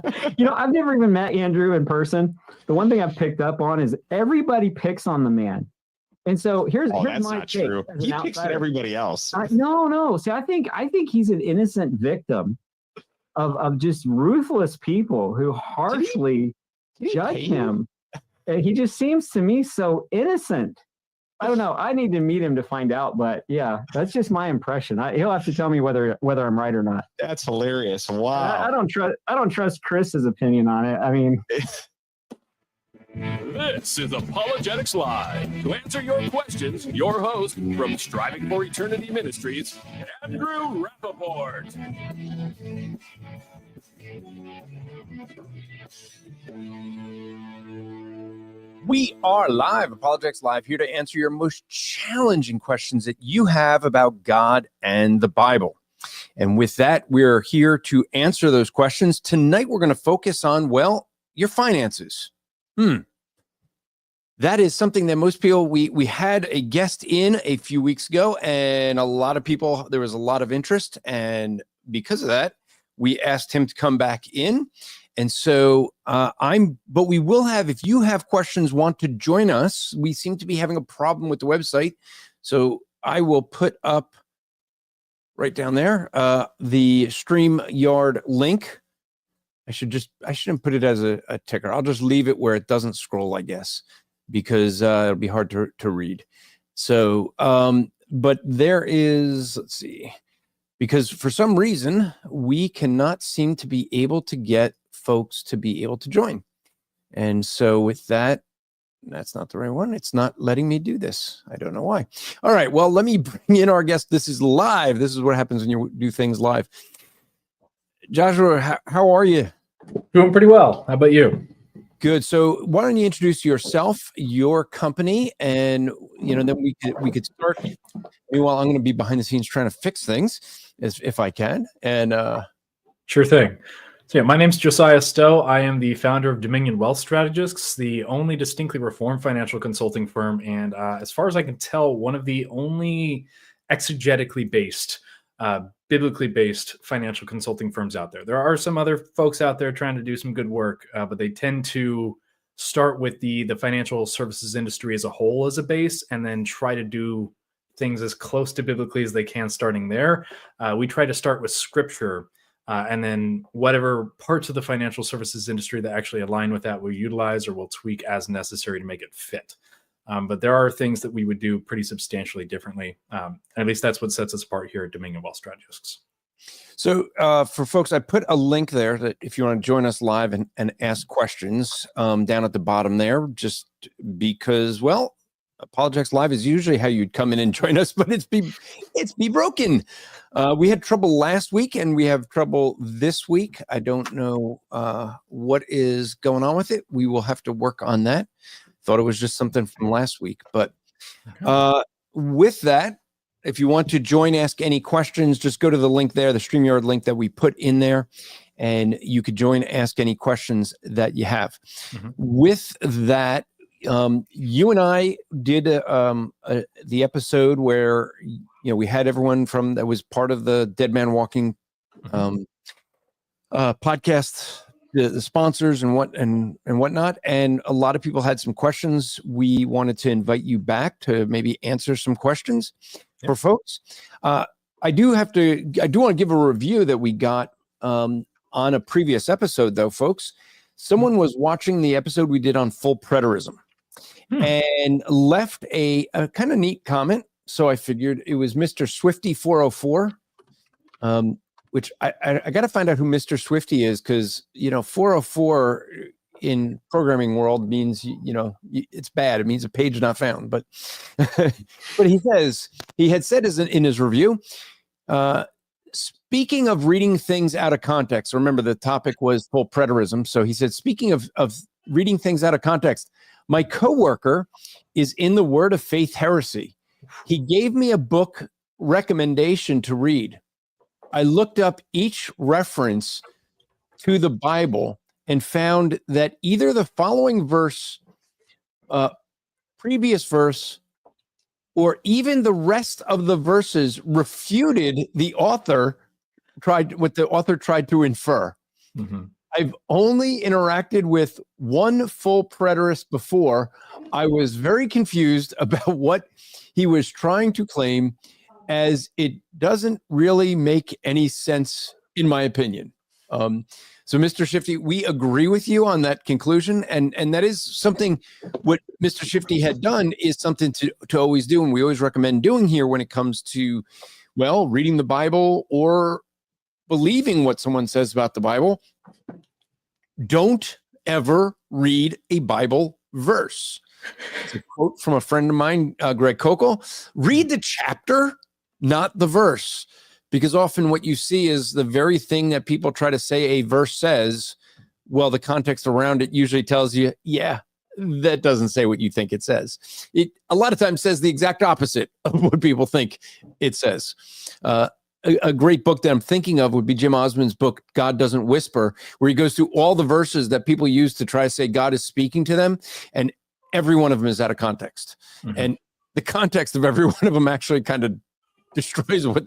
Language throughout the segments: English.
I've never even met Andrew in person. The one thing I've picked up on is everybody picks on the man. And so here's that's my not take true. as an He picks at outsider. everybody else. No. See, I think he's an innocent victim of just ruthless people who harshly judge him. And he just seems to me so innocent. I don't know. I need to meet him to find out, but yeah, that's just my impression. He'll have to tell me whether I'm right or not. That's hilarious. Wow. I don't trust Chris's opinion on it. I mean, this is Apologetics Live. To answer your questions, your host from Striving for Eternity Ministries, Andrew Rappaport. We are live, Apologetics Live, here to answer your most challenging questions that you have about God and the Bible. And with that, we're here to answer those questions. Tonight, we're going to focus on, well, your finances. That is something that most people, we had a guest in a few weeks ago, and a lot of people, there was a lot of interest. And because of that, we asked him to come back in. And so but we will have, if you have questions, want to join us, we seem to be having a problem with the website. So I will put up right down there, the StreamYard link. I shouldn't put it as a ticker. I'll just leave it where it doesn't scroll, I guess, because it'll be hard to read. So, but there is, let's see, because for some reason, we cannot seem to be able to get folks to be able to join. And so with that, that's not the right one. It's not letting me do this. I don't know why. All right. Well, let me bring in our guest. This is live. This is what happens when you do things live. Joshua, how are you? Doing pretty well. How about you? Good. So why don't you introduce yourself, your company, and then we could start. Meanwhile, I'm going to be behind the scenes trying to fix things if I can. And sure thing. So yeah, my name's Josiah Stowe. I am the founder of Dominion Wealth Strategists, the only distinctly reformed financial consulting firm, and as far as I can tell, one of the only exegetically based, biblically based financial consulting firms out there. There are some other folks out there trying to do some good work, but they tend to start with the financial services industry as a whole as a base, and then try to do things as close to biblically as they can starting there. We try to start with scripture. And then whatever parts of the financial services industry that actually align with that we'll utilize or we'll tweak as necessary to make it fit. But there are things that we would do pretty substantially differently. At least that's what sets us apart here at Dominion Wealth Strategists. So for folks, I put a link there that if you want to join us live and ask questions down at the bottom there, just because, well, Apologetics Live is usually how you'd come in and join us, but it's be broken. We had trouble last week and we have trouble this week. I don't know what is going on with it. We will have to work on that. Thought it was just something from last week. But with that, if you want to join, ask any questions, just go to the link there, the StreamYard link that we put in there, and you could join, ask any questions that you have. With that, you and I did the episode where we had everyone from that was part of the Dead Man Walking podcast, the sponsors and whatnot, and a lot of people had some questions. We wanted to invite you back to maybe answer some questions for folks. I do want to give a review that we got on a previous episode, though, folks. Someone was watching the episode we did on full preterism. And left a kind of neat comment. So I figured it was Mr. Swifty 404, which I got to find out who Mr. Swifty is, because 404 in programming world means it's bad. It means a page not found. But but he had said in his review, speaking of reading things out of context. Remember the topic was full preterism. So he said, speaking of reading things out of context, my coworker is in the Word of Faith heresy. He gave me a book recommendation to read. I looked up each reference to the Bible and found that either the following verse, previous verse, or even the rest of the verses refuted what the author tried to infer. I've only interacted with one full preterist before. I was very confused about what he was trying to claim, as it doesn't really make any sense, in my opinion. So, Mr. Shifty, we agree with you on that conclusion, and that is something. What Mr. Shifty had done is something to always do, and we always recommend doing here when it comes to, well, reading the Bible or believing what someone says about the Bible. Don't ever read a Bible verse. It's a quote from a friend of mine, Greg Kokel. Read the chapter, not the verse, because often what you see is the very thing that people try to say a verse says. Well, the context around it usually tells you, yeah, that doesn't say what you think it says. It a lot of times says the exact opposite of what people think it says. A great book that I'm thinking of would be Jim Osmond's book, God Doesn't Whisper, where he goes through all the verses that people use to try to say God is speaking to them, and every one of them is out of context. Mm-hmm. And the context of every one of them actually kind of destroys what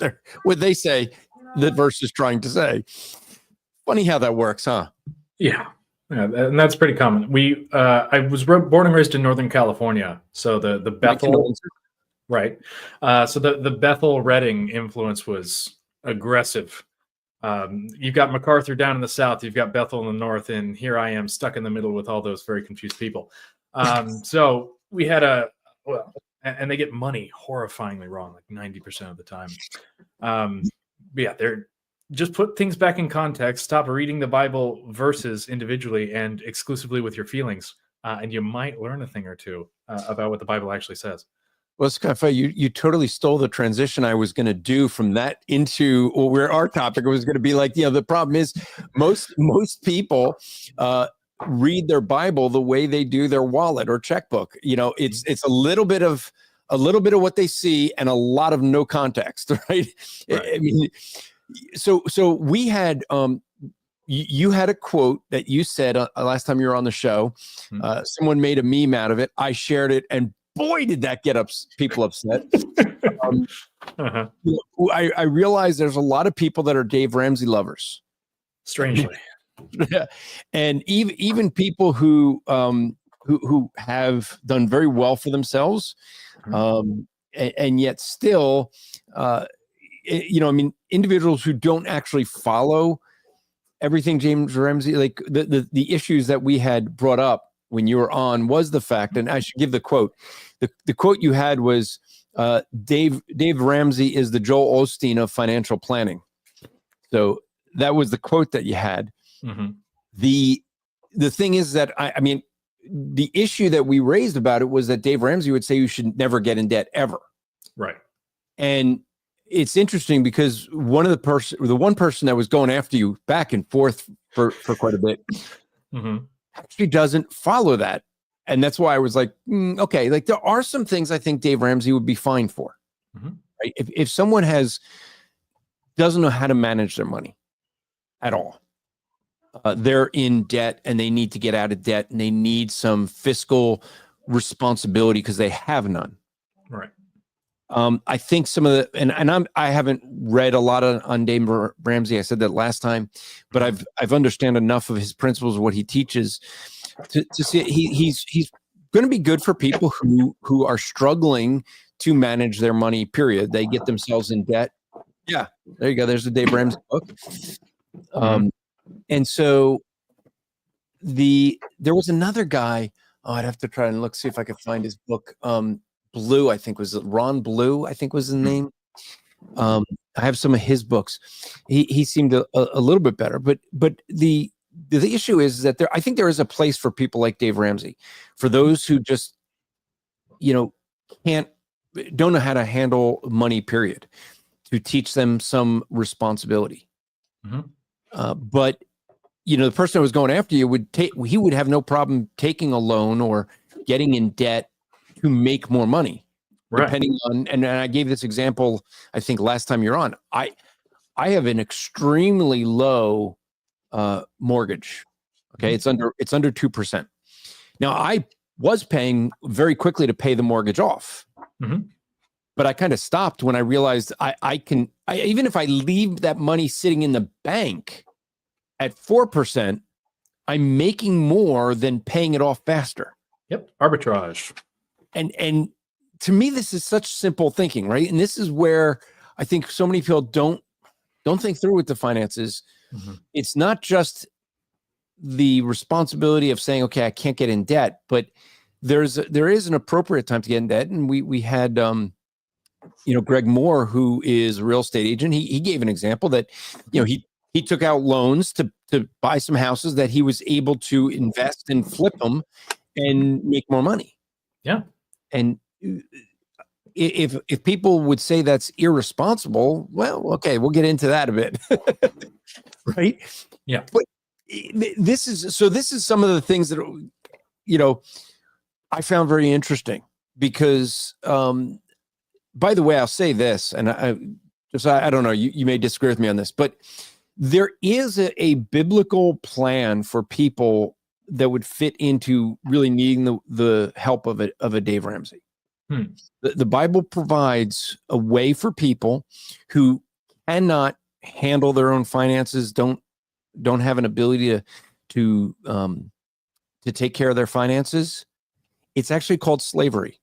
they say the verse is trying to say. Funny how that works, huh? Yeah, and that's pretty common. I was born and raised in Northern California, so the Bethel. Right. So the Bethel Redding influence was aggressive. You've got MacArthur down in the south, you've got Bethel in the north, and here I am stuck in the middle with all those very confused people. So we had and they get money horrifyingly wrong, like 90% of the time. But yeah, they're just put things back in context, stop reading the Bible verses individually and exclusively with your feelings, and you might learn a thing or two about what the Bible actually says. Well, it's kind of funny. You totally stole the transition I was going to do from that into where our topic was going to be. Like, the problem is most people read their Bible the way they do their wallet or checkbook. It's a little bit of what they see and a lot of no context, right? I mean, so we had you had a quote that you said last time you were on the show. Someone made a meme out of it. I shared it, and boy, did that get people upset. I realize there's a lot of people that are Dave Ramsey lovers. Strangely. And even people who have done very well for themselves, and yet still, individuals who don't actually follow everything James Ramsey, like the issues that we had brought up when you were on, was the fact, and I should give the quote. The quote you had was, Dave Ramsey is the Joel Osteen of financial planning. So that was the quote that you had. Mm-hmm. The thing is that I mean, the issue that we raised about it was that Dave Ramsey would say you should never get in debt ever. Right. And it's interesting because the one person that was going after you back and forth for quite a bit, actually doesn't follow that. And that's why I was like, okay, like there are some things I think Dave Ramsey would be fine for. Right? If someone doesn't know how to manage their money at all, they're in debt and they need to get out of debt and they need some fiscal responsibility because they have none. Right. I think some of the, I haven't read a lot on Dave Ramsey. I said that last time, but I've understand enough of his principles, what he teaches, to see he's going to be good for people who are struggling to manage their money. Period. They get themselves in debt. Yeah, there you go. There's the Dave Ramsey book. And so there was another guy. Oh, I'd have to try and see if I could find his book. Blue, I think was Ron Blue, I think was the name. I have some of his books. He seemed a little bit better, but the issue is that I think there is a place for people like Dave Ramsey, for those who just, don't know how to handle money, period, to teach them some responsibility. But the person that was going after you he would have no problem taking a loan or getting in debt to make more money, depending on, and I gave this example, I think last time you're on, I have an extremely low mortgage. Okay. It's under 2%. Now I was paying very quickly to pay the mortgage off, but I kind of stopped when I realized I even if I leave that money sitting in the bank at 4%, I'm making more than paying it off faster. Yep. Arbitrage. And to me, this is such simple thinking, right? And this is where I think so many people don't think through with the finances. Mm-hmm. It's not just the responsibility of saying, okay, I can't get in debt, but there is an appropriate time to get in debt. And we had, Greg Moore, who is a real estate agent. He gave an example that, he took out loans to buy some houses that he was able to invest and flip them and make more money. Yeah. And if people would say that's irresponsible, well, okay, we'll get into that a bit. Right? Yeah. But this is some of the things that, I found very interesting because, by the way, I'll say this, and I don't know, you may disagree with me on this, but there is a biblical plan for people that would fit into really needing the help of a Dave Ramsey. The Bible provides a way for people who cannot handle their own finances, don't have an ability to take care of their finances. It's actually called slavery.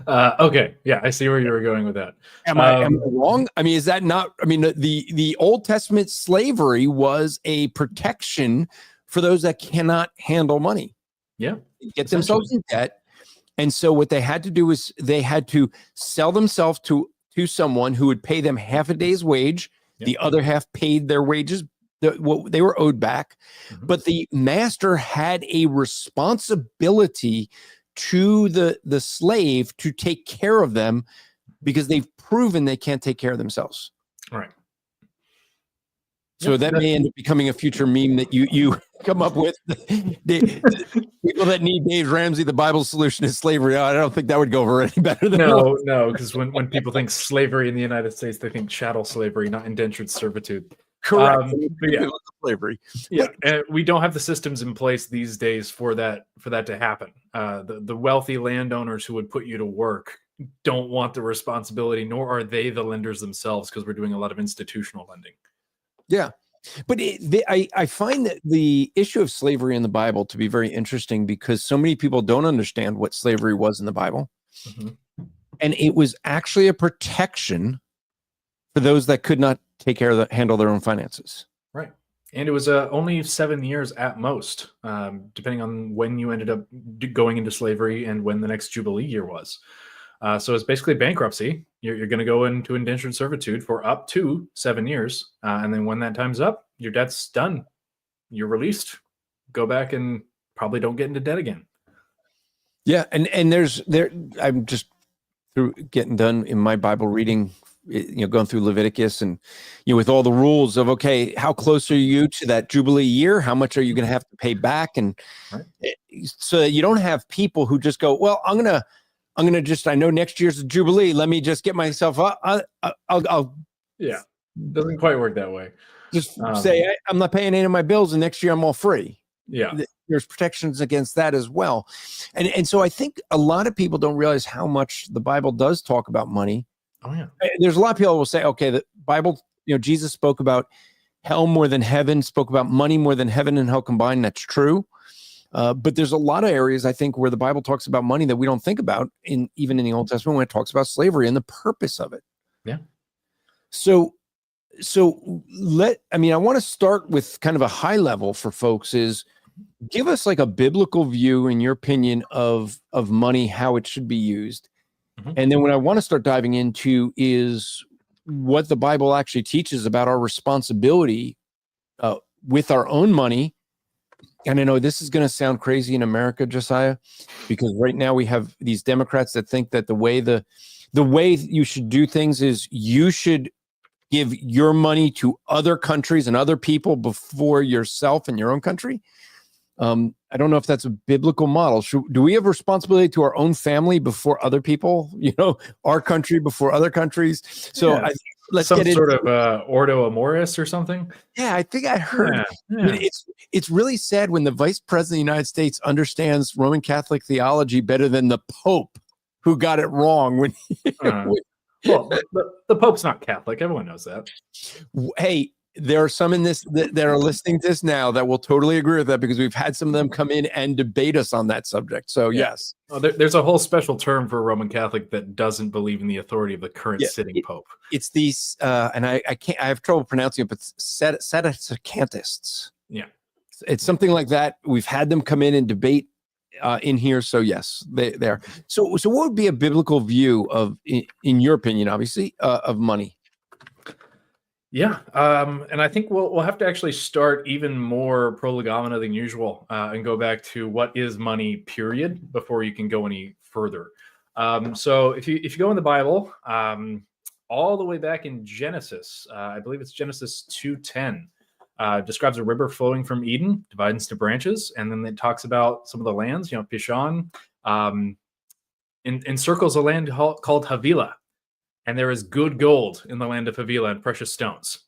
Okay. Yeah, I see where you were going with that. Am I wrong? I mean, is that not? I mean, the Old Testament slavery was a protection for those that cannot handle money. Yeah, get themselves in debt, and so what they had to do is they had to sell themselves to someone who would pay them half a day's wage. Yep. The other half paid their wages, what they were owed back. Mm-hmm. But the master had a responsibility to the slave to take care of them because they've proven they can't take care of themselves. Right. So that may end up becoming a future meme that you come up with. The people that need Dave Ramsey, the Bible solution is slavery. I don't think that would go over any better than No, because when people think slavery in the United States, they think chattel slavery, not indentured servitude. Correct. Yeah. Slavery. Yeah, we don't have the systems in place these days for that to happen. The wealthy landowners who would put you to work don't want the responsibility, nor are they the lenders themselves, because we're doing a lot of institutional lending. Yeah, but I find that the issue of slavery in the Bible to be very interesting because so many people don't understand what slavery was in the Bible, mm-hmm. and it was actually a protection for those that could not take care of handle their own finances. Right. And it was only 7 years at most, depending on when you ended up going into slavery and when the next Jubilee year was. So it's basically bankruptcy. You're going to go into indentured servitude for up to 7 years. And then when that time's up, your debt's done. You're released. Go back and probably don't get into debt again. Yeah. And I'm just through getting done in my Bible reading, going through Leviticus and, with all the rules of, okay, how close are you to that Jubilee year? How much are you going to have to pay back? And right. So that you don't have people who just go, well, I'm going to just, I know next year's a Jubilee. Let me just get myself up. I'll yeah. Doesn't quite work that way. Just say, I'm not paying any of my bills and next year I'm all free. Yeah. There's protections against that as well. And so I think a lot of people don't realize how much the Bible does talk about money. Oh yeah. There's a lot of people who will say, okay, the Bible, Jesus spoke about hell more than heaven, spoke about money more than heaven and hell combined. That's true. But there's a lot of areas, I think, where the Bible talks about money that we don't think about, even in the Old Testament when it talks about slavery and the purpose of it. Yeah. So I want to start with kind of a high level for folks is give us like a biblical view, in your opinion, of money, how it should be used. Mm-hmm. And then what I want to start diving into is what the Bible actually teaches about our responsibility with our own money. And I know this is going to sound crazy in America, Josiah, because right now we have these Democrats that think that the way you should do things is you should give your money to other countries and other people before yourself and your own country. I don't know if that's a biblical model. Do we have responsibility to our own family before other people? Our country before other countries. So yeah. Let's some get sort of Ordo Amoris or something. Yeah, I think I heard. Yeah. It's really sad when the Vice President of the United States understands Roman Catholic theology better than the Pope, who got it wrong. Well, the Pope's not Catholic. Everyone knows that. Hey, there are some in this that are listening to this now that will totally agree with that, because we've had some of them come in and debate us on that subject. So yes. Well, there's a whole special term for a Roman Catholic that doesn't believe in the authority of the current sitting pope. It's these, and I have trouble pronouncing it, but Sedecicantists. Yeah. It's something like that. We've had them come in and debate in here. So yes, there. So what would be a biblical view of, in your opinion, obviously, of money? Yeah, and I think we'll have to actually start even more prolegomena than usual and go back to what is money, period, before you can go any further. So if you go in the Bible, all the way back in Genesis, I believe it's Genesis 2:10, describes a river flowing from Eden, divides into branches, and then it talks about some of the lands, Pishon, encircles a land called Havilah. And there is good gold in the land of Havilah and precious stones.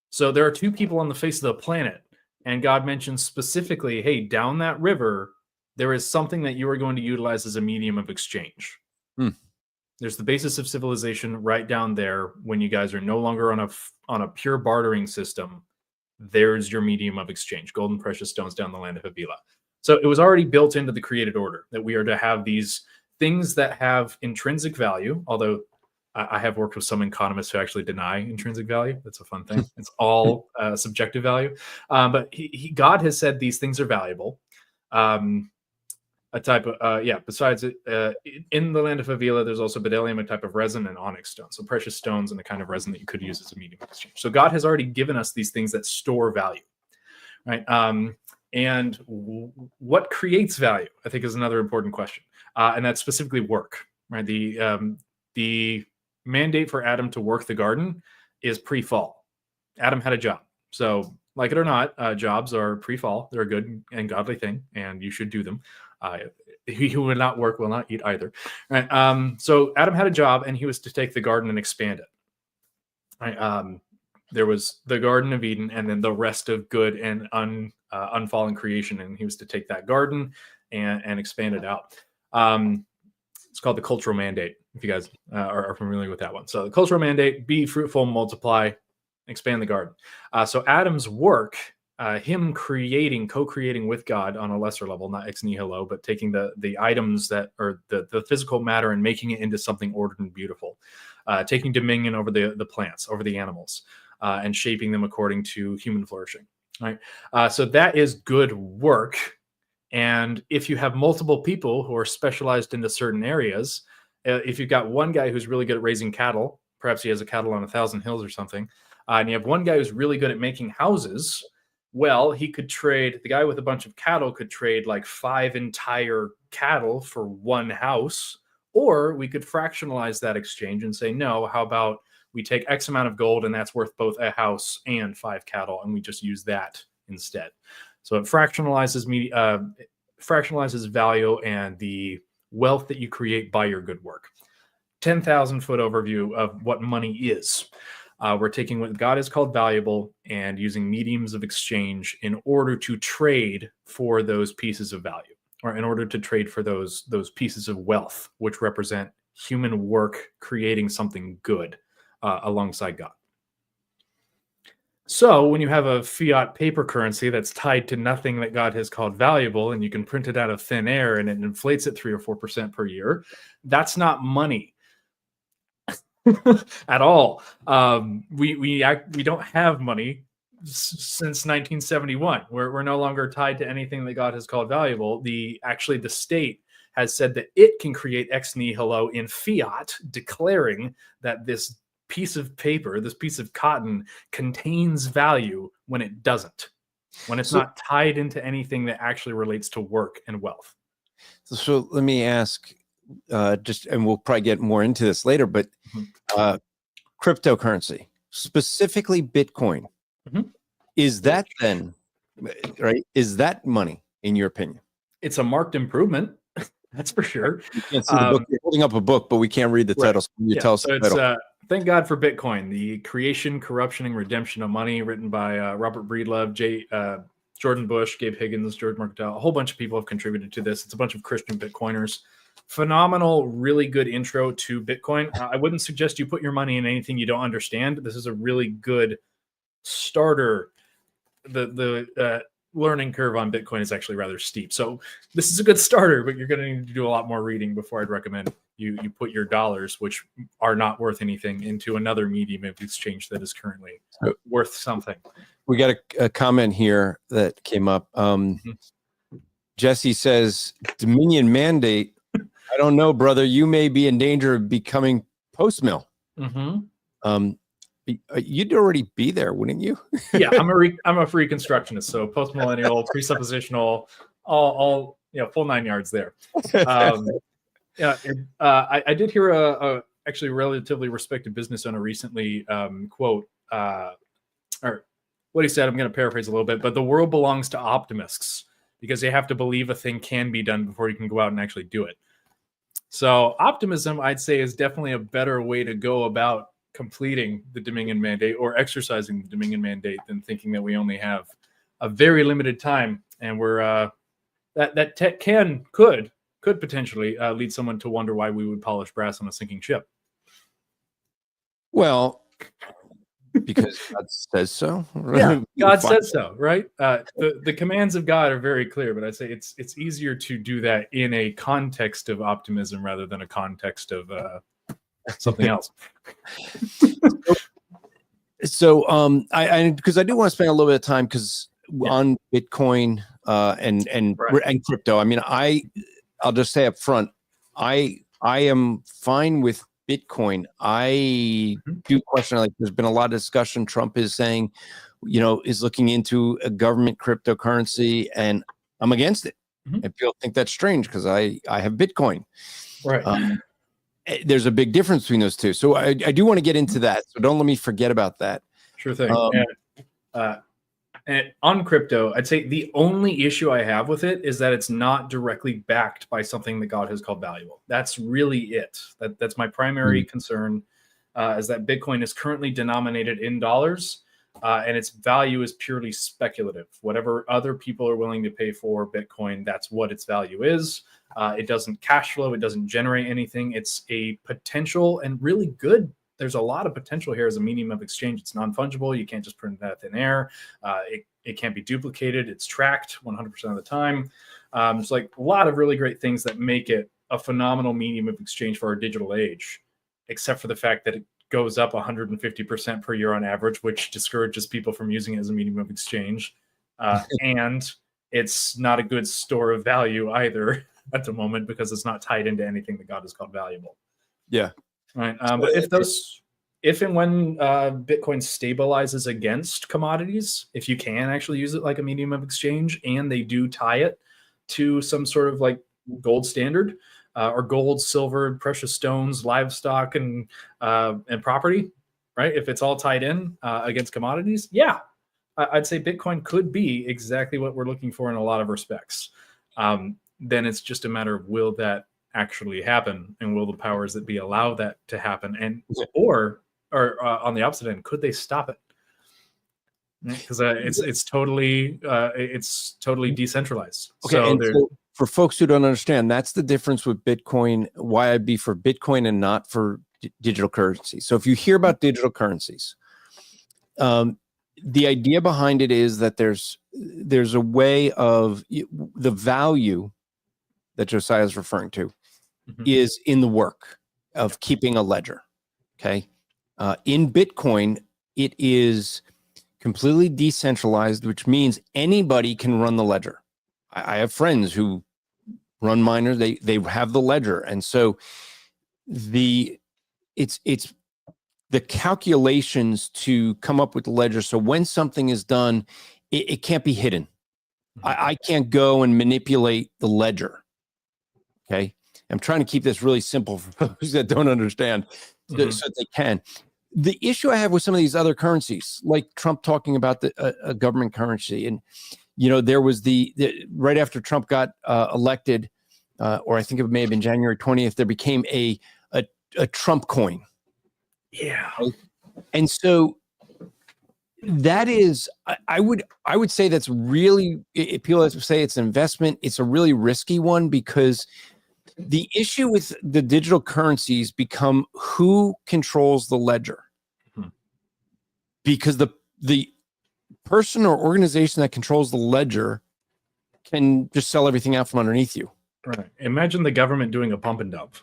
So there are two people on the face of the planet, and God mentions specifically, hey, down that river, there is something that you are going to utilize as a medium of exchange. There's the basis of civilization right down there. When you guys are no longer on a pure bartering system, there's your medium of exchange, gold and precious stones down the land of Havilah. So it was already built into the created order that we are to have these things that have intrinsic value, although I have worked with some economists who actually deny intrinsic value. That's a fun thing. It's all subjective value. But God has said these things are valuable. A type of, besides it, in the land of Havilah, there's also bdellium, a type of resin, and onyx stone. So precious stones and the kind of resin that you could use as a medium of exchange. So God has already given us these things that store value, right? And what creates value, I think, is another important question. And that's specifically work, right? The mandate for Adam to work the garden is pre-fall. Adam had a job. So like it or not, jobs are pre-fall. They're a good and godly thing, and you should do them. He who will not work will not eat either. Right? So Adam had a job, and he was to take the garden and expand it. Right? There was the Garden of Eden, and then the rest of good and unfallen creation, and he was to take that garden and expand it out. It's called the cultural mandate, if you guys are familiar with that one. So the cultural mandate: be fruitful, multiply, expand the garden. So Adam's work, him co-creating with God on a lesser level, not ex nihilo, but taking the items that are the physical matter and making it into something ordered and beautiful, taking dominion over the plants, over the animals, and shaping them according to human flourishing. Right. So that is good work. And if you have multiple people who are specialized into certain areas, if you've got one guy who's really good at raising cattle, perhaps he has a cattle on 1,000 hills or something, and you have one guy who's really good at making houses, well, he could trade, the guy with a bunch of cattle could trade like 5 entire cattle for one house, or we could fractionalize that exchange and say, no, how about we take X amount of gold and that's worth both a house and 5 cattle, and we just use that instead. So it fractionalizes value and the wealth that you create by your good work. 10,000-foot overview of what money is. We're taking what God has called valuable and using mediums of exchange in order to trade for those pieces of value, or in order to trade for those pieces of wealth, which represent human work creating something good alongside God. So when you have a fiat paper currency that's tied to nothing that God has called valuable, and you can print it out of thin air and it inflates at 3 or 4% per year, that's not money at all. We don't have money since 1971. We're no longer tied to anything that God has called valuable. The state has said that it can create ex nihilo in fiat, declaring that this piece of paper, this piece of cotton, contains value when it doesn't, when it's not tied into anything that actually relates to work and wealth. So let me ask, and we'll probably get more into this later, but cryptocurrency, specifically Bitcoin, is that then, right? Is that money, in your opinion? It's a marked improvement. That's for sure. You can't see the book. You're holding up a book, but we can't read the title. So you tell us the title. Thank God for Bitcoin, the creation, corruption, and redemption of money, written by Robert Breedlove, Jordan Bush, Gabe Higgins, George Mercantile. A whole bunch of people have contributed to this. It's a bunch of Christian Bitcoiners. Phenomenal, really good intro to Bitcoin. I wouldn't suggest you put your money in anything you don't understand. This is a really good starter, the learning curve on Bitcoin is actually rather steep. So this is a good starter, but you're going to need to do a lot more reading before I'd recommend you put your dollars, which are not worth anything, into another medium of exchange that is currently worth something. We got a comment here that came up. Jesse says, Dominion mandate. I don't know, brother. You may be in danger of becoming post-mill. You'd already be there, wouldn't you? Yeah, I'm a free constructionist, so post-millennial, presuppositional, all full 9 yards there. I did hear a actually relatively respected business owner recently quote, or what he said. I'm going to paraphrase a little bit, but the world belongs to optimists because they have to believe a thing can be done before you can go out and actually do it. So optimism, I'd say, is definitely a better way to go about completing the Dominion mandate or exercising the Dominion mandate than thinking that we only have a very limited time, and we're that tech could potentially lead someone to wonder why we would polish brass on a sinking ship. Well, because God says so. Yeah, God says so, right? The commands of God are very clear, but I'd say it's easier to do that in a context of optimism rather than a context of something else. So I because I do want to spend a little bit of time on Bitcoin and crypto. I mean, I'll just say up front, I am fine with Bitcoin. I do question, like, there's been a lot of discussion. Trump is saying, is looking into a government cryptocurrency, and I'm against it. And people think that's strange because I have Bitcoin. Right. There's a big difference between those two. So I do want to get into that. So don't let me forget about that. Sure thing. And on crypto, I'd say the only issue I have with it is that it's not directly backed by something that God has called valuable. That's really it. That's my primary concern, is that Bitcoin is currently denominated in dollars, and its value is purely speculative. Whatever other people are willing to pay for Bitcoin, that's what its value is. It doesn't cash flow. It doesn't generate anything. It's a potential and really good. There's a lot of potential here as a medium of exchange. It's non-fungible. You can't just print that in air. It can't be duplicated. It's tracked 100% of the time. It's like a lot of really great things that make it a phenomenal medium of exchange for our digital age, except for the fact that it goes up 150% per year on average, which discourages people from using it as a medium of exchange. And it's not a good store of value either at the moment because it's not tied into anything that God has called valuable. Yeah. Right. But if and when Bitcoin stabilizes against commodities, if you can actually use it like a medium of exchange, and they do tie it to some sort of like gold standard or gold, silver, precious stones, livestock, and property, right? If it's all tied in against commodities, yeah, I'd say Bitcoin could be exactly what we're looking for in a lot of respects. Then it's just a matter of, will that actually happen, and will the powers that be allow that to happen, and or on the opposite end, could they stop it? Because it's totally decentralized. Okay, so for folks who don't understand, that's the difference with Bitcoin. Why I'd be for Bitcoin and not for digital currency. So if you hear about digital currencies, the idea behind it is that there's a way of the value that Josiah is referring to is in the work of keeping a ledger. Okay. In Bitcoin, it is completely decentralized, which means anybody can run the ledger. I have friends who run miners. They have the ledger. And so it's the calculations to come up with the ledger. So when something is done, it can't be hidden. I can't go and manipulate the ledger. Okay. I'm trying to keep this really simple for folks that don't understand so that they can. The issue I have with some of these other currencies, like Trump talking about a government currency, and there was the right after Trump got elected, or I think it may have been January 20th, there became a Trump coin. Yeah. Right? And so that is, I would say that's really, people say it's an investment. It's a really risky one, because the issue with the digital currencies become who controls the ledger. Because the person or organization that controls the ledger can just sell everything out from underneath you. Right. Imagine the government doing a pump and dump.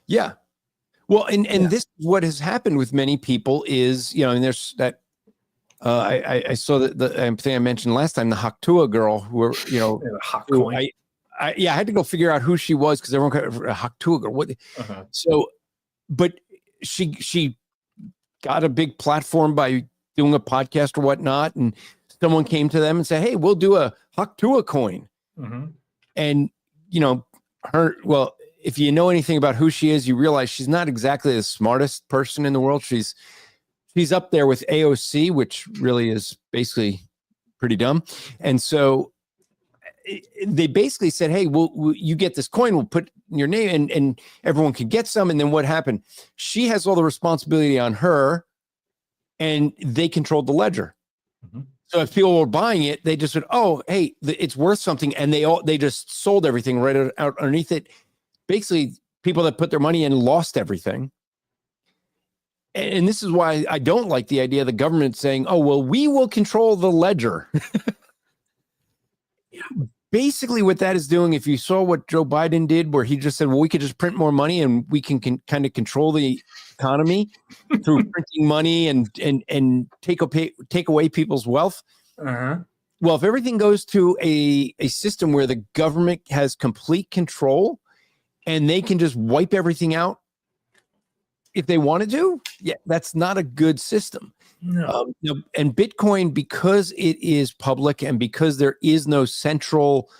Yeah. Well, and this, what has happened with many people is, and there's that, I saw the thing I mentioned last time, the Haktua girl who, hot coin. I had to go figure out who she was because everyone got a Haktua girl. What? So, but she got a big platform by doing a podcast or whatnot, and someone came to them and said, "Hey, we'll do a Haktua coin." And if you know anything about who she is, you realize she's not exactly the smartest person in the world. She's up there with AOC, which really is basically pretty dumb. And so they basically said, "Hey, you get this coin, we'll put your name and everyone can get some." And then what happened? She has all the responsibility on her, and they controlled the ledger. So if people were buying it, they just said, "Oh, hey, it's worth something," and they just sold everything right out underneath it. Basically, people that put their money in lost everything. And this is why I don't like the idea of the government saying, "Oh, well, we will control the ledger." Basically, what that is doing, if you saw what Joe Biden did, where he just said, "Well, we could just print more money and we can kind of control the economy through printing money and take away people's wealth." Well, if everything goes to a system where the government has complete control and they can just wipe everything out if they wanted to, that's not a good system. No. And Bitcoin, because it is public and because there is no central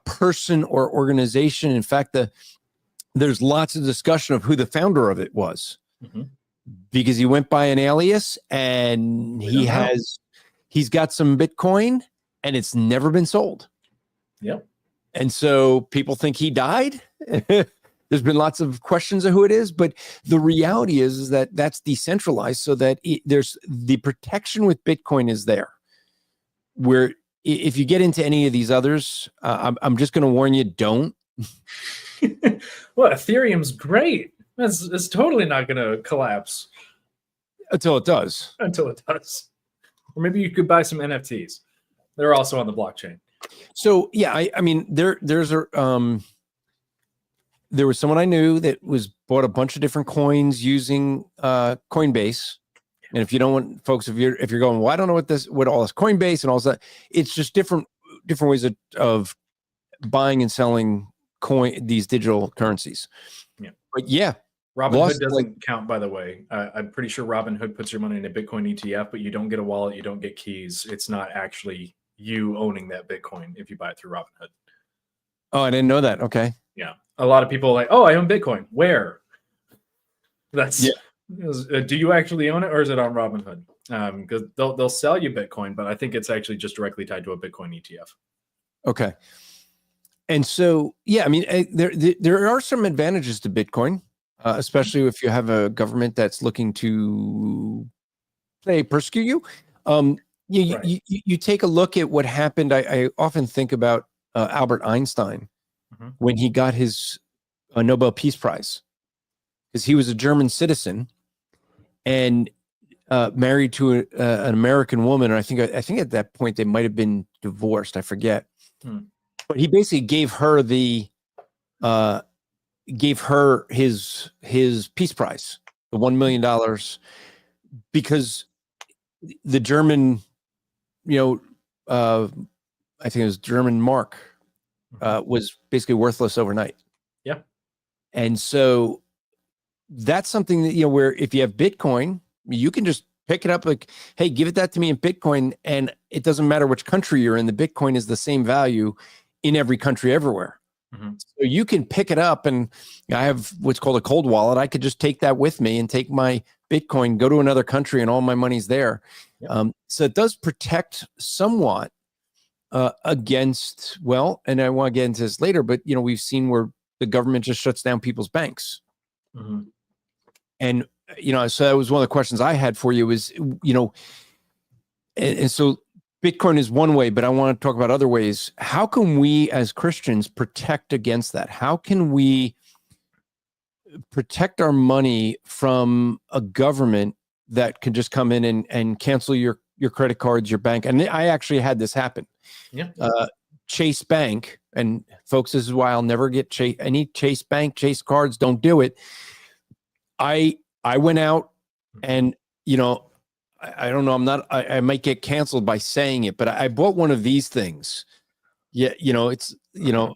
person or organization. In fact, there's lots of discussion of who the founder of it was, because he went by an alias and he's got some Bitcoin and it's never been sold. Yep. And so people think he died. There's been lots of questions of who it is, but the reality is that that's decentralized, so that there's the protection with Bitcoin is there. Where if you get into any of these others, I'm just going to warn you, don't. Well, Ethereum's great. It's totally not going to collapse until it does. Or maybe you could buy some NFTs. They're also on the blockchain. So yeah, I mean there was someone I knew that bought a bunch of different coins using Coinbase. And if you don't want, folks, if you're going, well, I don't know what all this Coinbase and all that, it's just different ways of buying and selling these digital currencies. Yeah. But yeah, Robinhood doesn't count, by the way. I'm pretty sure Robinhood puts your money in a Bitcoin ETF, but you don't get a wallet, you don't get keys. It's not actually you owning that Bitcoin if you buy it through Robinhood. Oh, I didn't know that. Okay. Yeah. A lot of people are like, "Oh, I own Bitcoin." Where? Do you actually own it, or is it on Robinhood? Because they'll sell you Bitcoin, but I think it's actually just directly tied to a Bitcoin ETF. Okay. And so, yeah, I mean, there are some advantages to Bitcoin, especially if you have a government that's looking to, say, persecute you. You take a look at what happened. I often think about Albert Einstein when he got his Nobel Peace Prize, because he was a German citizen and married to an American woman. And I think at that point they might have been divorced. I forget. But he basically gave her his Peace Prize, the $1 million, because the German, I think it was German mark, was basically worthless overnight. Yeah. And so that's something that, where if you have Bitcoin, you can just pick it up like, hey, give that to me in Bitcoin. And it doesn't matter which country you're in. The Bitcoin is the same value in every country everywhere. So you can pick it up, and I have what's called a cold wallet. I could just take that with me and take my Bitcoin, go to another country, and all my money's there. So it does protect somewhat against, and I want to get into this later, but we've seen where the government just shuts down people's banks. And so that was one of the questions I had for you is, and so Bitcoin is one way, but I want to talk about other ways. How can we as Christians protect against that? How can we protect our money from a government that can just come in and cancel your your credit cards, your bank. And I actually had this happen. Yeah. Chase Bank, and folks, this is why I'll never get any Chase Bank, Chase cards. Don't do it. I went out and, you know, I don't know. I might get canceled by saying it, but I bought one of these things. Yeah. You know, it's, you know,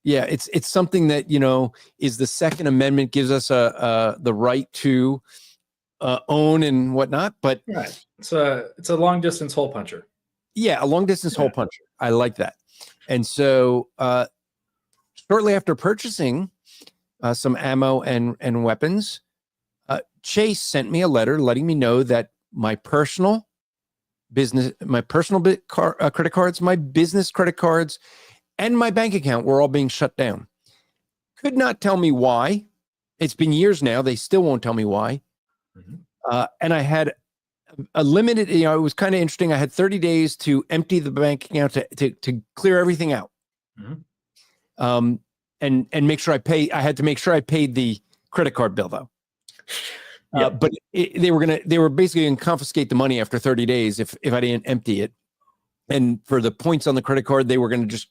yeah, it's something that, you know, is the Second Amendment gives us the right to own and whatnot. But right. It's a long distance hole puncher. Yeah, a long distance hole puncher. I like that. And so shortly after purchasing some ammo and weapons, Chase sent me a letter letting me know that my personal credit cards, my business credit cards, and my bank account were all being shut down. Could not tell me why. It's been years now. They still won't tell me why. Mm-hmm. And I had a limited, you know, it was kind of interesting. I had 30 days to empty the bank account to clear everything out. Mm-hmm. And make sure I had to make sure I paid the credit card bill though. Yeah. But they were basically going to confiscate the money after 30 days if I didn't empty it. And for the points on the credit card, they were going to just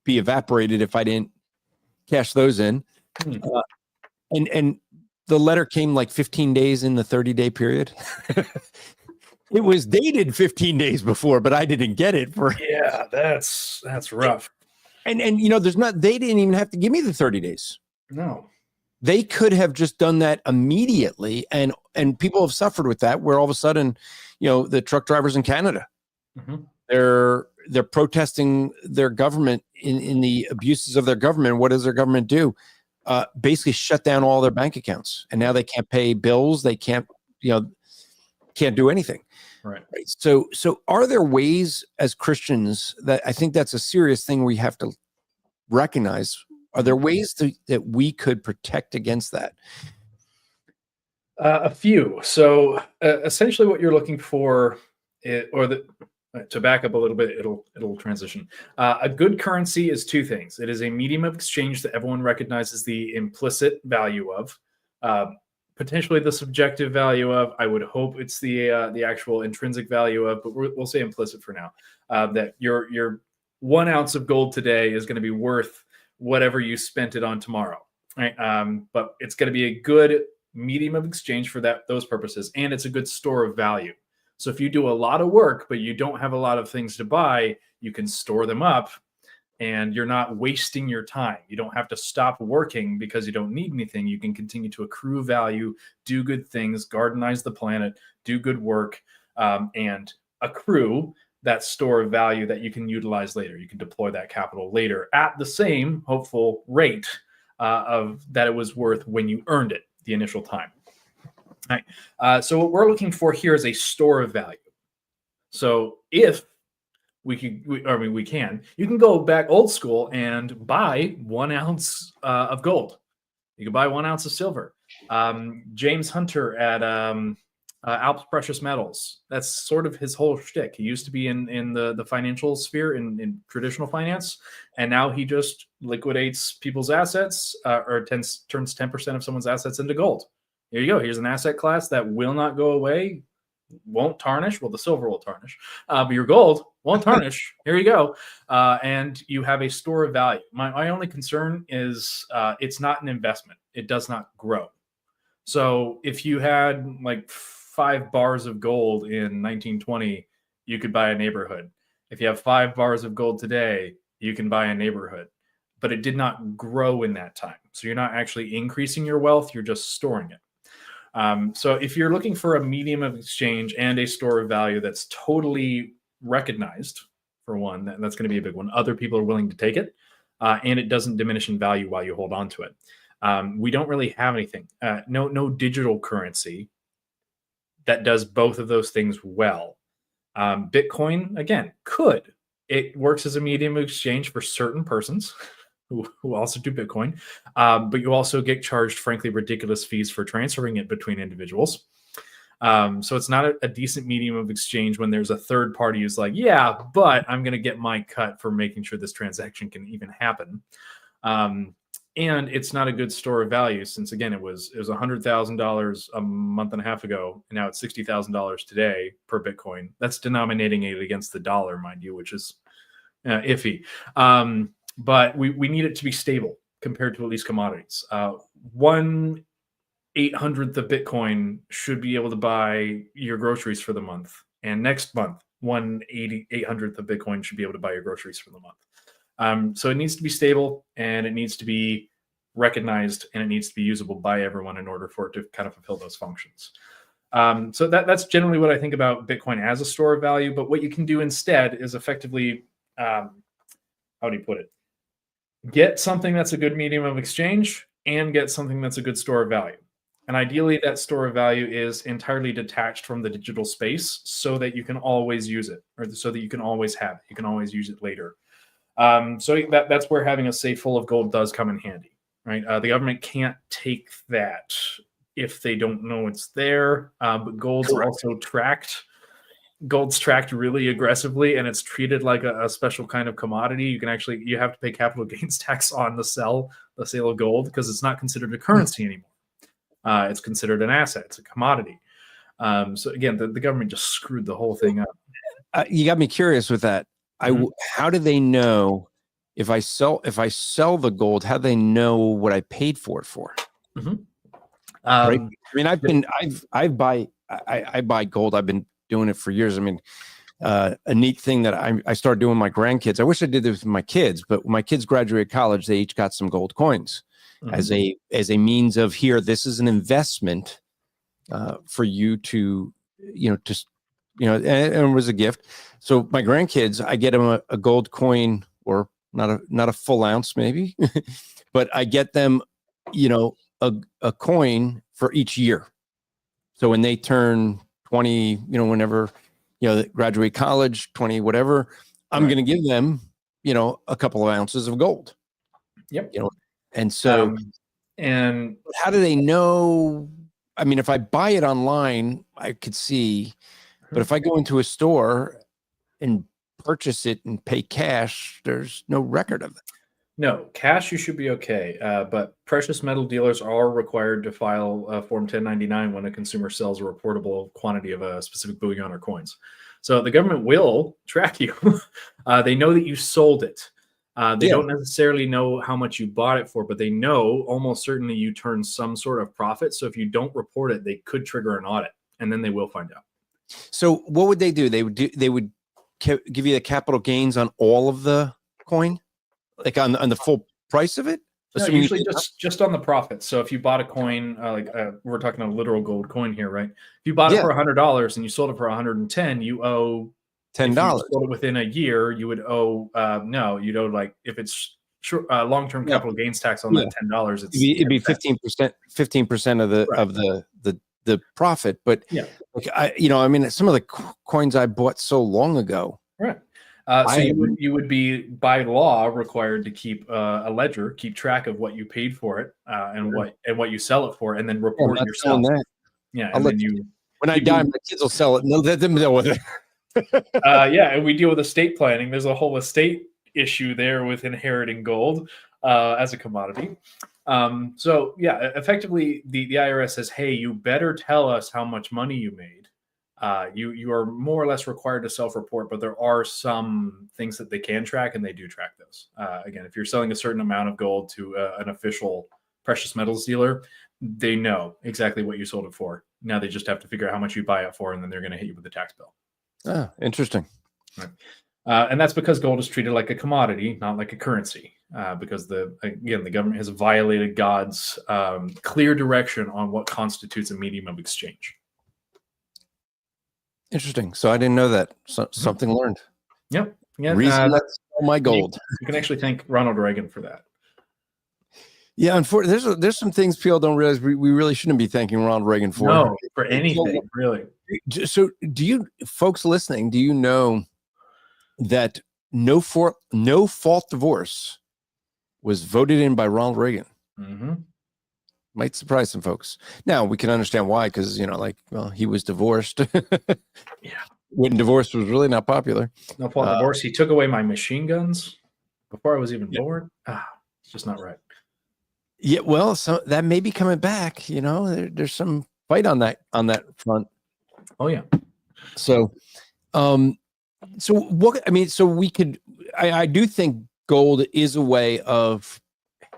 be evaporated if I didn't cash those in. And the letter came like 15 days in the 30-day period. It was dated 15 days before, but I didn't get it for. Yeah, that's rough. And you know, they didn't even have to give me the 30 days. No. They could have just done that immediately, and people have suffered with that, where all of a sudden, you know, the truck drivers in Canada, mm-hmm. they're protesting their government in the abuses of their government. What does their government do? Basically shut down all their bank accounts, and now they can't pay bills. They can't do anything. Right. So are there ways as Christians that I think that's a serious thing we have to recognize? Are there ways that we could protect against that? A few. So essentially what you're looking for, to back up a little bit, it'll transition. A good currency is two things. It is a medium of exchange that everyone recognizes the implicit value of, potentially the subjective value of. I would hope it's the actual intrinsic value of, but we'll say implicit for now. That your 1 ounce of gold today is going to be worth whatever you spent it on tomorrow, right? But it's going to be a good medium of exchange for those purposes, and it's a good store of value. So if you do a lot of work, but you don't have a lot of things to buy, you can store them up, and you're not wasting your time. You don't have to stop working because you don't need anything. You can continue to accrue value, do good things, gardenize the planet, do good work, and accrue that store of value that you can utilize later. You can deploy that capital later at the same hopeful rate of that it was worth when you earned it the initial time. All right. So what we're looking for here is a store of value. So if you can go back old school and buy 1 ounce of gold. You can buy 1 ounce of silver. James Hunter at Alps Precious Metals. That's sort of his whole shtick. He used to be in the financial sphere in traditional finance, and now he just liquidates people's assets or turns 10% of someone's assets into gold. Here you go. Here's an asset class that will not go away, won't tarnish. Well, the silver will tarnish, but your gold won't tarnish. Here you go. And you have a store of value. My only concern is it's not an investment. It does not grow. So if you had like 5 bars of gold in 1920, you could buy a neighborhood. If you have 5 bars of gold today, you can buy a neighborhood. But it did not grow in that time. So you're not actually increasing your wealth. You're just storing it. So if you're looking for a medium of exchange and a store of value that's totally recognized, for one, that's going to be a big one. Other people are willing to take it, and it doesn't diminish in value while you hold on to it. We don't really have anything. No digital currency that does both of those things well. Bitcoin, again, could. It works as a medium of exchange for certain persons who also do Bitcoin, but you also get charged, frankly, ridiculous fees for transferring it between individuals. So it's not a decent medium of exchange when there's a third party who's like, yeah, but I'm going to get my cut for making sure this transaction can even happen. and it's not a good store of value since, again, it was $100,000 a month and a half ago, and now it's $60,000 today per Bitcoin. That's denominating it against the dollar, mind you, which is iffy. But we need it to be stable compared to at least commodities. 1/800th of Bitcoin should be able to buy your groceries for the month, and next month 1/800th of Bitcoin should be able to buy your groceries for the month. So it needs to be stable, and it needs to be recognized, and it needs to be usable by everyone in order for it to kind of fulfill those functions. So that's generally what I think about Bitcoin as a store of value. But what you can do instead is effectively, how do you put it? Get something that's a good medium of exchange and get something that's a good store of value. And ideally, that store of value is entirely detached from the digital space so that you can always use it, or so that you can always have it. You can always use it later. So that's where having a safe full of gold does come in handy, right? The government can't take that if they don't know it's there. But gold's also tracked. Gold's tracked really aggressively, and it's treated like a special kind of commodity. You have to pay capital gains tax on the sale of gold because it's not considered a currency anymore. It's considered an asset. It's a commodity. So again, the government just screwed the whole thing up. You got me curious with that. How do they know if I sell the gold? How do they know what I paid for it for? Right? I mean, I buy gold. I've been doing it for years. I mean, a neat thing that I started doing with my grandkids. I wish I did this with my kids, but when my kids graduated college, they each got some gold coins as a means of, here, this is an investment for you to, and it was a gift. So my grandkids, I get them a gold coin, or not a full ounce maybe, but I get them, a coin for each year. So when they turn 20, whenever, they graduate college, 20, whatever, I'm going to give them, a couple of ounces of gold. Yep. And so, and how do they know? I mean, if I buy it online, I could see, but if I go into a store and purchase it and pay cash, there's no record of it. No, cash, you should be okay. But precious metal dealers are required to file Form 1099 when a consumer sells a reportable quantity of a specific bullion or coins. So the government will track you. They know that you sold it. They don't necessarily know how much you bought it for, but they know almost certainly you turned some sort of profit. So if you don't report it, they could trigger an audit, and then they will find out. So what would they do? They would give you the capital gains on all of the coin, like on the full price of it? No, usually just on the profits. So if you bought a coin, we're talking a literal gold coin here, right? If you bought it for $100 and you sold it for $110, you owe $10. If you sold it within a year, you would owe you'd owe, like, if it's long-term capital gains tax on that $10, it'd be 15% of the profit. But I mean, some of the coins I bought so long ago, right? So you would be, by law, required to keep a ledger, keep track of what you paid for it, and what you sell it for, and then report yourself. Yeah, and then when I die, my kids will sell it. No, let them deal with it. And we deal with estate planning. There's a whole estate issue there with inheriting gold as a commodity. So effectively, the IRS says, hey, you better tell us how much money you made. You are more or less required to self-report, but there are some things that they can track, and they do track those. Again, if you're selling a certain amount of gold to an official precious metals dealer, they know exactly what you sold it for. Now they just have to figure out how much you buy it for, and then they're going to hit you with a tax bill. Ah, interesting. Right. And that's because gold is treated like a commodity, not like a currency, because the government has violated God's clear direction on what constitutes a medium of exchange. Interesting. So I didn't know that. Something learned. Yep. Yeah. Reason that's my gold. You can actually thank Ronald Reagan for that. Yeah, unfortunately, there's some things people don't realize we really shouldn't be thanking Ronald Reagan for. No, for anything, really. So, do you folks listening? Do you know that no fault divorce was voted in by Ronald Reagan? Mm-hmm. Might surprise some folks. Now we can understand why, because he was divorced. When divorce was really not popular. No fault divorce. He took away my machine guns before I was even born. It's just not right. Yeah, well, so that may be coming back. There's some fight on that front. Oh yeah. So, so we could. I do think gold is a way of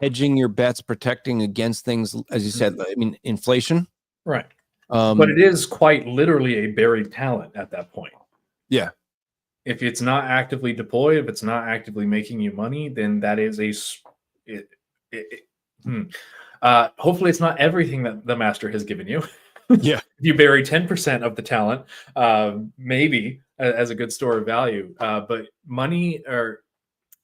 hedging your bets, protecting against things, as you said. I mean, inflation. Right. But it is quite literally a buried talent at that point. Yeah. If it's not actively deployed, if it's not actively making you money, then that is hopefully it's not everything that the master has given you. Yeah. If you bury 10% of the talent, maybe as a good store of value, but money or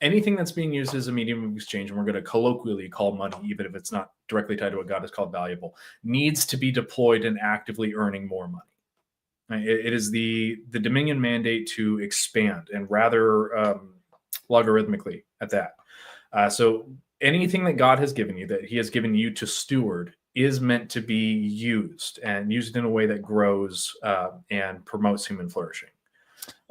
anything that's being used as a medium of exchange, and we're going to colloquially call money, even if it's not directly tied to what God has called valuable, needs to be deployed and actively earning more money. It is the Dominion mandate to expand, and rather logarithmically at that. So anything that God has given you, that he has given you to steward, is meant to be used and used in a way that grows and promotes human flourishing.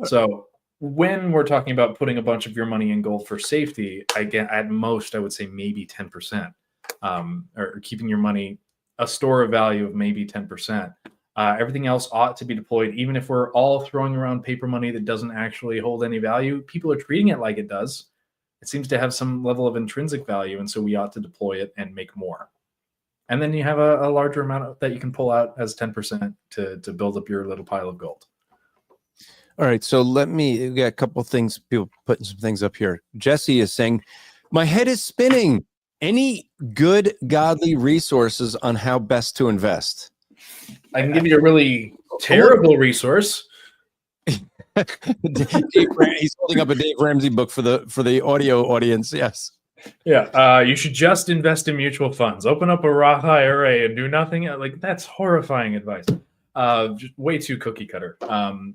So when we're talking about putting a bunch of your money in gold for safety, at most, I would say maybe 10%, or keeping your money a store of value of maybe 10%. Everything else ought to be deployed, even if we're all throwing around paper money that doesn't actually hold any value. People are treating it like it does. It seems to have some level of intrinsic value, and so we ought to deploy it and make more. And then you have a larger amount that you can pull out as 10% to build up your little pile of gold. All right, so we got a couple of things, people putting some things up here. Jesse is saying, my head is spinning. Any good godly resources on how best to invest? I can give you a really terrible resource. He's holding up a Dave Ramsey book for the audio audience. Yes. Yeah. You should just invest in mutual funds. Open up a Roth IRA and do nothing. Like, that's horrifying advice. Just way too cookie cutter.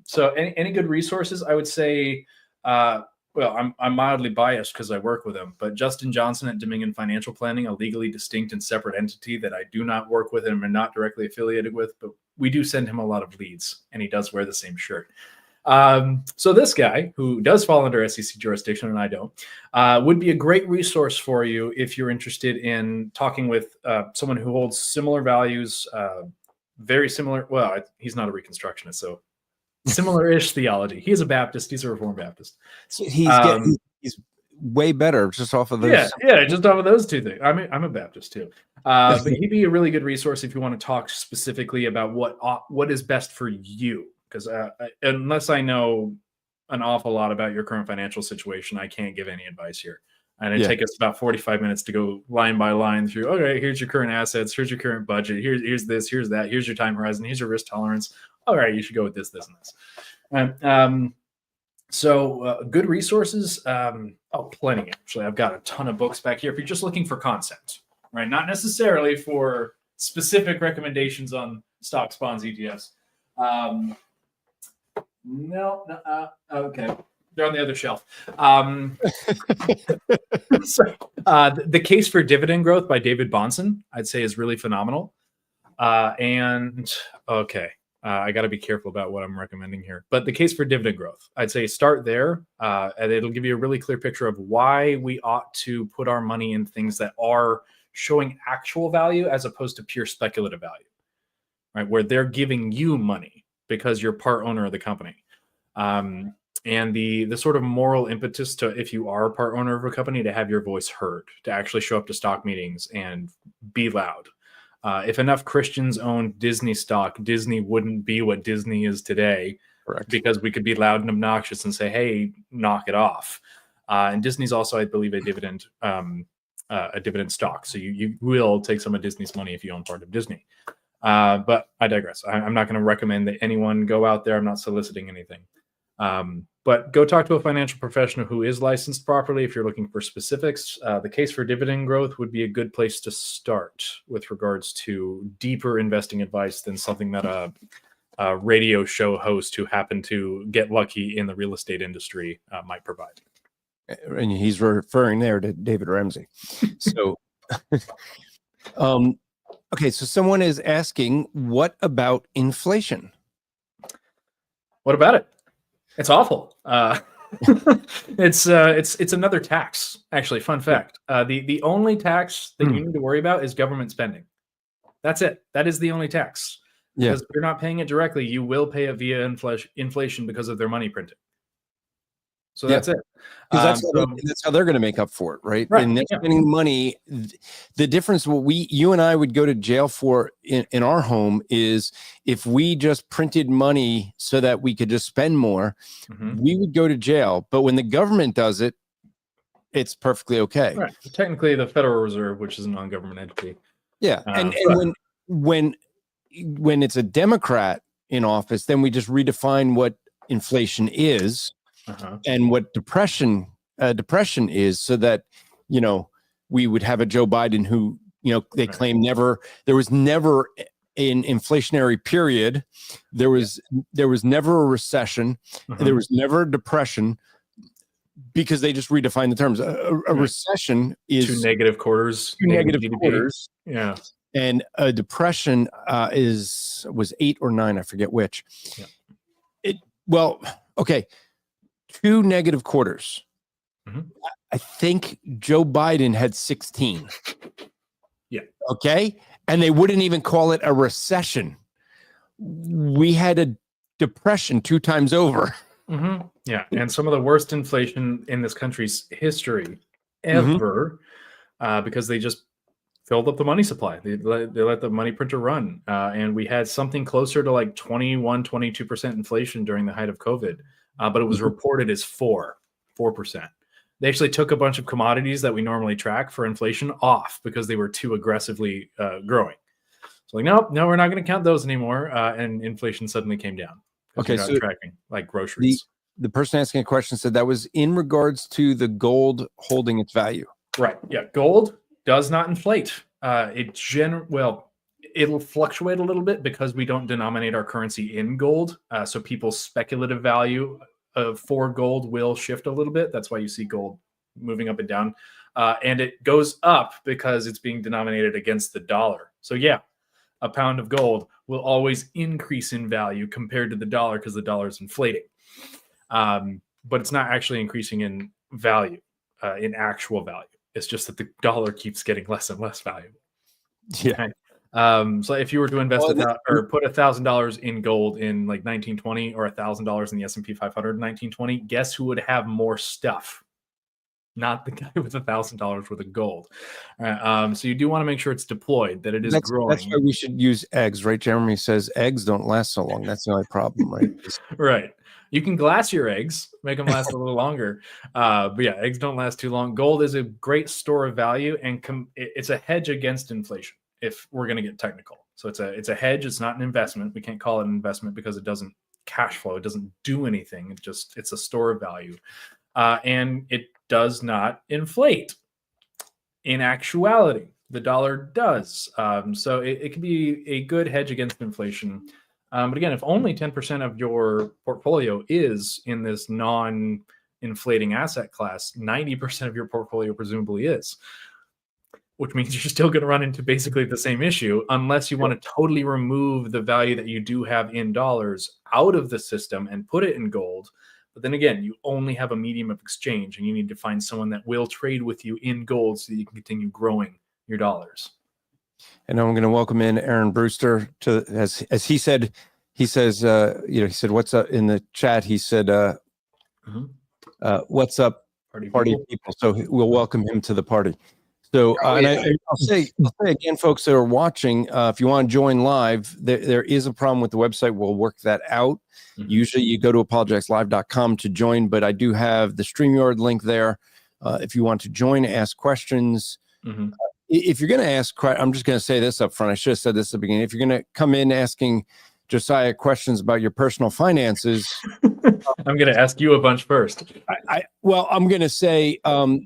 So any good resources? I would say, well, I'm mildly biased because I work with him, but Justin Johnson at Dominion Financial Planning, a legally distinct and separate entity that I do not work with and am not directly affiliated with, but we do send him a lot of leads, and he does wear the same shirt. So this guy, who does fall under SEC jurisdiction and I don't, would be a great resource for you if you're interested in talking with someone who holds similar values, very similar. Well, he's not a Reconstructionist, so similar-ish theology. He is a Baptist. He's a Reformed Baptist. So he's way better just off of those. Yeah, just off of those two things. I'm a Baptist too. But he'd be a really good resource if you want to talk specifically about what is best for you. Because unless I know an awful lot about your current financial situation, I can't give any advice here. And it'd take us about 45 minutes to go line by line through, okay, here's your current assets, here's your current budget, here's this, here's that, here's your time horizon, here's your risk tolerance. All right, you should go with this, this, and this. So good resources. Plenty, actually. I've got a ton of books back here if you're just looking for concept, right? Not necessarily for specific recommendations on stocks, bonds, ETFs. Okay. They're on the other shelf. The Case for Dividend Growth by David Bahnsen, I'd say, is really phenomenal. I got to be careful about what I'm recommending here. But The Case for Dividend Growth, I'd say start there. And it'll give you a really clear picture of why we ought to put our money in things that are showing actual value as opposed to pure speculative value, right? Where they're giving you money because you're part owner of the company. And the sort of moral impetus to, if you are a part owner of a company, to have your voice heard, to actually show up to stock meetings and be loud. If enough Christians owned Disney stock, Disney wouldn't be what Disney is today. Correct. Because we could be loud and obnoxious and say, hey, knock it off. And Disney's also, I believe, a dividend stock. So you will take some of Disney's money if you own part of Disney. But I digress. I'm not going to recommend that anyone go out there. I'm not soliciting anything. But go talk to a financial professional who is licensed properly if you're looking for specifics. The Case for Dividend Growth would be a good place to start with regards to deeper investing advice than something that a radio show host who happened to get lucky in the real estate industry might provide. And he's referring there to David Ramsey. So, okay, so someone is asking, what about inflation? What about it? It's awful. It's another tax. Actually, fun fact: the only tax that you need to worry about is government spending. That's it. That is the only tax. Yeah. Because if you're not paying it directly, you will pay it via inflation because of their money printing. So that's it. Because that's how they're going to make up for it, right? And they're spending money. The difference, you and I would go to jail for in our home is if we just printed money so that we could just spend more, we would go to jail. But when the government does it, it's perfectly okay. Right. Technically, the Federal Reserve, which is a non-government entity. Yeah. And when it's a Democrat in office, then we just redefine what inflation is. And what depression is, so that we would have a Joe Biden who they claim there was never an inflationary period, there was never a recession, there was never a depression, because they just redefined the terms. A recession is two negative quarters, yeah, and a depression was 8 or 9, I forget which. Okay. 2 negative quarters. I think Joe Biden had 16. Yeah. Okay. And they wouldn't even call it a recession. We had a depression 2 times over. Yeah. And some of the worst inflation in this country's history ever, because they just filled up the money supply. They let the money printer run. And we had something closer to like 22% inflation during the height of COVID. But it was reported as 4%. They actually took a bunch of commodities that we normally track for inflation off because they were too aggressively growing. So no, we're not going to count those anymore. And inflation suddenly came down. Okay, so tracking like groceries. The person asking a question said that was in regards to the gold holding its value. Right. Yeah. Gold does not inflate. It'll fluctuate a little bit because we don't denominate our currency in gold. So people's speculative value for gold will shift a little bit. That's why you see gold moving up and down. And it goes up because it's being denominated against the dollar. So yeah, a pound of gold will always increase in value compared to the dollar because the dollar is inflating. But it's not actually increasing in value, in actual value. It's just that the dollar keeps getting less and less valuable. Yeah. Okay? So if you were to invest or put $1,000 in gold in like 1920 or $1,000 in the S&P 500 in 1920, guess who would have more stuff? Not the guy with $1,000 worth of gold. So you do want to make sure it's deployed, that it is growing. That's why we should use eggs, right? Jeremy says eggs don't last so long. That's the only problem, right? Right. You can glass your eggs, make them last a little longer. But yeah, eggs don't last too long. Gold is a great store of value, and it's a hedge against inflation, if we're going to get technical. So it's a hedge. It's not an investment. We can't call it an investment because it doesn't cash flow. It doesn't do anything. It's a store of value. And it does not inflate. In actuality, the dollar does. So it can be a good hedge against inflation. But again, if only 10% of your portfolio is in this non-inflating asset class, 90% of your portfolio presumably is, which means you're still going to run into basically the same issue unless you want to totally remove the value that you do have in dollars out of the system and put it in gold. But then again, you only have a medium of exchange, and you need to find someone that will trade with you in gold so that you can continue growing your dollars. And I'm going to welcome in Aaron Brewster to, as he said, he says, he said, what's up in the chat? He said, what's up, party people? So we'll welcome him to the party. So I'll say again, folks that are watching, if you want to join live, there is a problem with the website. We'll work that out. Usually you go to apologizelive.com to join, but I do have the StreamYard link there. If you want to join, ask questions. If you're going to ask, I'm just going to say this up front. I should have said this at the beginning. If you're going to come in asking Josiah questions about your personal finances, I'm going to ask you a bunch first. I'm going to say, well,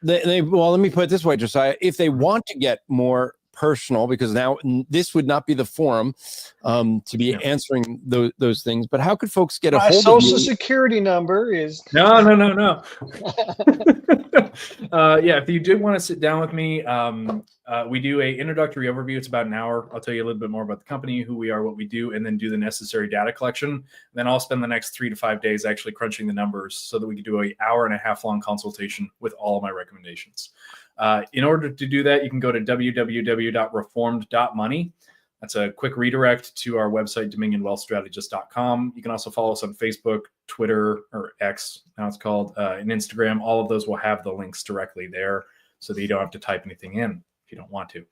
let me put it this way, Josiah. If they want to get more personal because now this would not be the forum to be answering those things. But how could folks get a hold of you? My social security number is No. Yeah, if you did want to sit down with me, we do a introductory overview. It's about an hour. I'll tell you a little bit more about the company, who we are, what we do, and then do the necessary data collection. Then I'll spend the next 3 to 5 days actually crunching the numbers so that we can do an hour-and-a-half long consultation with all of my recommendations. In order to do that, you can go to www.reformed.money. That's a quick redirect to our website, dominionwealthstrategist.com. You can also follow us on Facebook, Twitter, or X, now it's called, and Instagram. All of those will have the links directly there so that you don't have to type anything in if you don't want to.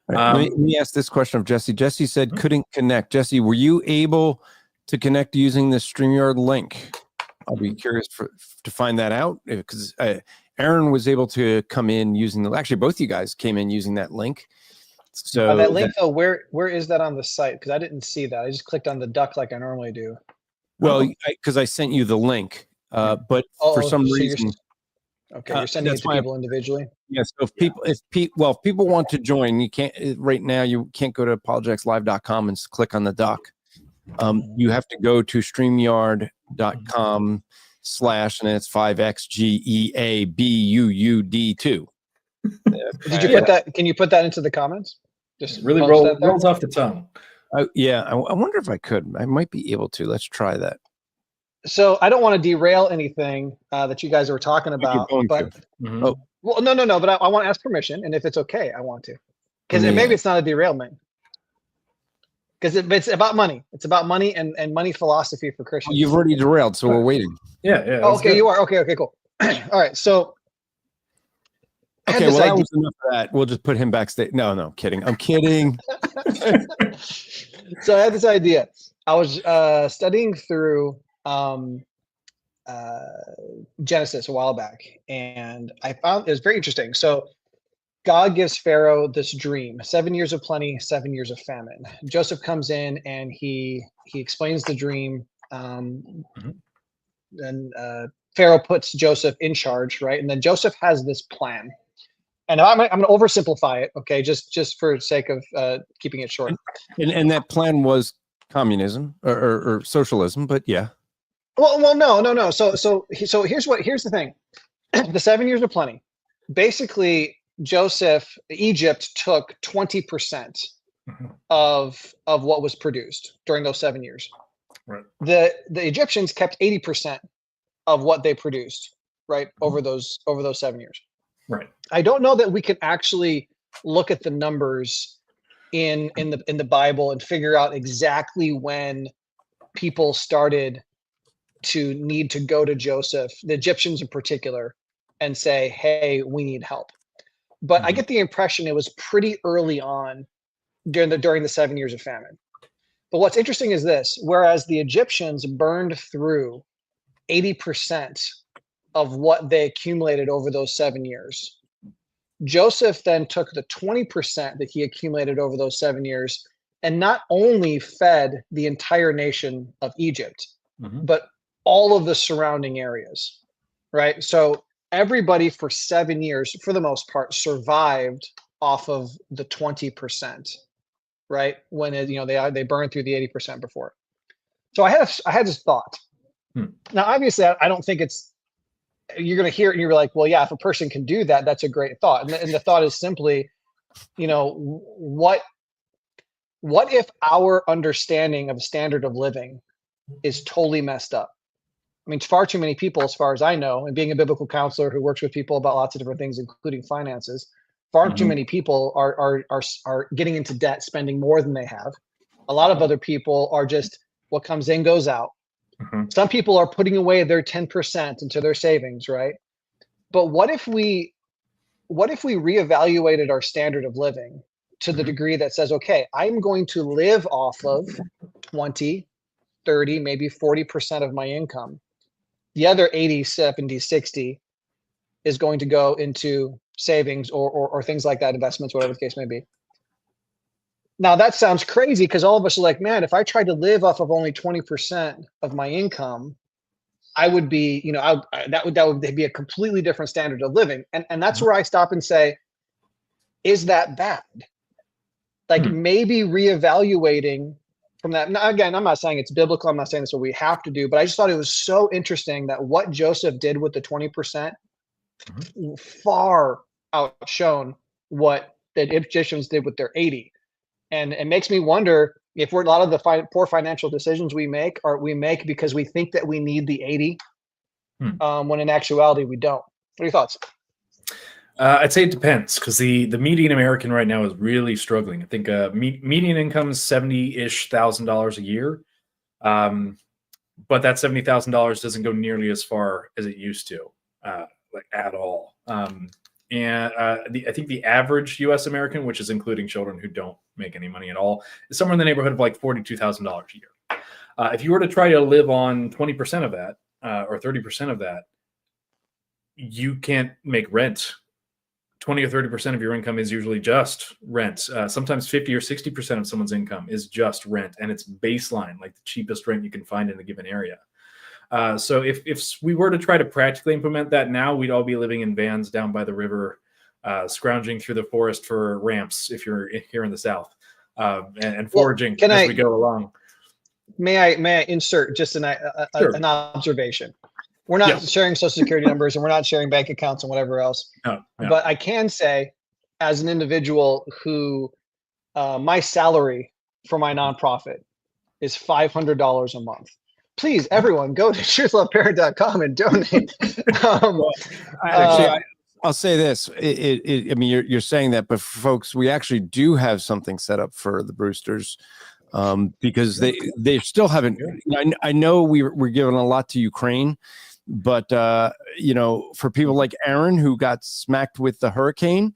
Let me ask this question of Jesse. Jesse said couldn't connect. Jesse, were you able to connect using the StreamYard link? I'll be curious to find that out because Aaron was able to come in using actually both you guys came in using that link. So that link though, where is that on the site? Because I didn't see that. I just clicked on the duck like I normally do. Well, because I sent you the link, but for some reason, you're sending it to people individually. Yes. So if people want to join, you can't right now. You can't go to apologeticslive.com and click on the doc. You have to go to StreamYard.com/ and then it's 5XGEABUUD2. Did you put that? Can you put that into the comments? Just really rolls off the tongue. Yeah, I wonder if I could. I might be able to. Let's try that. So I don't want to derail anything that you guys were talking about. But well, no. But I want to ask permission, and if it's okay, I want to, because maybe it's not a derailment. Because it's about money. It's about money and money philosophy for Christians. You've already derailed, so we're waiting. Yeah. Oh, okay, you are. Okay, cool. All right, so. Okay, well, that was enough of that. We'll just put him backstage. No, kidding. I'm kidding. So I had this idea. I was studying through Genesis a while back, and I found it was very interesting. So God gives Pharaoh this dream: 7 years of plenty, 7 years of famine. Joseph comes in and he explains the dream. And Pharaoh puts Joseph in charge, right? And then Joseph has this plan. And I'm going to oversimplify it, okay, just for the sake of keeping it short. And that plan was communism or socialism, but yeah. Well, no. So here's the thing: the 7 years of plenty. Basically, Egypt took 20% of what was produced during those 7 years. Right. The Egyptians kept 80% of what they produced, right, over those 7 years. Right. I don't know that we can actually look at the numbers in the Bible and figure out exactly when people started to need to go to Joseph, the Egyptians in particular, and say, "Hey, we need help." But I get the impression it was pretty early on during the 7 years of famine. But what's interesting is this: whereas the Egyptians burned through 80% of what they accumulated over those 7 years, Joseph then took the 20% that he accumulated over those 7 years and not only fed the entire nation of Egypt, but all of the surrounding areas, right? So everybody for 7 years, for the most part, survived off of the 20%, right? When they burned through the 80% before. So I had this thought. Now, obviously, I don't think you're going to hear it and you're like, well, yeah, if a person can do that, that's a great thought. And the thought is simply, what if our understanding of standard of living is totally messed up? I mean, far too many people, as far as I know, and being a biblical counselor who works with people about lots of different things, including finances, far too many people are getting into debt, spending more than they have. A lot of other people are just what comes in goes out. Some people are putting away their 10% into their savings, right? But what if we reevaluated our standard of living to the degree that says, okay, I'm going to live off of 20, 30, maybe 40% of my income. The other 80, 70, 60 is going to go into savings or things like that, investments, whatever the case may be. Now that sounds crazy because all of us are like, man, if I tried to live off of only 20% of my income, I would be, that would be a completely different standard of living. And that's where I stop and say, is that bad? like maybe reevaluating from that. Now, again, I'm not saying it's biblical. I'm not saying that's what we have to do, but I just thought it was so interesting that what Joseph did with the 20% far outshone what the Egyptians did with their 80. And it makes me wonder if we're a lot of the poor financial decisions we make because we think that we need the 80, when in actuality we don't. What are your thoughts? I'd say it depends, because the median American right now is really struggling. I think median income is $70,000 a year, but that $70,000 doesn't go nearly as far as it used to, like at all. I think the average U.S. American, which is including children who don't make any money at all, is somewhere in the neighborhood of like $42,000 a year. If you were to try to live on 20% of that or 30% of that, you can't make rent. 20 or 30% of your income is usually just rent. Sometimes 50 or 60% of someone's income is just rent, and it's baseline, like the cheapest rent you can find in a given area. So if we were to try to practically implement that now, we'd all be living in vans down by the river, scrounging through the forest for ramps if you're here in the South, and foraging as we go along. May I insert just an observation? We're not sharing social security numbers, and we're not sharing bank accounts and whatever else. No. But I can say, as an individual who my salary for my nonprofit is $500 a month. Please, everyone, go to truthloveparent.com and donate. I'll say this. I mean, you're saying that, but folks, we actually do have something set up for the Brewsters, because they still haven't. I know we're giving a lot to Ukraine, but for people like Aaron, who got smacked with the hurricane,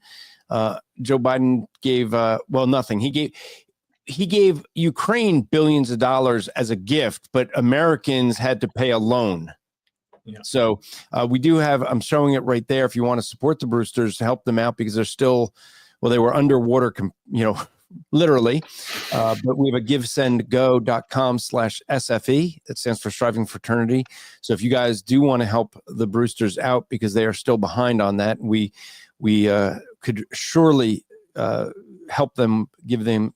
Joe Biden gave nothing. He gave Ukraine billions of dollars as a gift, but Americans had to pay a loan. Yeah. So we do have, I'm showing it right there if you want to support the Brewsters to help them out, because they're still, they were underwater, literally. But we have a givesendgo.com/SFE. That stands for Striving Fraternity. So if you guys do want to help the Brewsters out, because they are still behind on that, we could surely help them, get them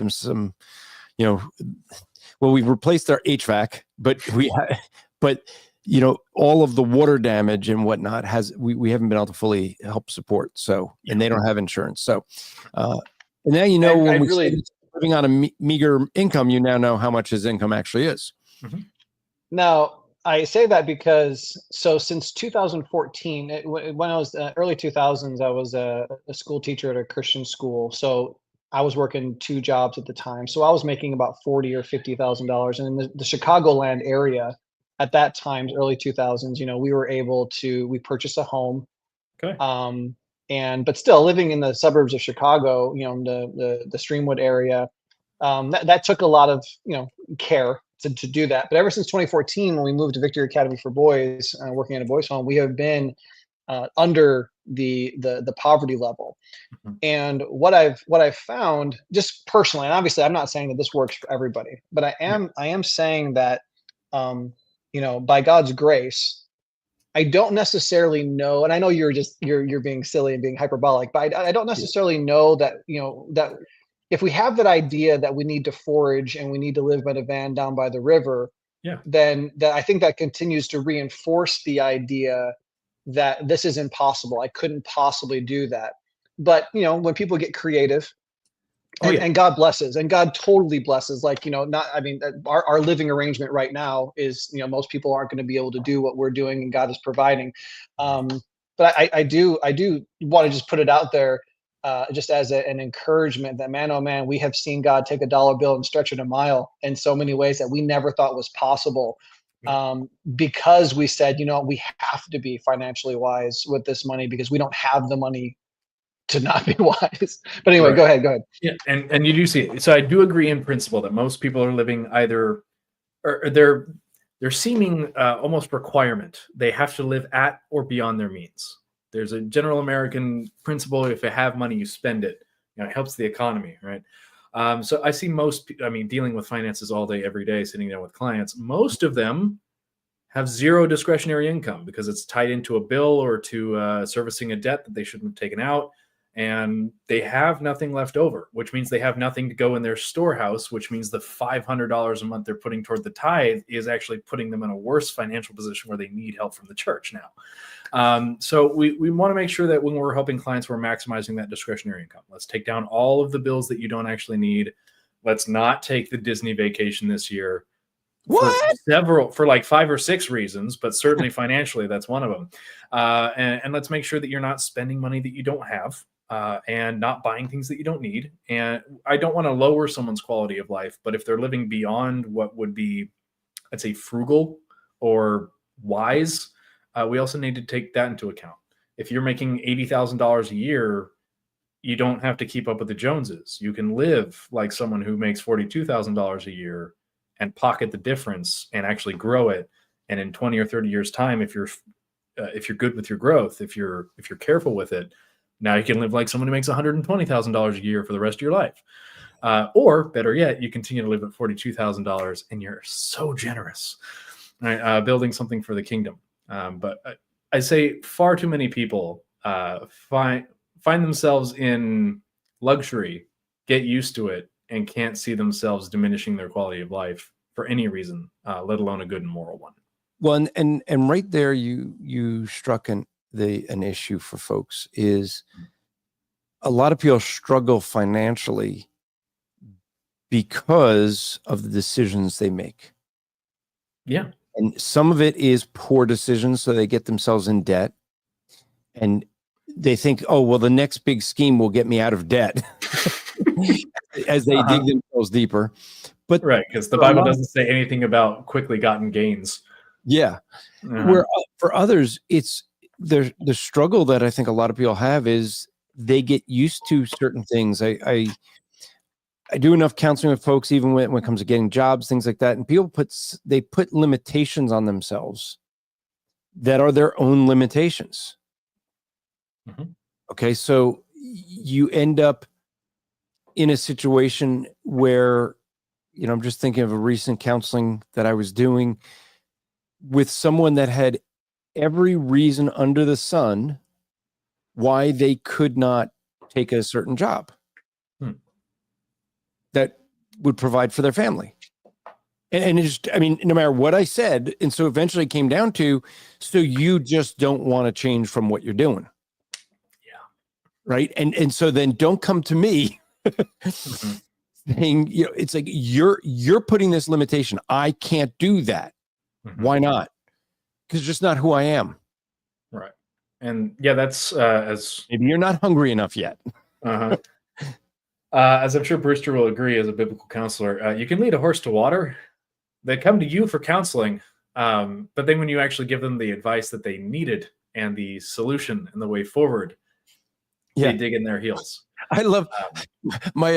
some, we've replaced their HVAC, but all of the water damage and whatnot we haven't been able to fully help support. So, and they don't have insurance. So, and now, when living on a meager income, you now know how much his income actually is. Mm-hmm. Now, I say that because, since 2014, when I was early 2000s, I was a school teacher at a Christian school. So I was working 2 jobs at the time. So I was making about $40,000 or $50,000. And in the Chicagoland area at that time, early 2000s, we were able to, we purchased a home. Okay. But still living in the suburbs of Chicago, the Streamwood area, that took a lot of, care to do that. But ever since 2014, when we moved to Victory Academy for Boys, working at a boys' home, we have been under the poverty level. Mm-hmm. And what I've found, just personally, and obviously I'm not saying that this works for everybody, but I am saying that by God's grace, I don't necessarily know, and I know you're being silly and being hyperbolic, but I don't necessarily know that that if we have that idea that we need to forage and we need to live by the van down by the river, then I think that continues to reinforce the idea that this is impossible. I couldn't possibly do that. But when people get creative, and God blesses, and God totally blesses. Our living arrangement right now is, most people aren't going to be able to do what we're doing, and God is providing. But I do want to just put it out there, just as an encouragement that, man, oh man, we have seen God take a dollar bill and stretch it a mile in so many ways that we never thought was possible. Because we said, we have to be financially wise with this money, because we don't have the money to not be wise. But anyway, go ahead. Yeah, and you do see it. So I do agree in principle that most people are living either, or they're seeming almost requirement. They have to live at or beyond their means. There's a general American principle: if you have money, you spend it. It helps the economy, right? So I see dealing with finances all day, every day, sitting down with clients. Most of them have zero discretionary income because it's tied into a bill or to servicing a debt that they shouldn't have taken out. and they have nothing left over, which means they have nothing to go in their storehouse, which means the $500 a month they're putting toward the tithe is actually putting them in a worse financial position where they need help from the church now. So we want to make sure that when we're helping clients, we're maximizing that discretionary income. Let's take down all of the bills that you don't actually need. Let's not take the Disney vacation this year. For like 5 or 6 reasons, but certainly financially, that's one of them. And let's make sure that you're not spending money that you don't have, and not buying things that you don't need. And I don't want to lower someone's quality of life, but if they're living beyond what would be, I'd say, frugal or wise, we also need to take that into account. If you're making $80,000 a year, you don't have to keep up with the Joneses. You can live like someone who makes $42,000 a year and pocket the difference and actually grow it. And in 20 or 30 years time, if you're good with your growth, if you're careful with it, now you can live like someone who makes $120,000 a year for the rest of your life. Or better yet, you continue to live at $42,000 and you're so generous, right? Building something for the kingdom. But I say far too many people find themselves in luxury, get used to it, and can't see themselves diminishing their quality of life for any reason, let alone a good and moral one. Well, and right there, you struck an issue for folks. Is a lot of people struggle financially because of the decisions they make. Yeah. And some of it is poor decisions, so they get themselves in debt. And they think, oh, well, the next big scheme will get me out of debt as they dig themselves deeper. But right, because the Bible doesn't say anything about quickly gotten gains. Yeah. Where for others, it's the struggle that I think a lot of people have is they get used to certain things. I do enough counseling with folks, even when it comes to getting jobs, things like that. And people put limitations on themselves that are their own limitations. Mm-hmm. Okay. So you end up in a situation where, I'm just thinking of a recent counseling that I was doing with someone that had every reason under the sun why they could not take a certain job that would provide for their family. And it just, no matter what I said. And so eventually it came down to, so you just don't want to change from what you're doing. Yeah. Right. And so then don't come to me saying, it's like, you're putting this limitation. I can't do that. Mm-hmm. Why not? Because it's just not who I am. Right. And yeah, that's as maybe you're not hungry enough yet. As I'm sure Brewster will agree, as a biblical counselor, you can lead a horse to water. They come to you for counseling, but then when you actually give them the advice that they needed and the solution and the way forward, they dig in their heels. I love my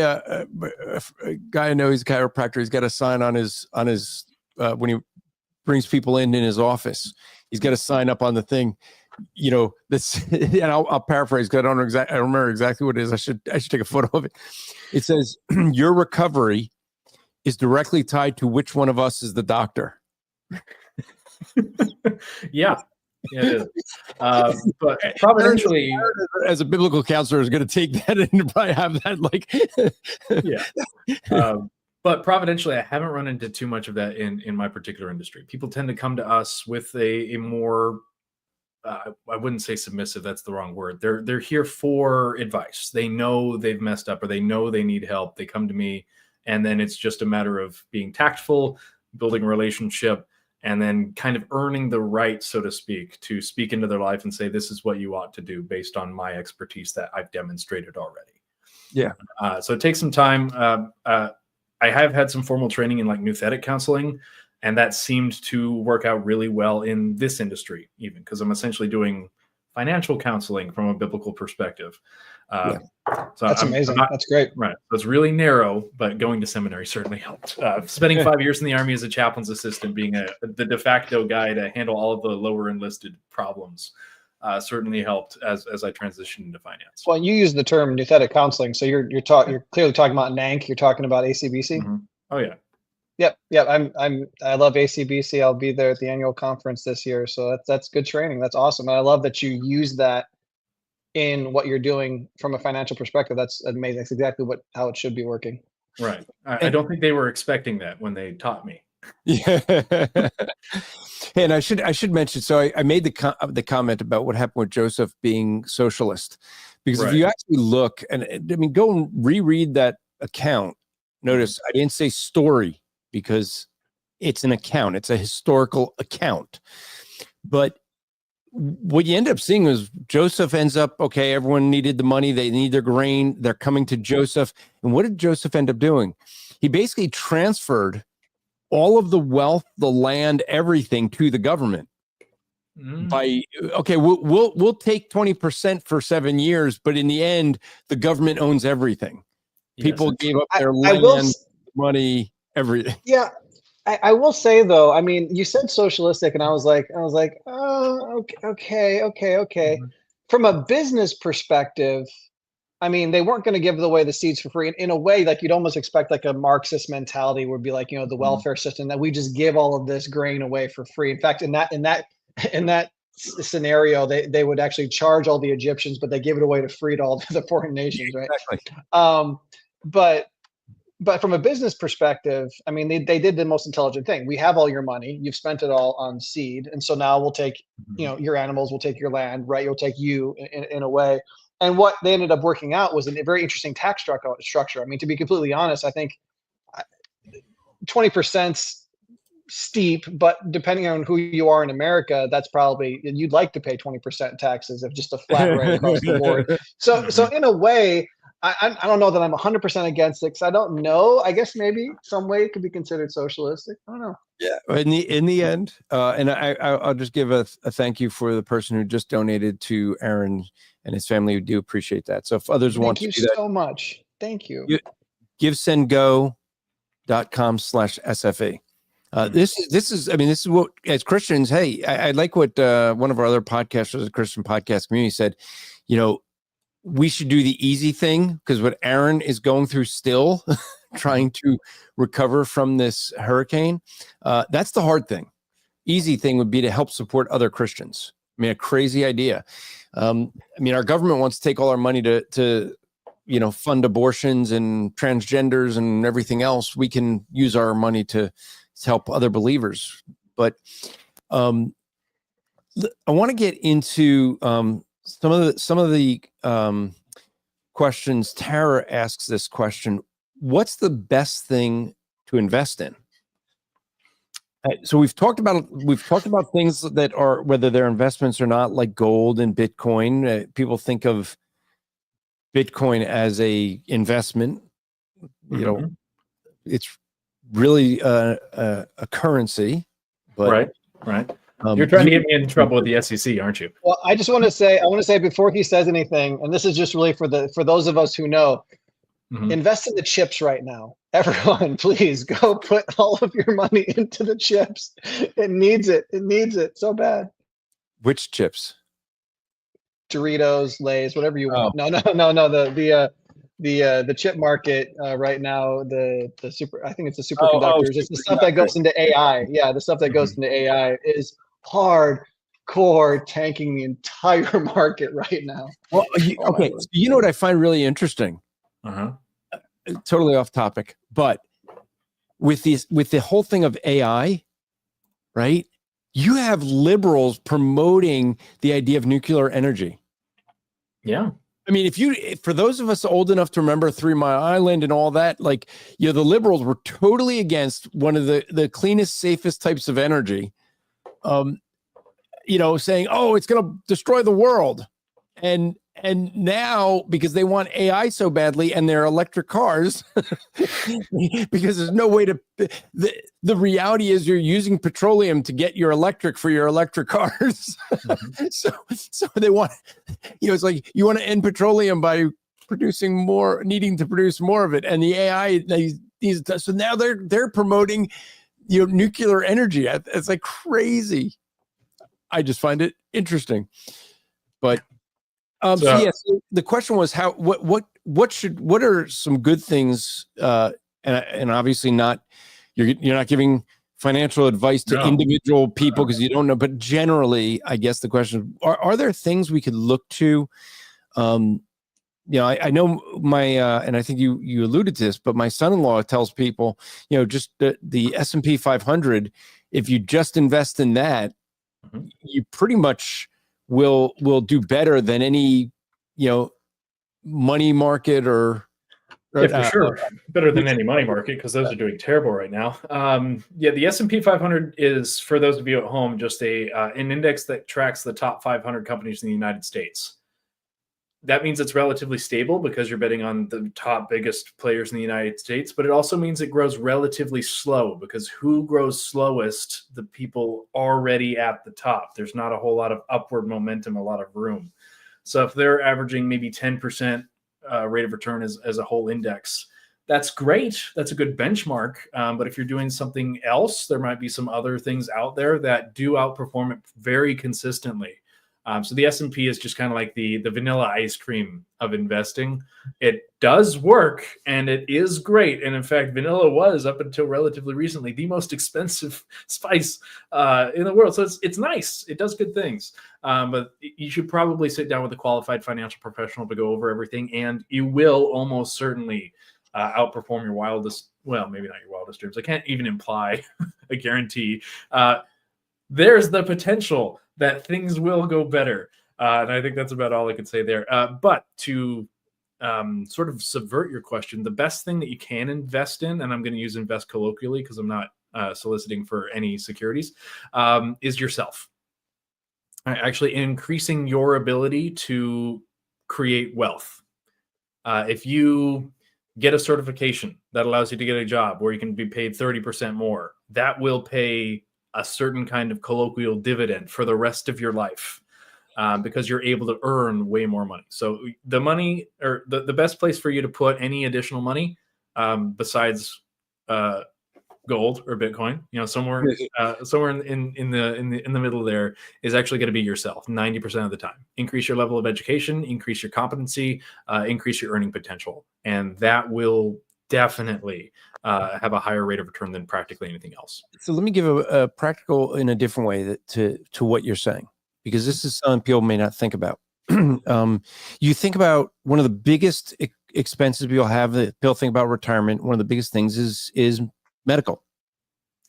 guy I know. He's a chiropractor. He's got a sign on his when he brings people in his office. He's got a sign up on the thing. This, and I'll paraphrase because I don't remember exactly what it is. I should take a photo of it. It says, "Your recovery is directly tied to which one of us is the doctor." Yeah, it is. But providentially, as a biblical counselor, is going to take that and probably have that yeah. But providentially, I haven't run into too much of that in my particular industry. People tend to come to us with a more I wouldn't say submissive. That's the wrong word. They're here for advice. They know they've messed up or they know they need help. They come to me, and then it's just a matter of being tactful, building a relationship, and then kind of earning the right, so to speak, to speak into their life and say, this is what you ought to do based on my expertise that I've demonstrated already. Yeah. So it takes some time. I have had some formal training in like nouthetic counseling, and that seemed to work out really well in this industry, even because I'm essentially doing financial counseling from a biblical perspective. So that's amazing. That's great. Right. So it's really narrow, but going to seminary certainly helped. Spending 5 years in the Army as a chaplain's assistant, being the de facto guy to handle all of the lower enlisted problems, certainly helped as I transitioned into finance. Well, you use the term nouthetic counseling, so you're clearly talking about NANC. You're talking about ACBC. Mm-hmm. Oh yeah. Yep. I love ACBC. I'll be there at the annual conference this year. So that's good training. That's awesome. And I love that you use that in what you're doing from a financial perspective, that's amazing. That's exactly how it should be working. Right. I don't think they were expecting that when they taught me. Yeah. And I should mention, so I made the comment about what happened with Joseph being socialist, because if you actually look, and I mean, go and reread that account. Notice I didn't say story because it's an account. It's a historical account. But what you end up seeing is Joseph ends up, okay, everyone needed the money. They need their grain. They're coming to Joseph. And what did Joseph end up doing? He basically transferred all of the wealth, the land, everything to the government. By, okay, we'll take 20% for 7 years, but in the end, the government owns everything. People gave up their land, money, everything. Yeah. I will say though, I mean, you said socialistic, and I was like, oh, okay. From a business perspective, I mean, they weren't going to give away the seeds for free. In a way, like you'd almost expect like a Marxist mentality would be like, the welfare system, that we just give all of this grain away for free. In fact, in that scenario, they would actually charge all the Egyptians, but they give it away to free to all the foreign nations, right? Exactly. But from a business perspective, I mean, they did the most intelligent thing. We have all your money. You've spent it all on seed. And so now we'll take, your animals, we'll take your land, right? You'll take you in a way. And what they ended up working out was a very interesting tax structure. I mean, to be completely honest, I think 20% steep, but depending on who you are in America, that's probably, you'd like to pay 20% taxes of just a flat rate across the board. So in a way, I don't know that I'm 100% against it, because I don't know. I guess maybe some way it could be considered socialistic. I don't know. Yeah. In the end, and I'll just give a thank you for the person who just donated to Aaron and his family. We do appreciate that. So if others want to do that, thank you so much. Thank you. GiveSendGo.com/SFA. This is what, as Christians, hey, I like what one of our other podcasters, a Christian podcast community, said. We should do the easy thing, because what Aaron is going through still, trying to recover from this hurricane, that's the hard thing. Easy thing would be to help support other Christians. I mean, a crazy idea. I mean, our government wants to take all our money to fund abortions and transgenders and everything else. We can use our money to help other believers. But I want to get into some of the questions. Tara asks this question: what's the best thing to invest in? So we've talked about things that are, whether they're investments or not, like gold and Bitcoin. People think of Bitcoin as a investment. It's really a currency. But, right. You're trying to get me in trouble with the SEC, aren't you? Well, I want to say before he says anything, and this is just really for those of us who know, invest in the chips right now. Everyone, please go put all of your money into the chips. It needs it. It needs it so bad. Which chips? Doritos, Lay's, whatever you want. No. The chip market right now, the super, I think it's the superconductors. It's the stuff that goes into AI. Yeah, the stuff that goes into AI is hardcore tanking the entire market right now. Well, okay. So you know what I find really interesting? Totally off topic, but with the whole thing of AI, right? You have liberals promoting the idea of nuclear energy. Yeah. I mean, for those of us old enough to remember 3 Mile Island and all that, like, the liberals were totally against one of the cleanest, safest types of energy, saying, oh, it's going to destroy the world. And now, because they want AI so badly and their electric cars, because there's no way to, the reality is you're using petroleum to get your electric for your electric cars. So they want, it's like you want to end petroleum by needing to produce more of it. And the AI, so now they're promoting, nuclear energy. It's like crazy. I just find it interesting, but so the question was what are some good things, and obviously you're not giving financial advice to individual people because you don't know, but generally, I guess the question is, are there things we could look to I know my, and I think you alluded to this, but my son-in-law tells people, just the S&P 500, if you just invest in that, you pretty much will do better than any, money market or yeah, for sure. Better than any money market, because those are doing terrible right now. The S&P 500 is, for those of you at home, just an index that tracks the top 500 companies in the United States. That means it's relatively stable because you're betting on the top biggest players in the United States, but it also means it grows relatively slow, because who grows slowest? The people already at the top. There's not a whole lot of upward momentum, a lot of room. So if they're averaging maybe 10% rate of return as a whole index, that's great. That's a good benchmark. But if you're doing something else, there might be some other things out there that do outperform it very consistently. So the S&P is just kind of like the vanilla ice cream of investing. It does work, and it is great. And in fact, vanilla was, up until relatively recently, the most expensive spice in the world. So it's nice. It does good things. But you should probably sit down with a qualified financial professional to go over everything, and you will almost certainly outperform your wildest, well, maybe not your wildest dreams. I can't even imply a guarantee. There's the potential that things will go better. And I think that's about all I could say there. But to sort of subvert your question, the best thing that you can invest in, and I'm going to use invest colloquially because I'm not soliciting for any securities, is yourself. Actually increasing your ability to create wealth. If you get a certification that allows you to get a job where you can be paid 30% more, that will pay a certain kind of colloquial dividend for the rest of your life, because you're able to earn way more money. So the money, or the best place for you to put any additional money, besides gold or Bitcoin, somewhere in the middle there, is actually going to be yourself 90% of the time. Increase your level of education, increase your competency, increase your earning potential, and that will definitely have a higher rate of return than practically anything else. So let me give a practical in a different way to what you're saying, because this is something people may not think about. You think about one of the biggest expenses people have, that people think about retirement. One of the biggest things is medical.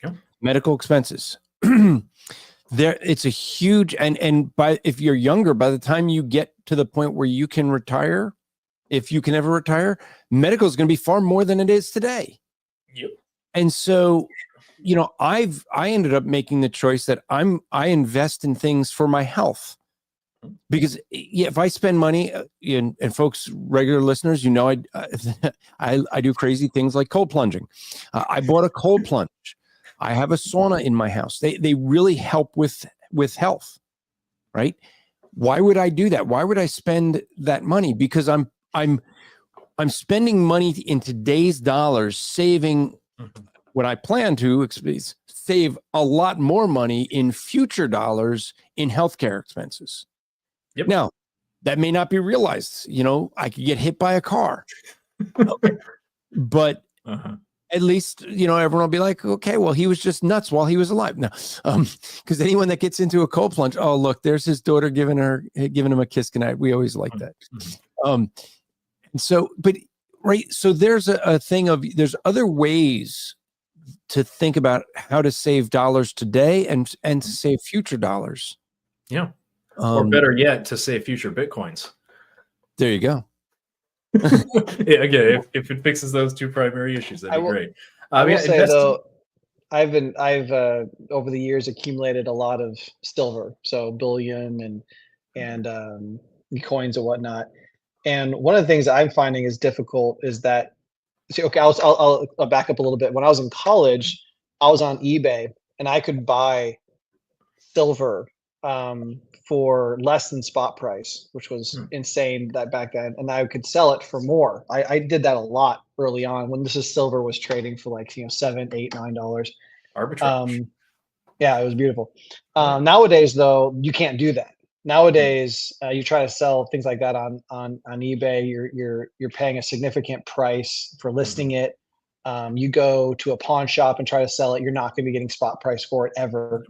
Yeah. Medical expenses. It's a huge, and if you're younger, by the time you get to the point where you can retire, if you can ever retire, medical is going to be far more than it is today. Yep. And so, I ended up making the choice that I invest in things for my health, because if I spend money, and folks, regular listeners, I do crazy things like cold plunging. I bought a cold plunge. I have a sauna in my house. They really help with health, right? Why would I do that? Why would I spend that money? Because I'm spending money in today's dollars, saving what I plan to save a lot more money in future dollars in healthcare expenses. Yep. Now, that may not be realized. I could get hit by a car, but at least, everyone will be like, okay, well, he was just nuts while he was alive. No, because anyone that gets into a cold plunge, oh, look, there's his daughter giving him a kiss goodnight. We always like that. So there's a thing of, there's other ways to think about how to save dollars today and to save future dollars. Yeah. Or better yet, to save future Bitcoins. There you go. Yeah, again, if it fixes those two primary issues, that'd be great. I will say though, I've over the years accumulated a lot of silver, so bullion and coins and whatnot. And one of the things I'm finding is difficult is that, I'll back up a little bit. When I was in college, I was on eBay and I could buy silver for less than spot price, which was insane that back then. And I could sell it for more. I did that a lot early on when silver was trading for like, $7, $8, $9. Arbitrage. Yeah, it was beautiful. Nowadays though, you can't do that. Nowadays, you try to sell things like that on eBay. You're paying a significant price for listing it. You go to a pawn shop and try to sell it. You're not going to be getting spot price for it ever.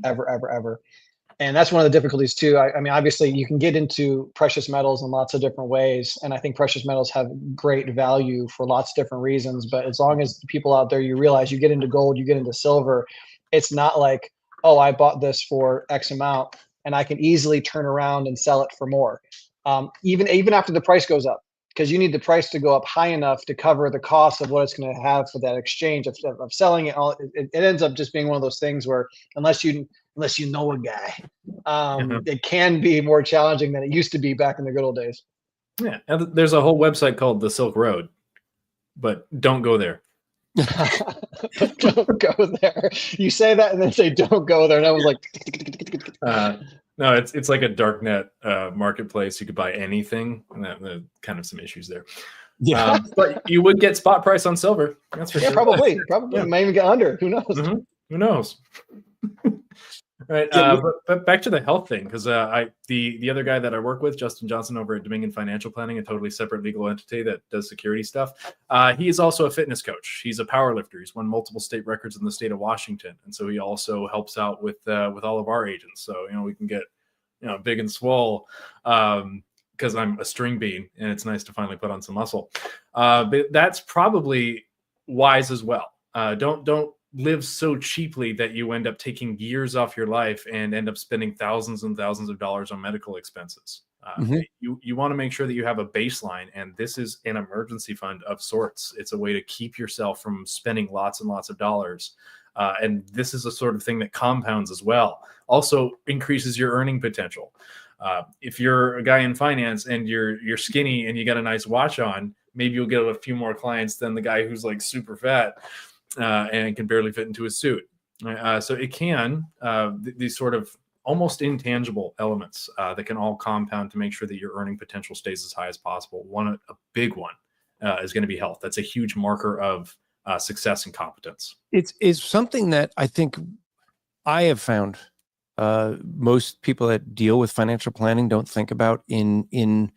And that's one of the difficulties too. I mean, obviously you can get into precious metals in lots of different ways. And I think precious metals have great value for lots of different reasons. But as long as the people out there, you realize you get into gold, you get into silver, it's not like, oh, I bought this for X amount and I can easily turn around and sell it for more. Even after the price goes up, because you need the price to go up high enough to cover the cost of what it's going to have for that exchange of selling it. It ends up just being one of those things where unless you know a guy, it can be more challenging than it used to be back in the good old days. Yeah, and there's a whole website called the Silk Road, but don't go there. Don't go there. You say that and then say don't go there, and I was like, no, it's like a darknet marketplace. You could buy anything, and that kind of some issues there. Yeah, but you would get spot price on silver. That's for sure. Probably. Yeah. You might even get under. Who knows? Mm-hmm. Who knows? Right. But back to the health thing, because the other guy that I work with, Justin Johnson over at Dominion Financial Planning, a totally separate legal entity that does security stuff. He is also a fitness coach. He's a power lifter. He's won multiple state records in the state of Washington, and so he also helps out with all of our agents. So we can get big and swole because I'm a string bean, and it's nice to finally put on some muscle. But that's probably wise as well. Don't live so cheaply that you end up taking years off your life and end up spending thousands and thousands of dollars on medical expenses. You want to make sure that you have a baseline, and this is an emergency fund of sorts. It's a way to keep yourself from spending lots and lots of dollars. And this is a sort of thing that compounds as well. Also increases your earning potential. If you're a guy in finance and you're skinny and you got a nice watch on, maybe you'll get a few more clients than the guy who's like super fat and can barely fit into a suit. So it can, these sort of almost intangible elements that can all compound to make sure that your earning potential stays as high as possible. A big one is going to be health. That's a huge marker of success and competence. It's something that I think I have found most people that deal with financial planning don't think about in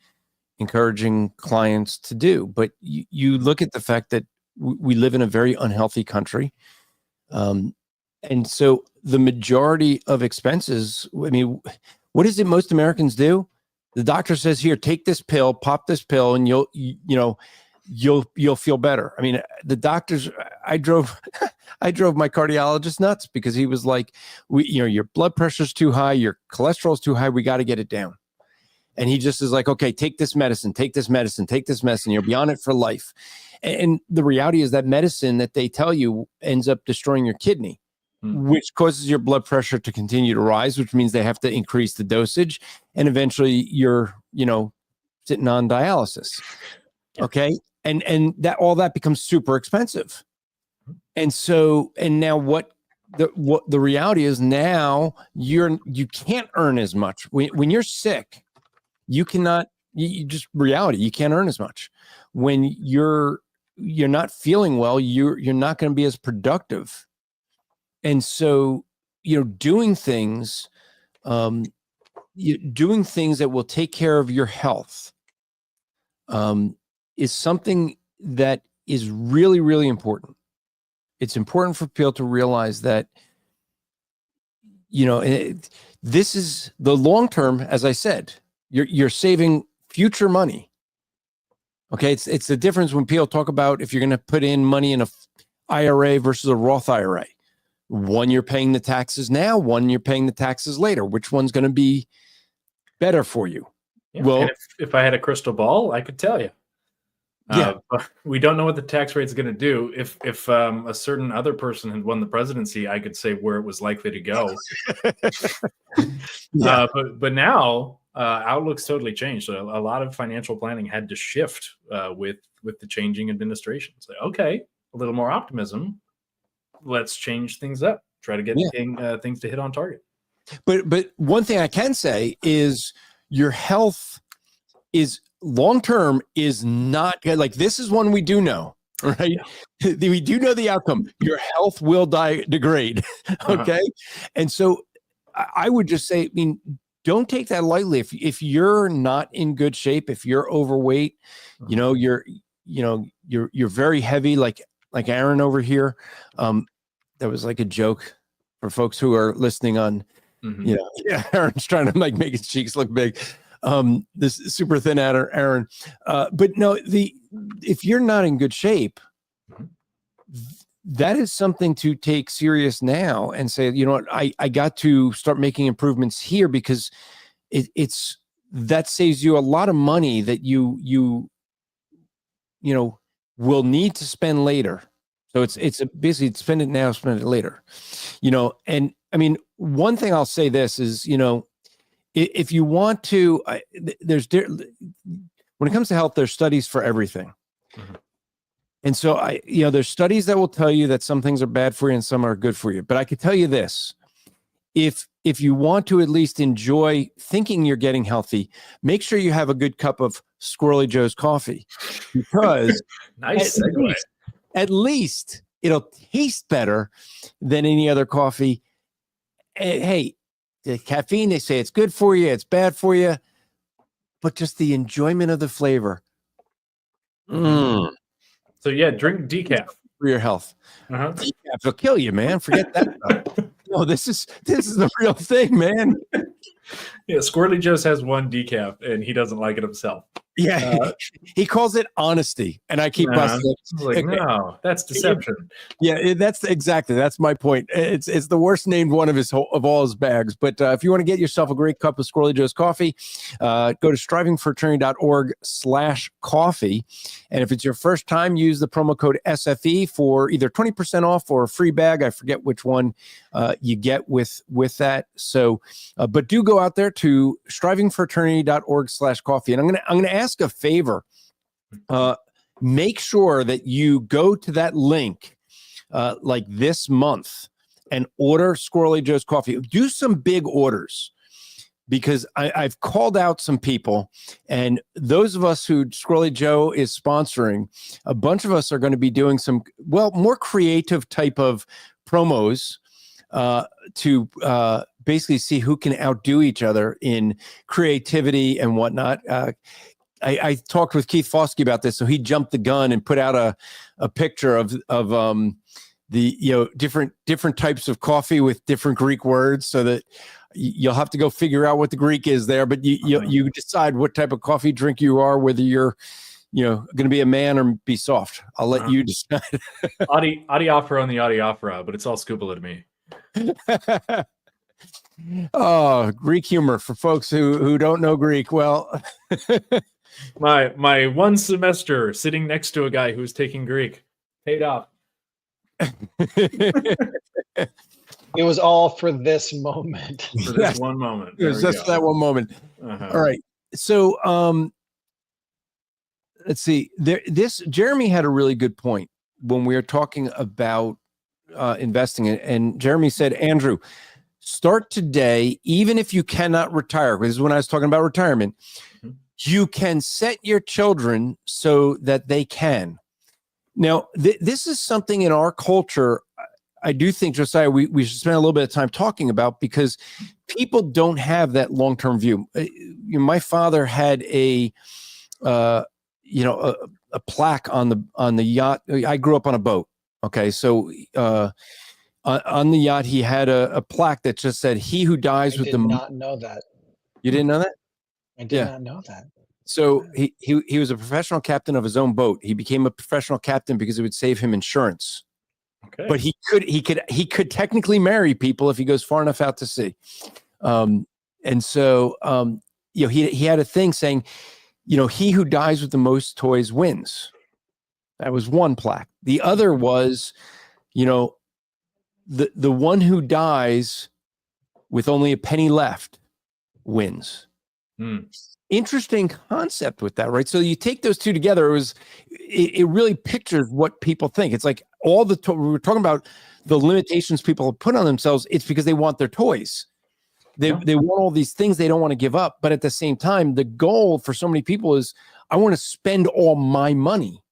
encouraging clients to do. But you look at the fact that we live in a very unhealthy country. And so the majority of expenses, I mean, what is it most Americans do? The doctor says, here, take this pill, pop this pill, and you'll feel better. I mean, the doctors, I drove my cardiologist nuts because he was like, your blood pressure's too high, your cholesterol's too high, we got to get it down. And he just is like, okay, take this medicine, you'll be on it for life. And the reality is that medicine that they tell you ends up destroying your kidney, which causes your blood pressure to continue to rise, which means they have to increase the dosage. And eventually you're, sitting on dialysis. Okay. And that all that becomes super expensive. And so, and now what the reality is now you can't earn as much when you're sick. You cannot, you can't earn as much. When you're not feeling well, you're not going to be as productive. And so, doing things that will take care of your health is something that is really, really important. It's important for people to realize that, this is the long term, as I said. You're saving future money. Okay, it's the difference when people talk about if you're going to put in money in a IRA versus a Roth IRA. One, you're paying the taxes now. One, you're paying the taxes later. Which one's going to be better for you? Yeah, well, and if I had a crystal ball, I could tell you. We don't know what the tax rate is going to do. If a certain other person had won the presidency, I could say where it was likely to go. But now outlook's totally changed. So a lot of financial planning had to shift with the changing administration. So okay, a little more optimism. Let's change things up. Try to get things to hit on target. But one thing I can say is your health is long-term is not good. Like this is one we do know, right? Yeah. We do know the outcome. Your health will degrade. Okay. And so I would just say, don't take that lightly. If you're not in good shape, if you're overweight, you're very heavy, like Aaron over here. That was like a joke for folks who are listening on Mhm. Yeah. Aaron's trying to make his cheeks look big. This super thin Aaron. But no, if you're not in good shape, Mhm. that is something to take serious now and say, you know what, I got to start making improvements here, because it's that saves you a lot of money that you will need to spend later. So it's basically spend it now, spend it later. And I mean, one thing I'll say this is, if you want to, when it comes to health, there's studies for everything. Mhm. And so there's studies that will tell you that some things are bad for you and some are good for you. But I could tell you this, if you want to at least enjoy thinking you're getting healthy, make sure you have a good cup of Squirrely Joe's coffee, because Nice segue. at least it'll taste better than any other coffee. Hey, the caffeine, they say it's good for you, it's bad for you, but just the enjoyment of the flavor. So yeah, drink decaf For your health. Uh-huh. Decaf will kill you, man. Forget that stuff. No, this is the real thing, man. Yeah, Squirrely Joe's has one decaf, and he doesn't like it himself. Yeah, he calls it honesty, and I keep busting it. I was like, no, that's deception. Yeah, that's my point. It's the worst named one of all his bags. But if you want to get yourself a great cup of Squirrely Joe's coffee, go to strivingforeternity.org/coffee. And if it's your first time, use the promo code SFE for either 20% off or a free bag. I forget which one you get with that. So, but do go out there to strivingforeternity.org/coffee. And I'm gonna ask a favor. Make sure that you go to that link like this month and order Squirrely Joe's coffee. Do some big orders, because I've called out some people, and those of us who Squirrely Joe is sponsoring, a bunch of us are going to be doing some, more creative type of promos to basically see who can outdo each other in creativity and whatnot. I talked with Keith Foskey about this, so he jumped the gun and put out a picture of the different types of coffee with different Greek words, so that you'll have to go figure out what the Greek is there. But you decide what type of coffee drink you are, whether you're going to be a man or be soft. I'll let you decide. Adiaphora on the Adiaphora, but it's all scuba to me. Oh, Greek humor for folks who don't know Greek. Well, my one semester sitting next to a guy who was taking Greek paid off. It was all for this moment. For this one moment. It was just that one moment. Uh-huh. All right. So let's see. Jeremy had a really good point when we were talking about investing, and Jeremy said, Andrew, start today, even if you cannot retire. This is when I was talking about retirement. Mm-hmm. You can set your children so that they can. Now, this is something in our culture, I do think, Josiah, we should spend a little bit of time talking about, because people don't have that long-term view. My father had a plaque on the yacht. I grew up on a boat. Okay, so on the yacht, he had a plaque that just said, "He who dies with the." I did not know that. You didn't know that? I did not know that. So he was a professional captain of his own boat. He became a professional captain because it would save him insurance. Okay. But he could technically marry people if he goes far enough out to sea. And so he had a thing saying, he who dies with the most toys wins. That was one plaque. The other was, the one who dies with only a penny left wins. Interesting concept with that, right? So you take those two together, it really pictures what people think. It's like we were talking about the limitations people have put on themselves. It's because they want their toys. They want all these things they don't want to give up. But at the same time, the goal for so many people is, I want to spend all my money.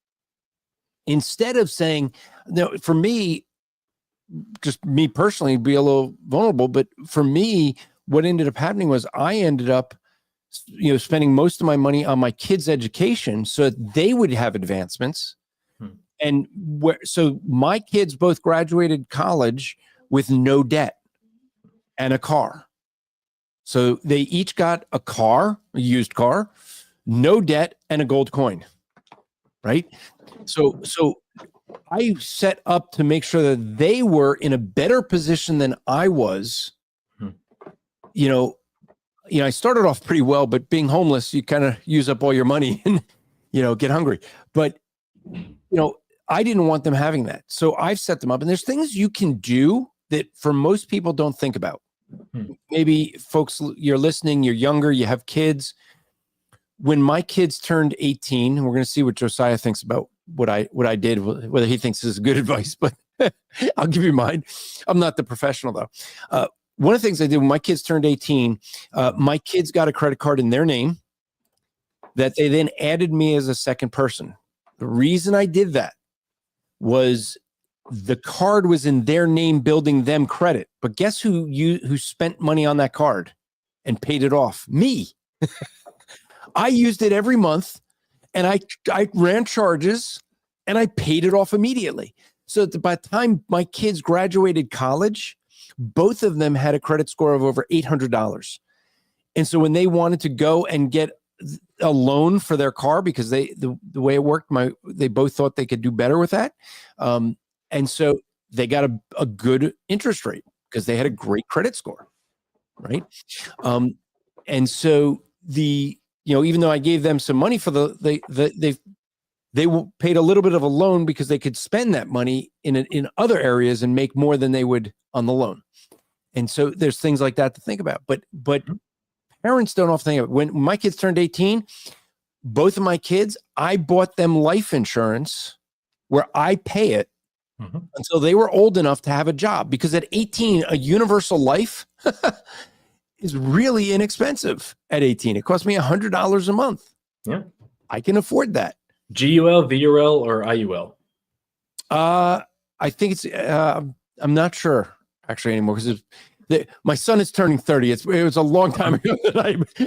Instead of saying, for me, just me personally, be a little vulnerable, but for me, what ended up happening was I ended up spending most of my money on my kids' education so that they would have advancements. And so my kids both graduated college with no debt and a car. So they each got a car, a used car, no debt, and a gold coin. Right. So I set up to make sure that they were in a better position than I was. I started off pretty well, but being homeless, you kind of use up all your money and, get hungry. But, I didn't want them having that. So I've set them up, and there's things you can do that for most people don't think about. Maybe folks, you're listening, you're younger, you have kids. When my kids turned 18, we're going to see what Josiah thinks about what I did, whether he thinks this is good advice, but I'll give you mine. I'm not the professional though. One of the things I did when my kids turned 18, my kids got a credit card in their name that they then added me as a second person. The reason I did that was the card was in their name, building them credit. But guess who spent money on that card and paid it off? Me. I used it every month, and I ran charges, and I paid it off immediately. So that by the time my kids graduated college, both of them had a credit score of over $800. And so when they wanted to go and get a loan for their car, because the way it worked, they both thought they could do better with that. And so they got a good interest rate because they had a great credit score, right? And so even though I gave them some money for they paid a little bit of a loan because they could spend that money in other areas and make more than they would on the loan. And so there's things like that to think about. But parents don't often think of it. When my kids turned 18, both of my kids, I bought them life insurance where I pay it until they were old enough to have a job. Because at 18, a universal life is really inexpensive at 18. It cost me $100 a month. Yeah. I can afford that. GUL, VUL, or IUL? I think it's, I'm not sure actually anymore because my son is turning 30. It was a long time ago that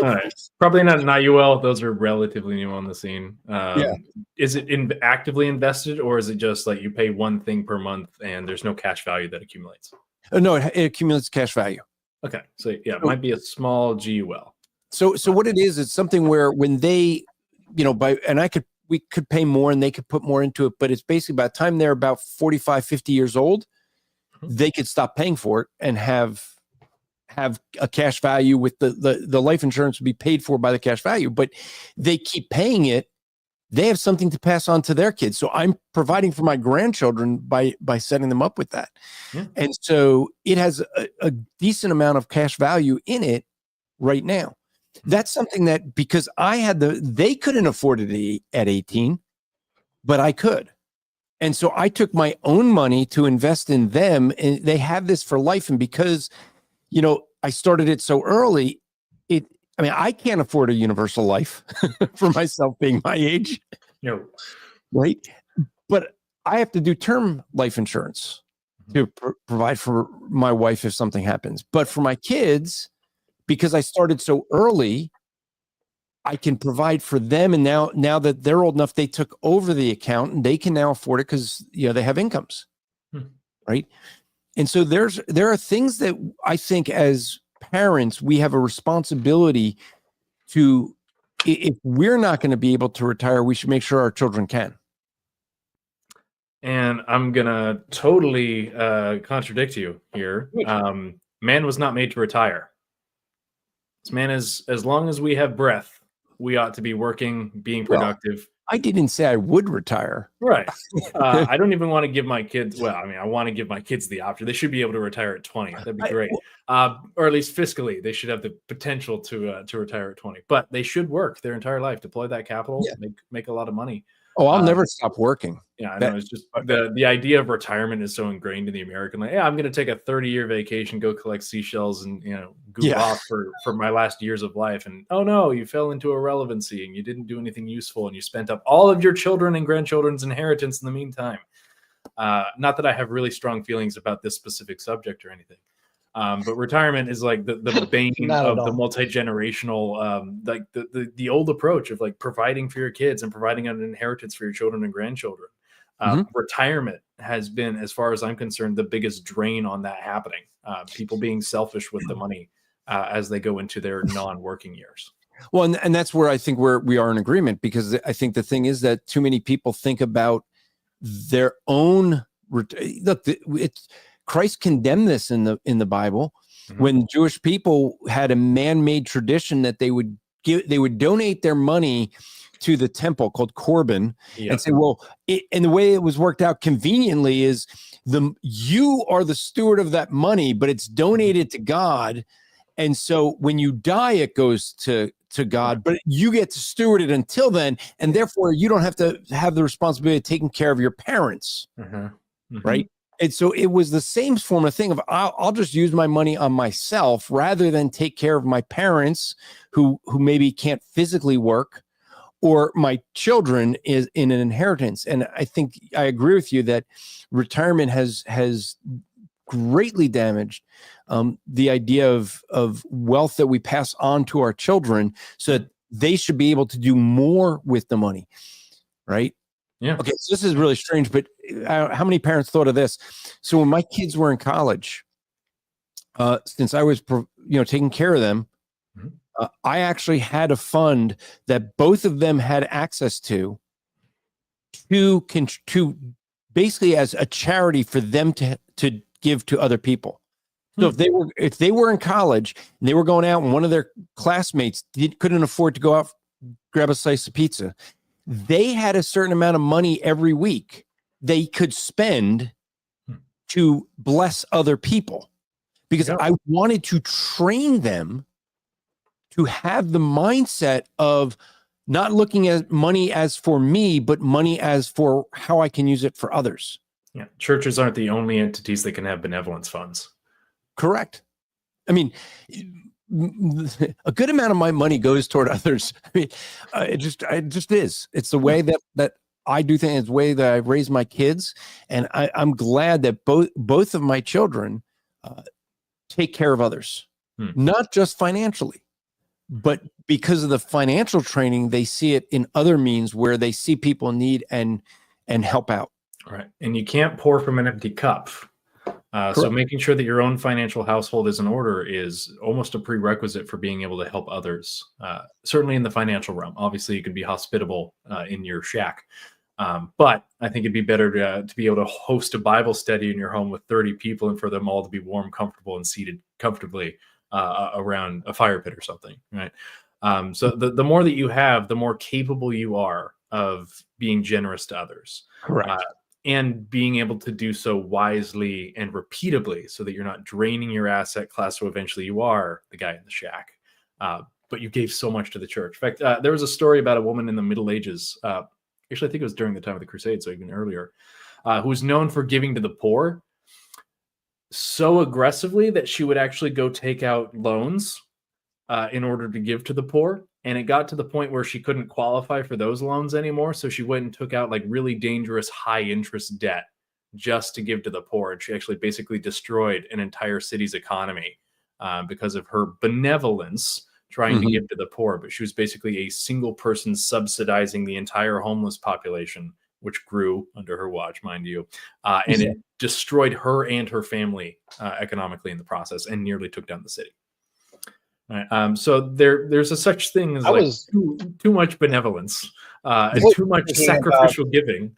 All right. Probably not an IUL. Those are relatively new on the scene. Yeah. Is it actively invested, or is it just like you pay one thing per month and there's no cash value that accumulates? No, it accumulates cash value. Okay. So yeah, it might be a small GUL. So what it is, it's something where when they, we could pay more and they could put more into it, but it's basically by the time they're about 45, 50 years old, they could stop paying for it and have a cash value with the life insurance would be paid for by the cash value, but they keep paying it. They have something to pass on to their kids. So I'm providing for my grandchildren by setting them up with that. Yeah. And so it has a decent amount of cash value in it right now. That's something that, because they couldn't afford it at 18, but I could. And so I took my own money to invest in them, and they have this for life. And because, I started it so early, I can't afford a universal life for myself being my age. No. Right. But I have to do term life insurance to provide for my wife if something happens. But for my kids, because I started so early, I can provide for them. And now that they're old enough, they took over the account and they can now afford it because they have incomes. Right. And so there are things that I think as parents, we have a responsibility to, if we're not going to be able to retire, we should make sure our children can. And I'm going to totally contradict you here. Man was not made to retire. This man is, as long as we have breath, we ought to be working, being productive. Well, I didn't say I would retire. Right. I don't even want to give my kids, I want to give my kids the option. They should be able to retire at 20. That'd be great. Or at least fiscally, they should have the potential to retire at 20. But they should work their entire life, deploy that capital, make a lot of money. Oh, I'll never stop working. Yeah, I know. It's just the idea of retirement is so ingrained in the American, I'm going to take a 30-year vacation, go collect seashells, and goof off for my last years of life. And oh no, you fell into irrelevancy and you didn't do anything useful, and you spent up all of your children and grandchildren's inheritance in the meantime. Not that I have really strong feelings about this specific subject or anything. But retirement is like the bane of the multi-generational, like the old approach of like providing for your kids and providing an inheritance for your children and grandchildren. Retirement has been, as far as I'm concerned, the biggest drain on that happening. People being selfish with the money as they go into their non-working years. Well, and that's where I think we are in agreement, because I think the thing is that too many people think about their own. Look, Christ condemned this in the Bible, when Jewish people had a man-made tradition that they would donate their money to the temple called Corban, and say, well, and the way it was worked out conveniently is you are the steward of that money, but it's donated to God. And so when you die, it goes to God, but you get to steward it until then. And therefore you don't have to have the responsibility of taking care of your parents. Right. And so it was the same form of thing of I'll just use my money on myself rather than take care of my parents who maybe can't physically work, or my children is in an inheritance. And I think I agree with you that retirement has greatly damaged the idea of wealth that we pass on to our children, so that they should be able to do more with the money. Right. Yeah. Okay. So this is really strange, but how many parents thought of this? So when my kids were in college, since I was, taking care of them, I actually had a fund that both of them had access to basically as a charity for them to give to other people. So if they were in college and they were going out and one of their classmates couldn't afford to go out, grab a slice of pizza, they had a certain amount of money every week they could spend to bless other people, because I wanted to train them to have the mindset of not looking at money as for me, but money as for how I can use it for others. Yeah. Churches aren't the only entities that can have benevolence funds. Correct. I mean, a good amount of my money goes toward others. I mean, it just is. It's the way that I do things. It's the way that I raise my kids, and I'm glad that both of my children take care of others, not just financially, but because of the financial training, they see it in other means where they see people in need and help out. Right, and you can't pour from an empty cup. So making sure that your own financial household is in order is almost a prerequisite for being able to help others, certainly in the financial realm. Obviously, you can be hospitable in your shack, but I think it'd be better to be able to host a Bible study in your home with 30 people and for them all to be warm, comfortable, and seated comfortably around a fire pit or something, right? So the more that you have, the more capable you are of being generous to others. Correct. And being able to do so wisely and repeatably, so that you're not draining your asset class. So eventually you are the guy in the shack, but you gave so much to the church. In fact, there was a story about a woman in the Middle Ages. Actually, I think it was during the time of the Crusades, so even earlier, who was known for giving to the poor so aggressively that she would actually go take out loans in order to give to the poor. And it got to the point where she couldn't qualify for those loans anymore. So she went and took out like really dangerous high interest debt just to give to the poor. And she actually basically destroyed an entire city's economy because of her benevolence trying to give to the poor. But she was basically a single person subsidizing the entire homeless population, which grew under her watch, mind you. And it destroyed her and her family economically in the process and nearly took down the city. Right. So there's a such thing as too much benevolence and too much sacrificial giving.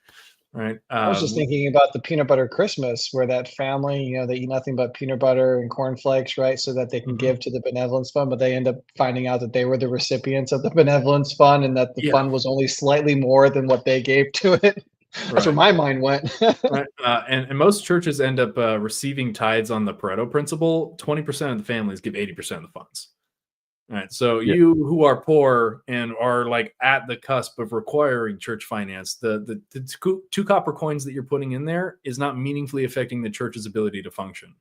Right. I was just thinking about the peanut butter Christmas, where that family, they eat nothing but peanut butter and cornflakes, right? So that they can give to the benevolence fund, but they end up finding out that they were the recipients of the benevolence fund and that the fund was only slightly more than what they gave to it. That's where my mind went. Right. And most churches end up receiving tithes on the Pareto principle. 20% of the families give 80% of the funds. All right. So you who are poor and are like at the cusp of requiring church finance, the 2 copper coins that you're putting in there is not meaningfully affecting the church's ability to function.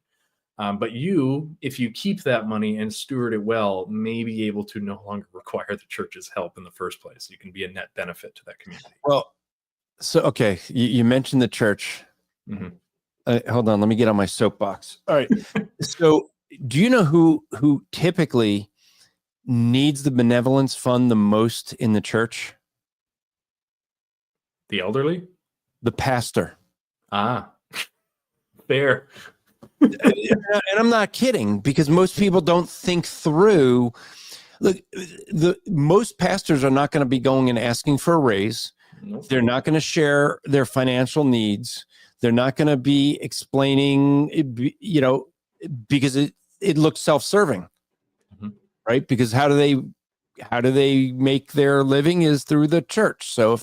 But you, if you keep that money and steward it well, may be able to no longer require the church's help in the first place. You can be a net benefit to that community. Well, so, okay. You mentioned the church. Hold on. Let me get on my soapbox. All right. So do you know who typically needs the benevolence fund the most in the church? The elderly? The pastor. Fair. And I'm not kidding, because most people don't think through. Look, most pastors are not going to be going and asking for a raise. Nope. They're not going to share their financial needs. They're not going to be explaining, because it looks self-serving, right? Because how do they make their living is through the church. So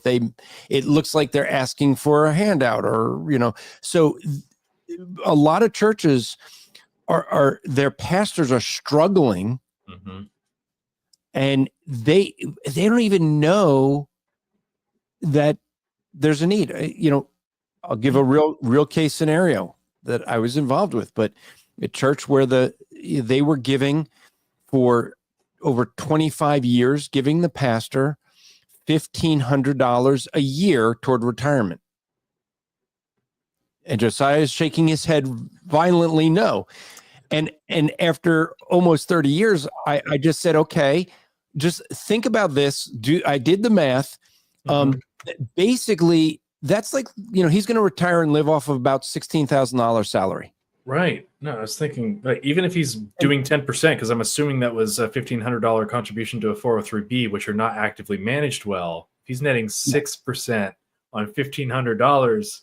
it looks like they're asking for a handout, or so a lot of churches are their pastors are struggling, and they don't even know that there's a need. I'll give a real case scenario that I was involved with, but a church where they were giving for over 25 years, giving the pastor $1,500 a year toward retirement. And Josiah is shaking his head violently no. And after almost 30 years, I just said, okay, just think about this. I did the math. Basically, that's like, he's going to retire and live off of about $16,000 salary. Right. No, I was thinking, like, even if he's doing 10%, because I'm assuming that was a $1,500 contribution to a 403B, which are not actively managed well. If he's netting 6% on $1,500.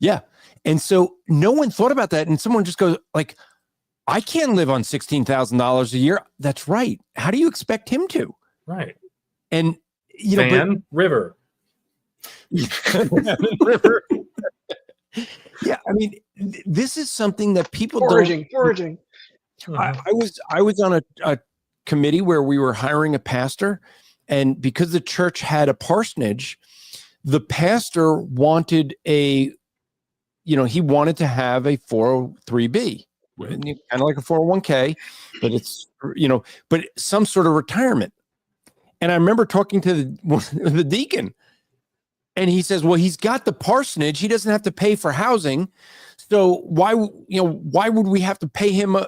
Yeah. And so no one thought about that. And someone just goes like, I can't live on $16,000 a year. That's right. How do you expect him to? Right. And, River. River. Yeah, I mean, this is something that people foraging. I was on a committee where we were hiring a pastor, and because the church had a parsonage, the pastor wanted he wanted to have a 403B, kind of like a 401k, but it's but some sort of retirement. And I remember talking to the deacon. And he says, well, he's got the parsonage. He doesn't have to pay for housing. So why would we have to pay him a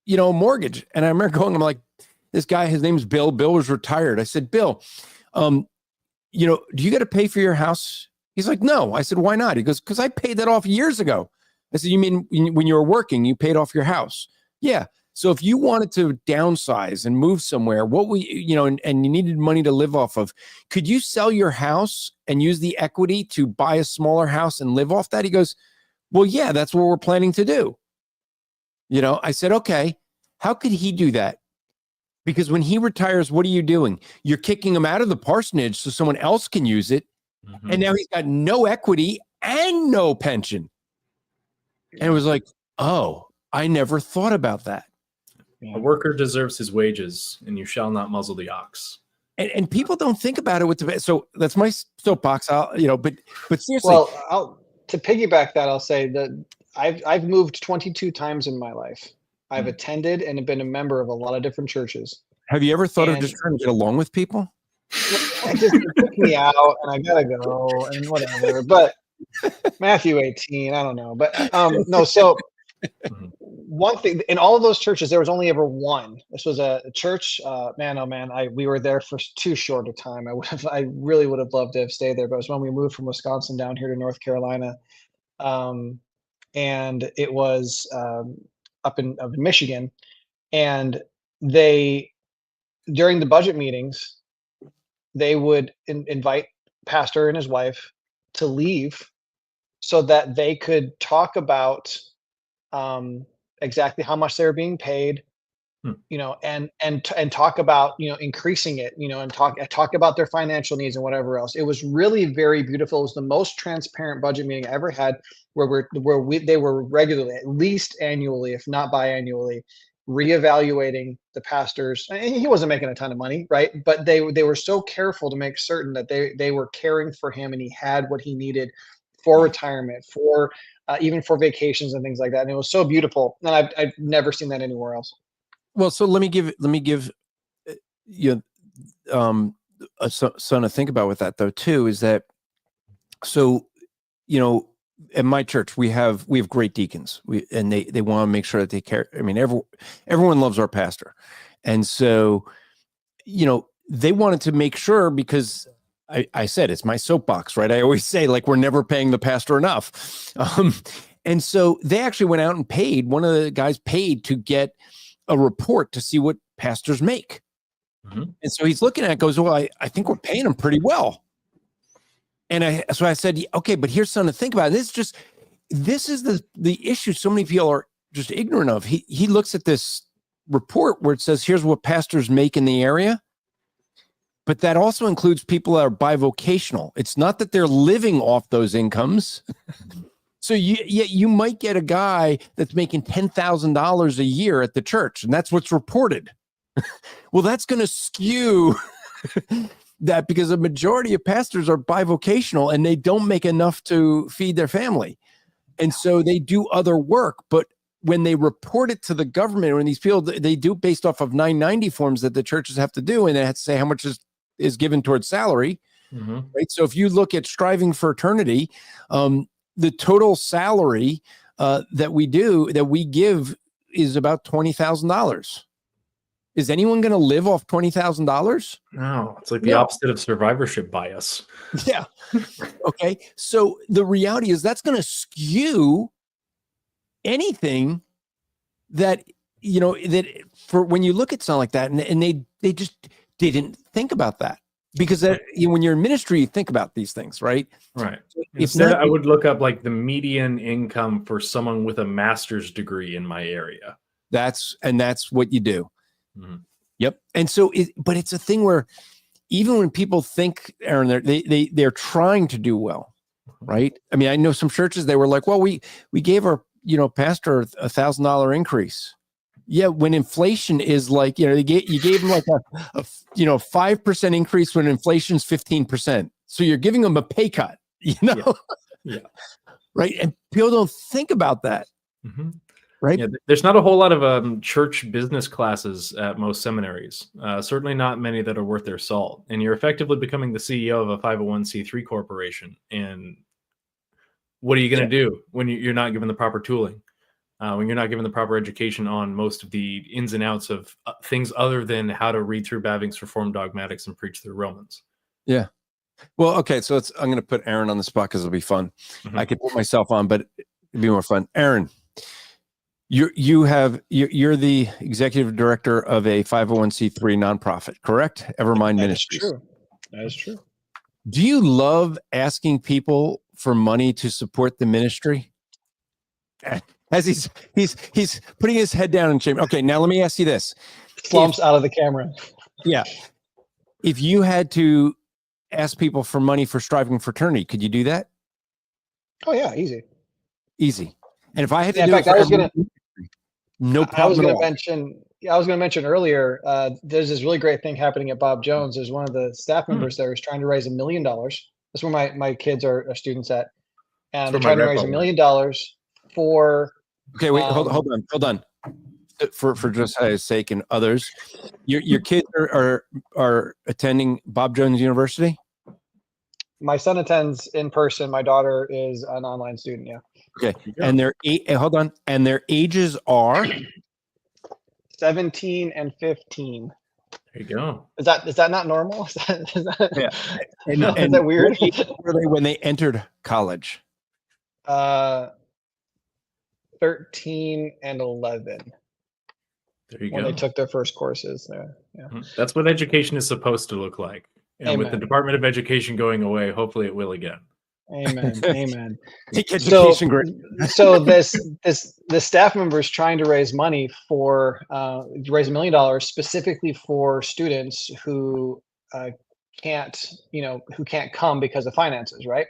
mortgage? And I remember I'm like, this guy, his name's Bill. Bill was retired. I said, Bill, do you got to pay for your house? He's like, no. I said, why not? He goes, because I paid that off years ago. I said, you mean when you were working, you paid off your house? Yeah. So if you wanted to downsize and move somewhere, and you needed money to live off of, could you sell your house and use the equity to buy a smaller house and live off that? He goes, well, yeah, that's what we're planning to do. I said, okay, how could he do that? Because when he retires, what are you doing? You're kicking him out of the parsonage so someone else can use it. And now he's got no equity and no pension. And it was like, oh, I never thought about that. A worker deserves his wages, and you shall not muzzle the ox. And people don't think about it so that's my soapbox. But seriously. Well, to piggyback that, I'll say that I've moved 22 times in my life. I've attended and been a member of a lot of different churches. Have you ever thought of just trying to get along with people? It took me out, and I gotta go, and whatever. But Matthew 18, I don't know. But no, so one thing in all of those churches, there was only ever one. This was a church. Man, oh man, we were there for too short a time. I really would have loved to have stayed there, but it was when we moved from Wisconsin down here to North Carolina, and it was up in Michigan, and they during the budget meetings, they would invite pastor and his wife to leave so that they could talk about exactly how much they were being paid, and talk about, increasing it, and talk about their financial needs and whatever else. It was really very beautiful. It was the most transparent budget meeting I ever had, where they were regularly, at least annually, if not biannually, reevaluating the pastors. And he wasn't making a ton of money, right? But they were so careful to make certain that they were caring for him, and he had what he needed for retirement, for even for vacations and things like that. And it was so beautiful. And I've never seen that anywhere else. Well, so let me give you something to think about with that though too, is that, so, in my church, we have great deacons. And they want to make sure that they care. I mean, everyone loves our pastor. And so, they wanted to make sure, because I said, it's my soapbox, right? I always say, like, we're never paying the pastor enough. And so they actually went out and paid, one of the guys paid to get a report to see what pastors make. And so he's looking at it, goes, well, I think we're paying them pretty well. And so I said, okay, but here's something to think about. This is the issue so many people are just ignorant of. He looks at this report where it says, here's what pastors make in the area. But that also includes people that are bivocational. It's not that they're living off those incomes. So you might get a guy that's making $10,000 a year at the church, and that's what's reported. Well, that's going to skew that, because a majority of pastors are bivocational and they don't make enough to feed their family. And so they do other work. But when they report it to the government, when these people, they do based off of 990 forms that the churches have to do, and they have to say how much is given towards salary. Right. So if you look at Striving for Eternity, the total salary that we give is about $20,000. Is anyone going to live off $20,000? No, it's like the opposite of survivorship bias. Yeah. Okay. So the reality is that's going to skew anything that, that for when you look at something like that, and they just didn't think about that. Because when you're in ministry, you think about these things, right? Right. Instead, I would look up like the median income for someone with a master's degree in my area. That's what you do. Yep. And so, but it's a thing where even when people think, Aaron, they're trying to do well, right? I mean, I know some churches, they were like, well, we gave our pastor $1,000 increase. Yeah, when inflation is like, you gave them like a 5% increase when inflation's 15%. So you're giving them a pay cut, Yeah. Right? And people don't think about that. Right? Yeah, there's not a whole lot of church business classes at most seminaries. Certainly not many that are worth their salt. And you're effectively becoming the CEO of a 501c3 corporation. And what are you going to do when you're not given the proper tooling? When you're not given the proper education on most of the ins and outs of things other than how to read through Bavinck's Reformed Dogmatics and preach through Romans. Yeah. Well, okay. So I'm going to put Aaron on the spot because it'll be fun. I could put myself on, but it'd be more fun. Aaron, you're the executive director of a 501c3 nonprofit, correct? Evermind Ministries. True. That is true. Do you love asking people for money to support the ministry? As he's putting his head down in shame. Okay, now let me ask you this. Slumps out of the camera. Yeah. If you had to ask people for money for Striving for Eternity, could you do that? Oh yeah, easy. Easy. And if I had to in do fact, it, I was going to mention earlier, there's this really great thing happening at Bob Jones. There's one of the staff members there is trying to raise $1 million. That's where my kids are students at. And they're trying to raise $1 million for... Okay, wait, hold on. For Josiah's sake and others, your kids are attending Bob Jones University? My son attends in person. My daughter is an online student, yeah. Okay, and and their ages are 17 and 15. There you go. Is that not normal? Is that is that weird? What age were they when they entered college? 13 and 11. There you when go. they took their first courses there. Yeah. That's what education is supposed to look like. And Amen. with the Department of Education going away, hopefully it will again. Amen. Amen. Take education great. So this staff member is trying to raise money for raise $1 million specifically for students who can't come because of finances, right?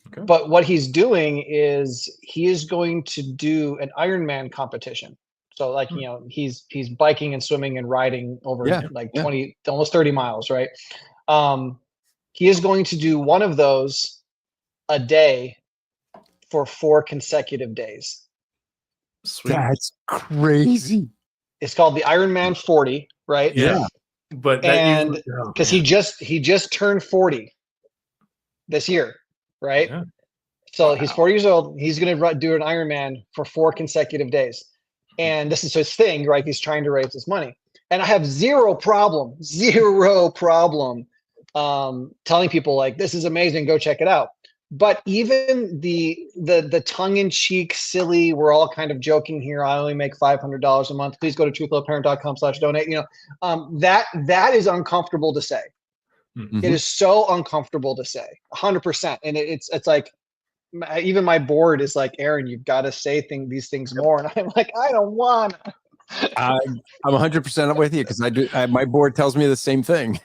Okay. But what he's doing is he is going to do an Ironman competition. So like, he's biking and swimming and riding over 20, almost 30 miles, right? He is going to do one of those a day for 4 consecutive days. Sweet. That's crazy. It's called the Ironman 40, right? Yeah. But because he just turned 40 this year, right? Yeah. So he's 40 years old. He's going to do an Ironman for 4 consecutive days. And this is his thing, right? He's trying to raise his money. And I have zero problem telling people like, this is amazing, go check it out. But even the tongue-in-cheek, silly, we're all kind of joking here. I only make $500 a month. Please go to truthloveparent.com/donate. That is uncomfortable to say. Mhm. It is so uncomfortable to say, 100%. And it's like, even my board is like, Aaron, you've got to say these things more. And I'm like, I don't want. I'm 100% with you because my board tells me the same thing.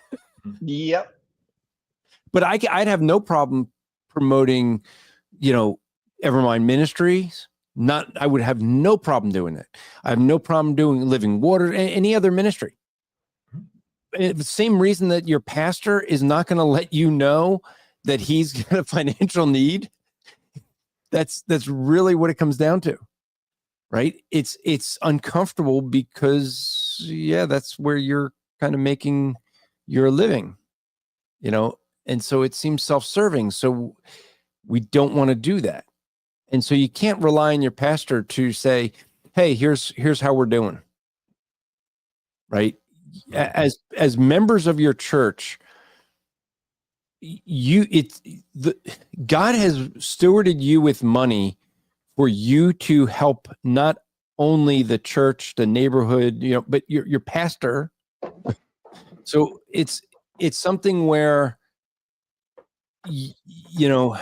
Yep. But I'd have no problem promoting, Evermind Ministries. I would have no problem doing it. I have no problem doing Living Water, any other ministry. The same reason that your pastor is not going to let you know that he's got a financial need. That's really what it comes down to, right? It's uncomfortable because that's where you're kind of making your living, and so it seems self-serving. So we don't want to do that. And so you can't rely on your pastor to say, hey, here's how we're doing. Right? As members of your church, God has stewarded you with money for you to help not only the church, the neighborhood, but your pastor. So it's something where so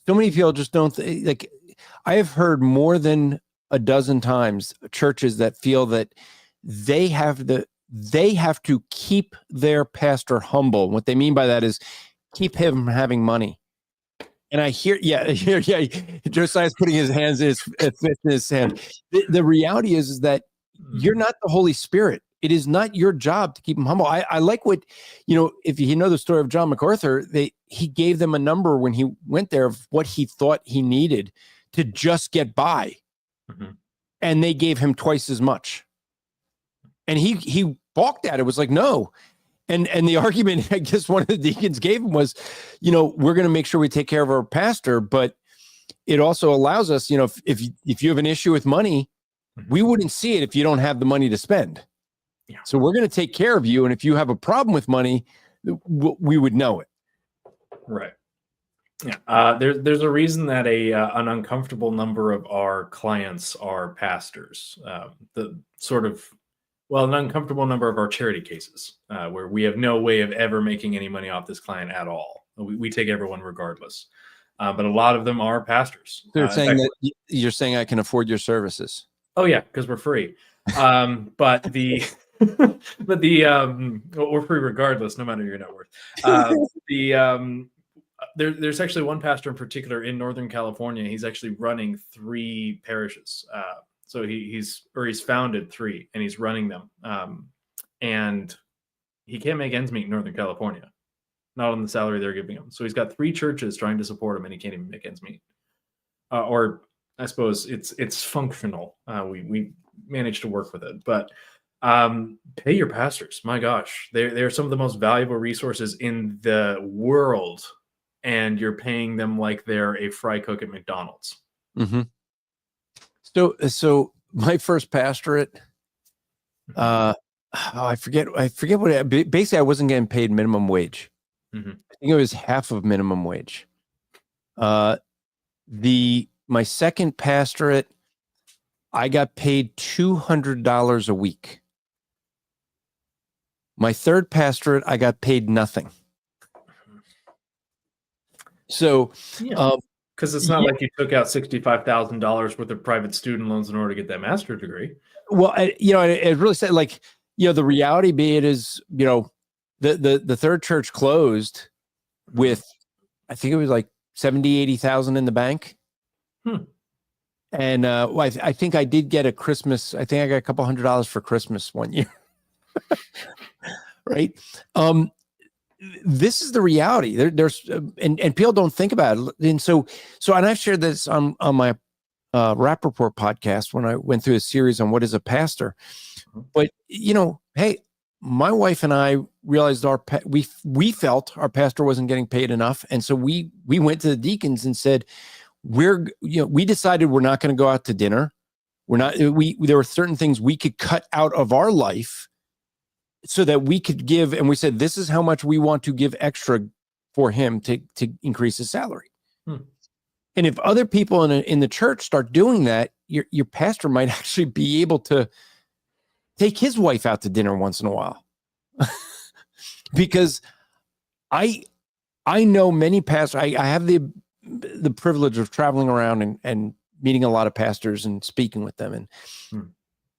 many people just don't like. I have heard more than a dozen times churches that feel that they have to keep their pastor humble. What they mean by that is keep him from having money. And I hear, Josiah's putting his hands in his hand. The reality is that you're not the Holy Spirit. It is not your job to keep him humble. I like what, if you know the story of John MacArthur, he gave them a number when he went there of what he thought he needed to just get by. Mm-hmm. And they gave him twice as much. And he balked at it. It was like, no. And the argument, I guess one of the deacons gave him was, we're going to make sure we take care of our pastor, but it also allows us, if you have an issue with money, we wouldn't see it if you don't have the money to spend. Yeah. So we're going to take care of you. And if you have a problem with money, we would know it. Right. Yeah. There's a reason that an uncomfortable number of our clients are pastors. An uncomfortable number of our charity cases, where we have no way of ever making any money off this client at all. We take everyone regardless. But a lot of them are pastors. They're saying that you're saying I can afford your services. Oh yeah, because we're free. But we're free regardless, no matter your net worth. There's actually one pastor in particular in Northern California. He's actually running 3 parishes. So he's founded 3 and he's running them. And he can't make ends meet in Northern California, not on the salary they're giving him. So he's got 3 churches trying to support him and he can't even make ends meet. Or I suppose it's functional. We managed to work with it, but pay your pastors. My gosh, they're some of the most valuable resources in the world, and you're paying them like they're a fry cook at McDonald's. Mm-hmm. So my first pastorate, I forget what basically I wasn't getting paid minimum wage. Mm-hmm. I think it was half of minimum wage. My second pastorate, I got paid $200 a week. My third pastorate, I got paid nothing. So, because it's not like you took out $65,000 worth of private student loans in order to get that master's degree. Well, it really said, like, the reality be it is, the third church closed with, I think it was like 80,000 in the bank. And I think I did get a Christmas. I think I got a couple $100 for Christmas one year. Right. This is the reality. There's and people don't think about it. And so and I've shared this on my Rap Report podcast when I went through a series on what is a pastor. But hey, my wife and I realized we felt our pastor wasn't getting paid enough, and so we went to the deacons and said, we decided we're not going to go out to dinner. There were certain things we could cut out of our life so that we could give. And we said, this is how much we want to give extra for him to increase his salary. And if other people in the church start doing that, your pastor might actually be able to take his wife out to dinner once in a while. Because I know many pastors. I have the privilege of traveling around and meeting a lot of pastors and speaking with them. And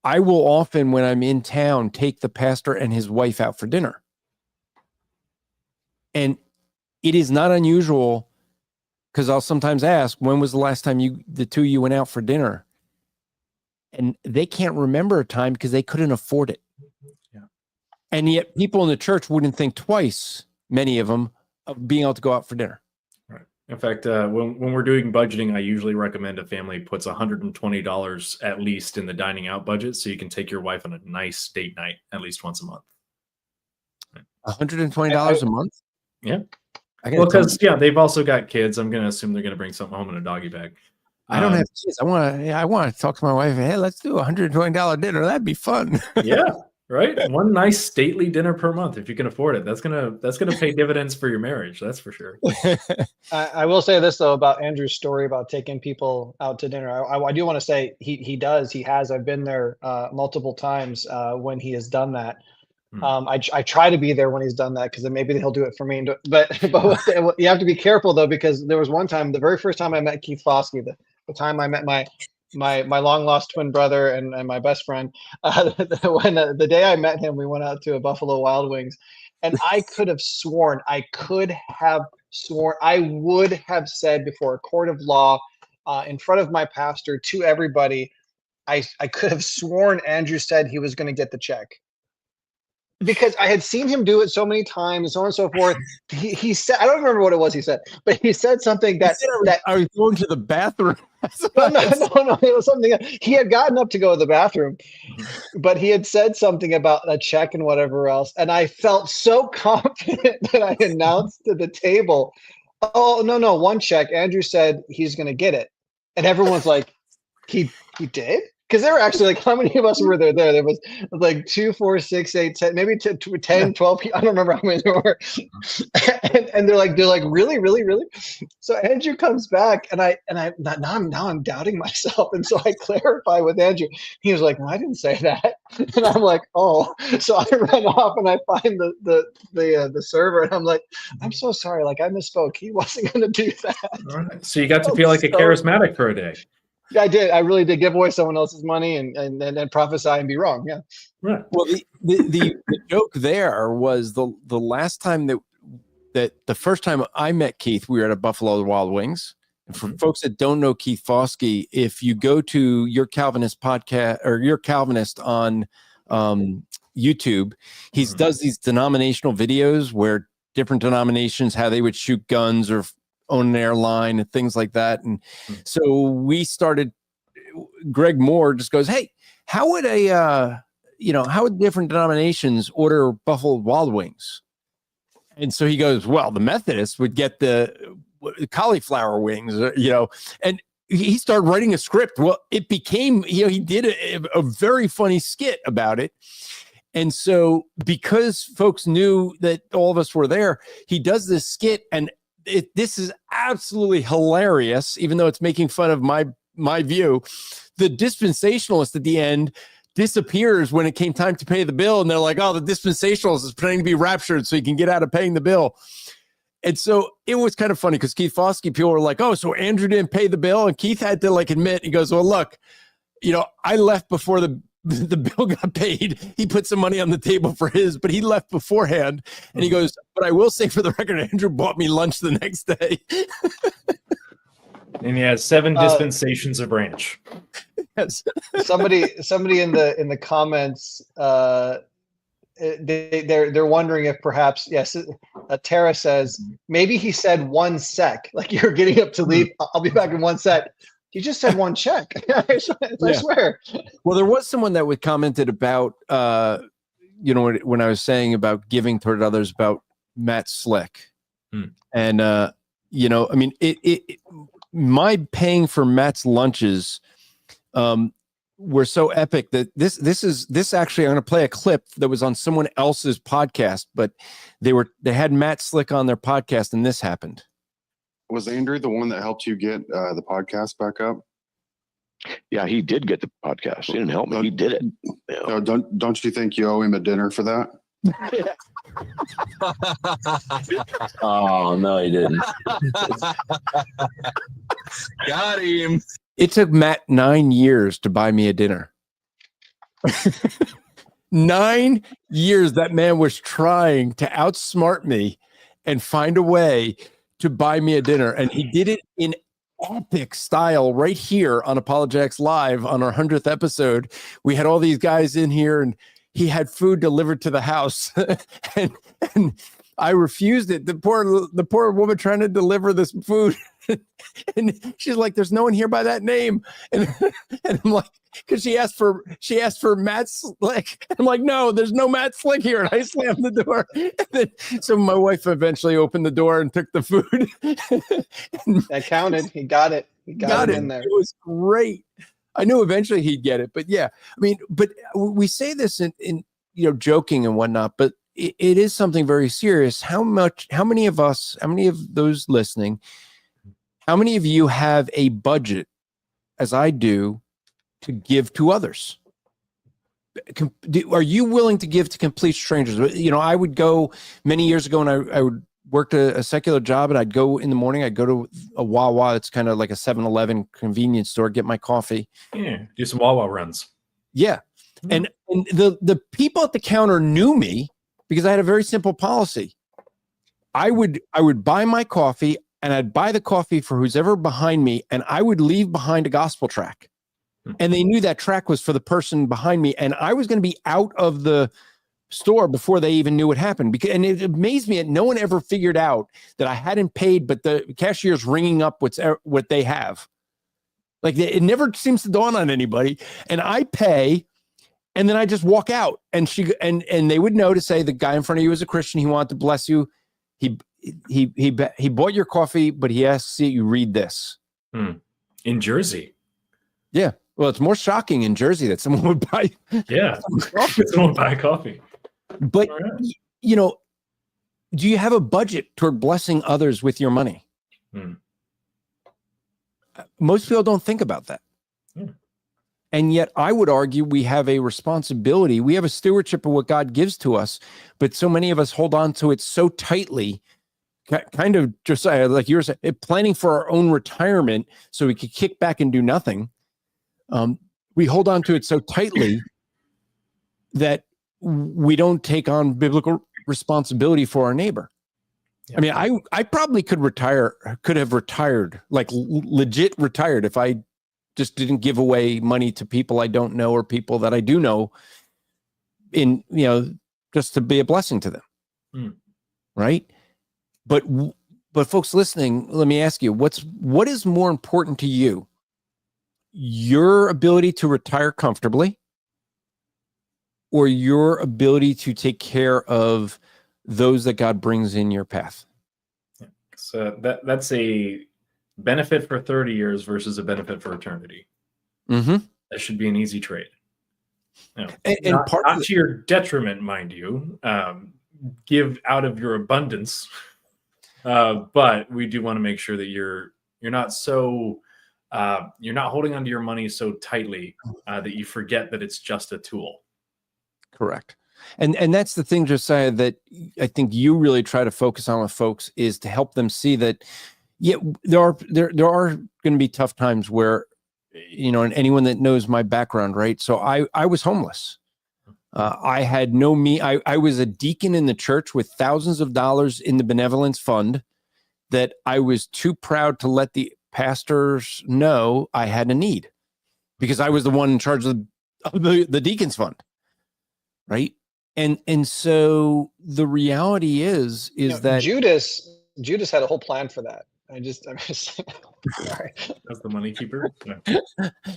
I will often, when I'm in town, take the pastor and his wife out for dinner. And it is not unusual, because I'll sometimes ask, when was the last time the two of you went out for dinner? And they can't remember a time because they couldn't afford it. Yeah. And yet people in the church wouldn't think twice, many of them, of being able to go out for dinner. Right. In fact, when we're doing budgeting, I usually recommend a family puts $120 at least in the dining out budget, so you can take your wife on a nice date night at least once a month. $120 a month? Yeah. Well, because they've also got kids. I'm going to assume they're going to bring something home in a doggy bag. I don't have kids. I want to talk to my wife. Hey, let's do a $120 dinner. That'd be fun. Yeah. Right. One nice stately dinner per month, if you can afford it. That's gonna pay dividends for your marriage. That's for sure. I will say this though about Andrew's story about taking people out to dinner. I do want to say he does. He has. I've been there multiple times when he has done that. I try to be there when he's done that, because then maybe he'll do it for me. But you have to be careful though, because there was one time, the very first time I met Keith Foskey, the time I met my long lost twin brother and my best friend, when the day I met him, we went out to a Buffalo Wild Wings, and I would have sworn I would have said before a court of law, in front of my pastor, to everybody, I could have sworn Andrew said he was going to get the check. Because I had seen him do it so many times, so on and so forth. He said, I don't remember what it was he said, but he said something that I was going to the bathroom. No, it was something he had gotten up to go to the bathroom, but he had said something about a check and whatever else. And I felt so confident that I announced to the table, oh, no, one check. Andrew said he's going to get it. And everyone's like, he did? Because there were actually like, how many of us were there? There was like 2, 4, 6, 8, 10, maybe 10, 12 people. I don't remember how many there were. and they're like, really? So Andrew comes back, and now I'm doubting myself. And so I clarify with Andrew. He was like, well, I didn't say that. And I'm like, oh. So I run off and I find the server, and I'm like, I'm so sorry. Like, I misspoke. He wasn't going to do that. All right. So you got to feel like a charismatic for a day. Yeah, I did. I really did give away someone else's money and then prophesy and be wrong. Yeah. Right. Well, the joke there was the last time that the first time I met Keith, we were at a Buffalo Wild Wings. And for folks that don't know Keith Foskey, if you go to Your Calvinist podcast or Your Calvinist on YouTube, he does these denominational videos where different denominations, how they would shoot guns or own an airline and things like that. And so we started, Greg Moore just goes, hey, how would how would different denominations order Buffalo Wild Wings? And so he goes, well, the Methodists would get the cauliflower wings, and he started writing a script. Well, it became, he did a very funny skit about it. And so because folks knew that all of us were there, he does this skit, and this is absolutely hilarious, even though it's making fun of my view. The dispensationalist at the end disappears when it came time to pay the bill, and they're like, oh, the dispensationalist is pretending to be raptured so he can get out of paying the bill. And so it was kind of funny because Keith Foskey, people were like, oh, so Andrew didn't pay the bill? And Keith had to admit, he goes, well, look, I left before the bill got paid. He put some money on the table for his, but he left beforehand. And he goes, but I will say for the record, Andrew bought me lunch the next day. And he has 7 dispensations of ranch. Yes. Somebody in the comments, they're wondering if perhaps, yes, Tara says, maybe he said 1 sec, like you're getting up to leave. I'll be back in 1 sec. You just said 1 check. I swear. Well, there was someone that would commented about, when I was saying about giving toward others about Matt Slick. And, my paying for Matt's lunches were so epic that this actually, I'm going to play a clip that was on someone else's podcast, but they had Matt Slick on their podcast, and this happened. Was Andrew the one that helped you get the podcast back up? Yeah, he did get the podcast. He didn't help me. He did it. Yeah. Don't you think you owe him a dinner for that? Oh, no, he didn't. Got him. It took Matt 9 years to buy me a dinner. 9 years that man was trying to outsmart me and find a way to buy me a dinner. And he did it in epic style right here on Apologetics Live on our 100th episode. We had all these guys in here and he had food delivered to the house. and I refused it. The poor woman trying to deliver this food. And she's like, there's no one here by that name. And I'm like, because she asked for Matt Slick. I'm like, no, there's no Matt Slick here. And I slammed the door. And then, so my wife eventually opened the door and took the food. That counted. He got it. He got it in there. It was great. I knew eventually he'd get it, but yeah, I mean, but we say this in joking and whatnot, but it is something very serious. How many of those listening, how many of you have a budget, as I do, to give to others? Are you willing to give to complete strangers? I would go many years ago, and I would work a secular job, and I'd go in the morning. I'd go to a Wawa. It's kind of like a 7-Eleven convenience store, get my coffee. Yeah, do some Wawa runs. Yeah, and the people at the counter knew me because I had a very simple policy. I would buy my coffee, and I'd buy the coffee for who's ever behind me, and I would leave behind a gospel track. And they knew that track was for the person behind me, and I was going to be out of the store before they even knew what happened. And it amazed me that no one ever figured out that I hadn't paid, but the cashier's ringing up what they have. Like, it never seems to dawn on anybody. And I pay, and then I just walk out. And they would know to say, the guy in front of you is a Christian. He wanted to bless you. He bought your coffee, but he asked to see you read this. In Jersey. Yeah. Well, it's more shocking in Jersey that someone would buy. Yeah. Someone would buy coffee. But, do you have a budget toward blessing others with your money? Most people don't think about that. And yet I would argue we have a responsibility. We have a stewardship of what God gives to us, but so many of us hold on to it so tightly, kind of just like you were saying, planning for our own retirement so we could kick back and do nothing. We hold on to it so tightly that we don't take on biblical responsibility for our neighbor. Yeah. I mean, I probably could have retired, like legit retired, if I just didn't give away money to people I don't know or people that I do know just to be a blessing to them. Right. But folks listening, let me ask you, what is more important to you? Your ability to retire comfortably, or your ability to take care of those that God brings in your path? So that's a benefit for 30 years versus a benefit for eternity. Mm-hmm. That should be an easy trade. And not to your detriment, mind you. Give out of your abundance, but we do want to make sure that you're not so you're not holding onto your money so tightly that you forget that it's just a tool. Correct. And that's the thing, Josiah, that I think you really try to focus on with folks, is to help them see that, there are going to be tough times where, and anyone that knows my background, right? So I was homeless. I had I was a deacon in the church with thousands of dollars in the benevolence fund that I was too proud to let the pastors know I had a need, because I was the one in charge of the deacons fund. Right. And so the reality is that Judas had a whole plan for that. I'm just sorry. That's the money keeper.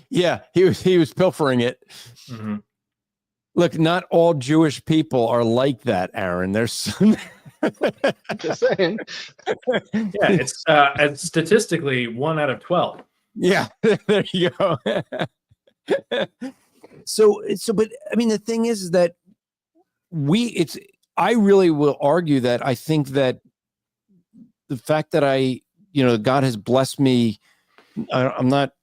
Yeah, he was pilfering it. Mm-hmm. Look, not all Jewish people are like that, Aaron. There's some. Just saying. Yeah, it's statistically 1 out of 12. Yeah, there you go. So, but I mean, the thing is that I really will argue that I think that the fact that I God has blessed me. I'm not,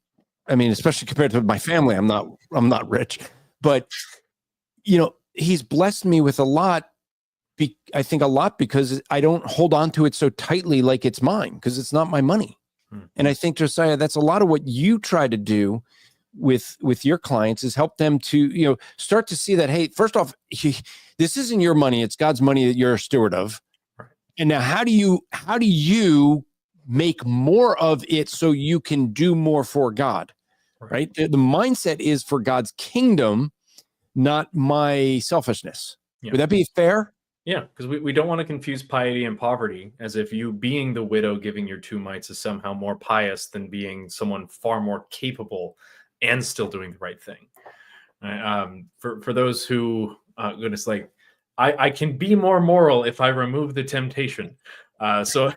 I mean, especially compared to my family, I'm not rich, but he's blessed me with a lot. I think a lot because I don't hold on to it so tightly like it's mine, because it's not my money. And I think, Josiah, that's a lot of what you try to do with your clients, is help them to, start to see that, hey, first off, this isn't your money, it's God's money that you're a steward of. Right. And now how do you make more of it so you can do more for God? Right? The mindset is for God's kingdom, not my selfishness. Yeah. Would that be fair? Yeah, because we don't want to confuse piety and poverty, as if you being the widow giving your 2 mites is somehow more pious than being someone far more capable and still doing the right thing. For those who, goodness, like, I can be more moral if I remove the temptation. So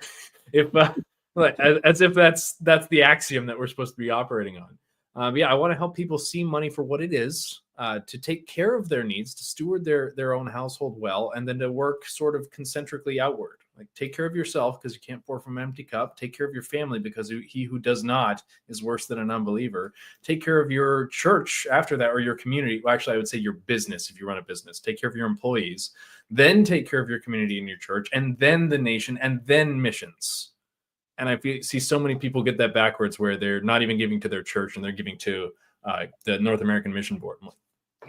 if as if that's the axiom that we're supposed to be operating on. I want to help people see money for what it is, to take care of their needs, to steward their own household well, and then to work sort of concentrically outward. Like, take care of yourself because you can't pour from an empty cup. Take care of your family because he who does not is worse than an unbeliever. Take care of your church after that, or your community. Well, actually, I would say your business if you run a business. Take care of your employees. Then take care of your community and your church, and then the nation, and then missions. And I see so many people get that backwards, where they're not even giving to their church and they're giving to the North American Mission Board. I'm like,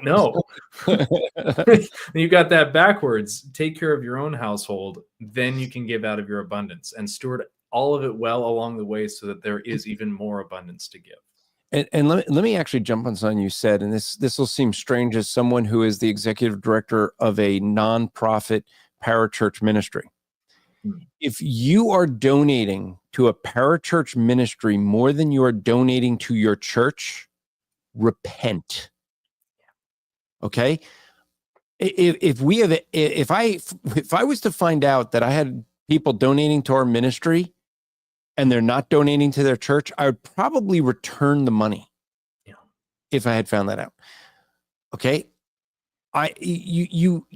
no, you got that backwards. Take care of your own household, then you can give out of your abundance and steward all of it well along the way, so that there is even more abundance to give. And let me actually jump on something you said, and this will seem strange as someone who is the executive director of a nonprofit parachurch ministry. If you are donating to a parachurch ministry more than you are donating to your church, repent. Okay? If I was to find out that I had people donating to our ministry and they're not donating to their church, I would probably return the money. Yeah. If I had found that out. Okay? You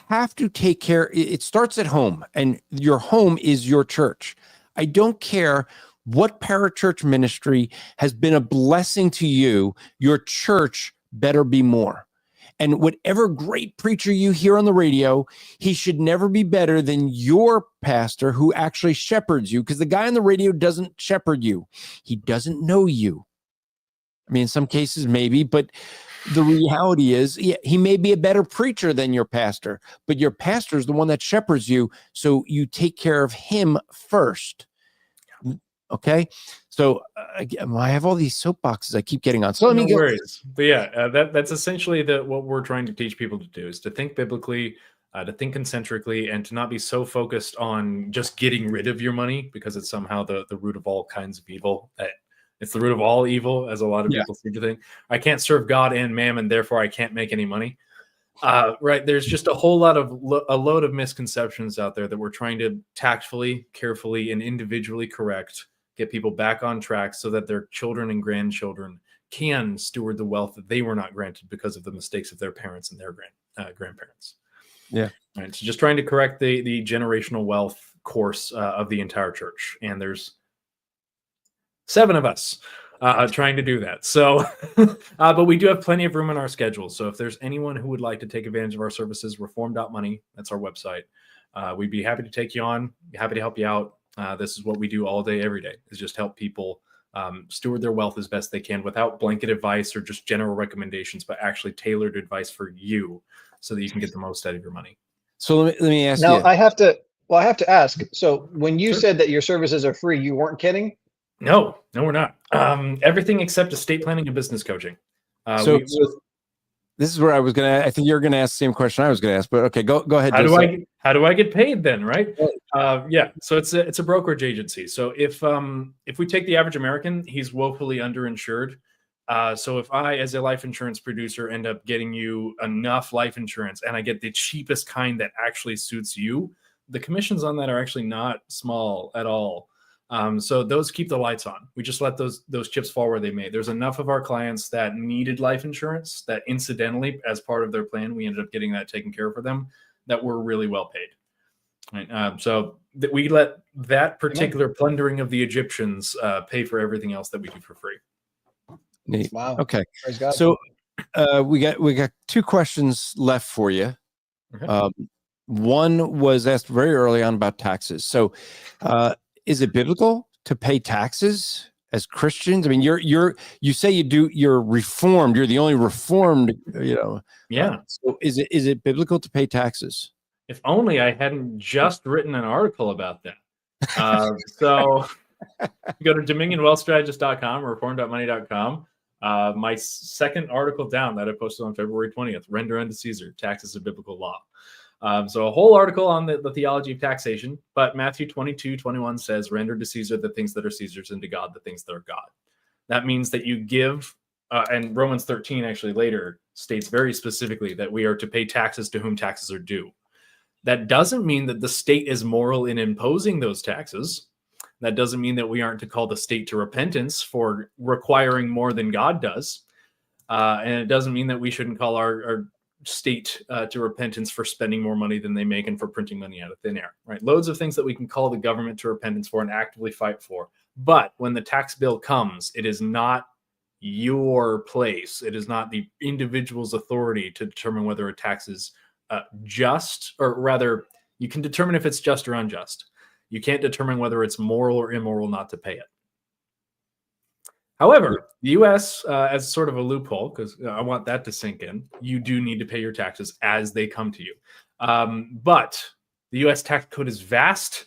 have to take care. It starts at home, and your home is your church. I don't care what parachurch ministry has been a blessing to you. Your church better be more. And whatever great preacher you hear on the radio, he should never be better than your pastor who actually shepherds you, because the guy on the radio doesn't shepherd you. He doesn't know you. I mean, in some cases, maybe, but the reality is, he may be a better preacher than your pastor, but your pastor is the one that shepherds you. So you take care of him first. Okay. So I have all these soapboxes I keep getting on. So let me go. Worries. But that's essentially what we're trying to teach people to do, is to think biblically, to think concentrically, and to not be so focused on just getting rid of your money, because it's somehow the root of all kinds of evil. It's the root of all evil, as a lot of people seem to think. I can't serve God and mammon, therefore I can't make any money. Right? There's just a whole lot of a load of misconceptions out there that we're trying to tactfully, carefully, and individually correct, get people back on track so that their children and grandchildren can steward the wealth that they were not granted because of the mistakes of their parents and their grandparents. Yeah. Right. So just trying to correct the generational wealth course of the entire church. And there's 7 of us trying to do that. So, but we do have plenty of room in our schedule. So if there's anyone who would like to take advantage of our services, reform.money, that's our website. We'd be happy to take you on, happy to help you out. This is what we do all day, every day, is just help people steward their wealth as best they can without blanket advice or just general recommendations, but actually tailored advice for you so that you can get the most out of your money. So let me ask Now you. I have to ask. So when you said that your services are free, you weren't kidding? No, we're not. Everything except estate planning and business coaching. So this is where I think you're going to ask the same question I was going to ask, but okay, go ahead. How do I get paid then? Right. So it's a brokerage agency. So if we take the average American, he's woefully underinsured. So if I, as a life insurance producer, end up getting you enough life insurance and I get the cheapest kind that actually suits you, the commissions on that are actually not small at all. So those keep the lights on. We just let those chips fall where they may. There's enough of our clients that needed life insurance that incidentally, as part of their plan, we ended up getting that taken care of for them, that were really well paid. Right. So we let that particular plundering of the Egyptians pay for everything else that we do for free. Neat. Wow. Okay. Praise God. So we got two questions left for you. Okay. One was asked very early on about taxes. So is it biblical to pay taxes as Christians? I mean, you say you're reformed. You're the only reformed, Yeah. So is it biblical to pay taxes? If only I hadn't just written an article about that. So you go to dominionwealthstrategist.com or reform.money.com. My second article down that I posted on February 20th, Render unto Caesar, Taxes of Biblical Law. So a whole article on the theology of taxation, but Matthew 22:21 says, render to Caesar the things that are Caesar's and to God the things that are God. That means that you give, and Romans 13 actually later states very specifically that we are to pay taxes to whom taxes are due. That doesn't mean that the state is moral in imposing those taxes. That doesn't mean that we aren't to call the state to repentance for requiring more than God does. And it doesn't mean that we shouldn't call our state to repentance for spending more money than they make and for printing money out of thin air, right? Loads of things that we can call the government to repentance for and actively fight for. But when the tax bill comes, it is not your place. It is not the individual's authority to determine whether a tax is just, or rather, you can determine if it's just or unjust. You can't determine whether it's moral or immoral not to pay it. However, the U.S., as sort of a loophole, because I want that to sink in, you do need to pay your taxes as they come to you. But the U.S. tax code is vast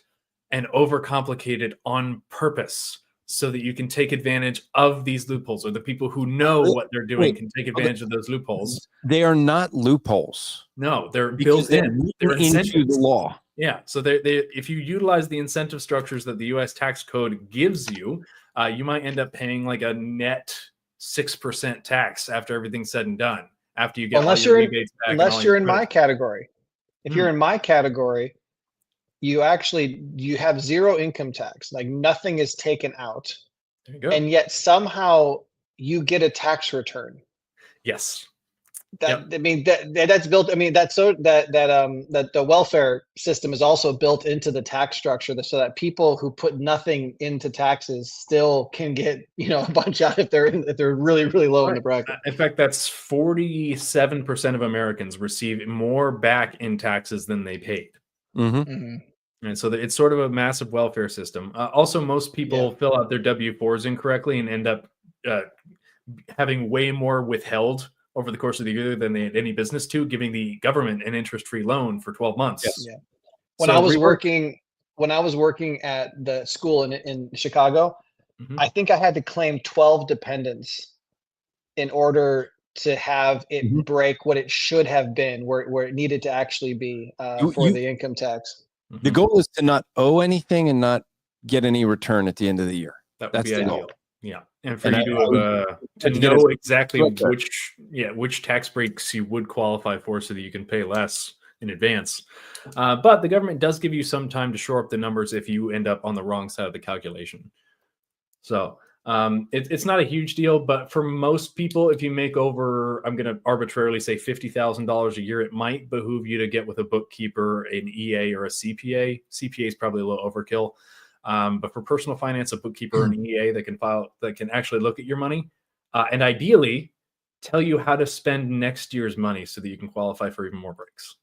and overcomplicated on purpose so that you can take advantage of these loopholes, or the people who know what they're doing can take advantage of those loopholes. They are not loopholes. No, they're Because built in. They're into the law. Yeah, so if you utilize the incentive structures that the U.S. tax code gives you, you might end up paying like a net 6% tax after everything's said and done. After you get all your rebates back. Unless you're in my category. If you're in my category, you have zero income tax. Like nothing is taken out. There you go. And yet somehow you get a tax return. Yes. I mean that's built. I mean that the welfare system is also built into the tax structure, so that people who put nothing into taxes still can get a bunch out if they're really low in the bracket. In fact, that's 47% of Americans receive more back in taxes than they paid. Mm-hmm. Mm-hmm. And so it's sort of a massive welfare system. Also, most people fill out their W-4s incorrectly and end up having way more withheld over the course of the year than they had any business to, giving the government an interest-free loan for 12 months. Yes. Yeah. When I was working at the school in Chicago, I think I had to claim 12 dependents in order to have it break what it should have been, where it needed to actually be for the income tax. The goal is to not owe anything and not get any return at the end of the year. That's the ideal. goal. Yeah, and for you to know exactly which tax breaks you would qualify for, so that you can pay less in advance. But the government does give you some time to shore up the numbers if you end up on the wrong side of the calculation. So it's not a huge deal, but for most people, if you make over, I'm going to arbitrarily say $50,000 a year, it might behoove you to get with a bookkeeper, an EA, or a CPA. CPA is probably a little overkill. But for personal finance, a bookkeeper and an EA that can actually look at your money and ideally tell you how to spend next year's money so that you can qualify for even more breaks.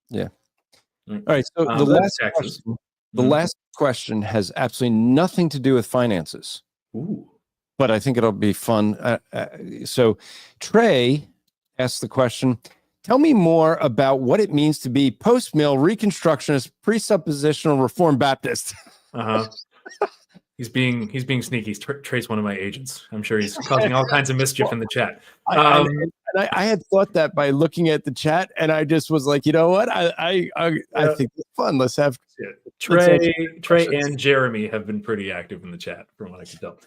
Yeah. All right. So the last question has absolutely nothing to do with finances. Ooh. But I think it'll be fun. So Trey asked the question, tell me more about what it means to be post-mill Reconstructionist presuppositional Reformed Baptist. He's being sneaky. Trey's one of my agents. I'm sure he's causing all kinds of mischief in the chat. I had thought that by looking at the chat, and I just was like, you know what? I think it's fun. Let's have Trey and Jeremy have been pretty active in the chat, from what I can tell.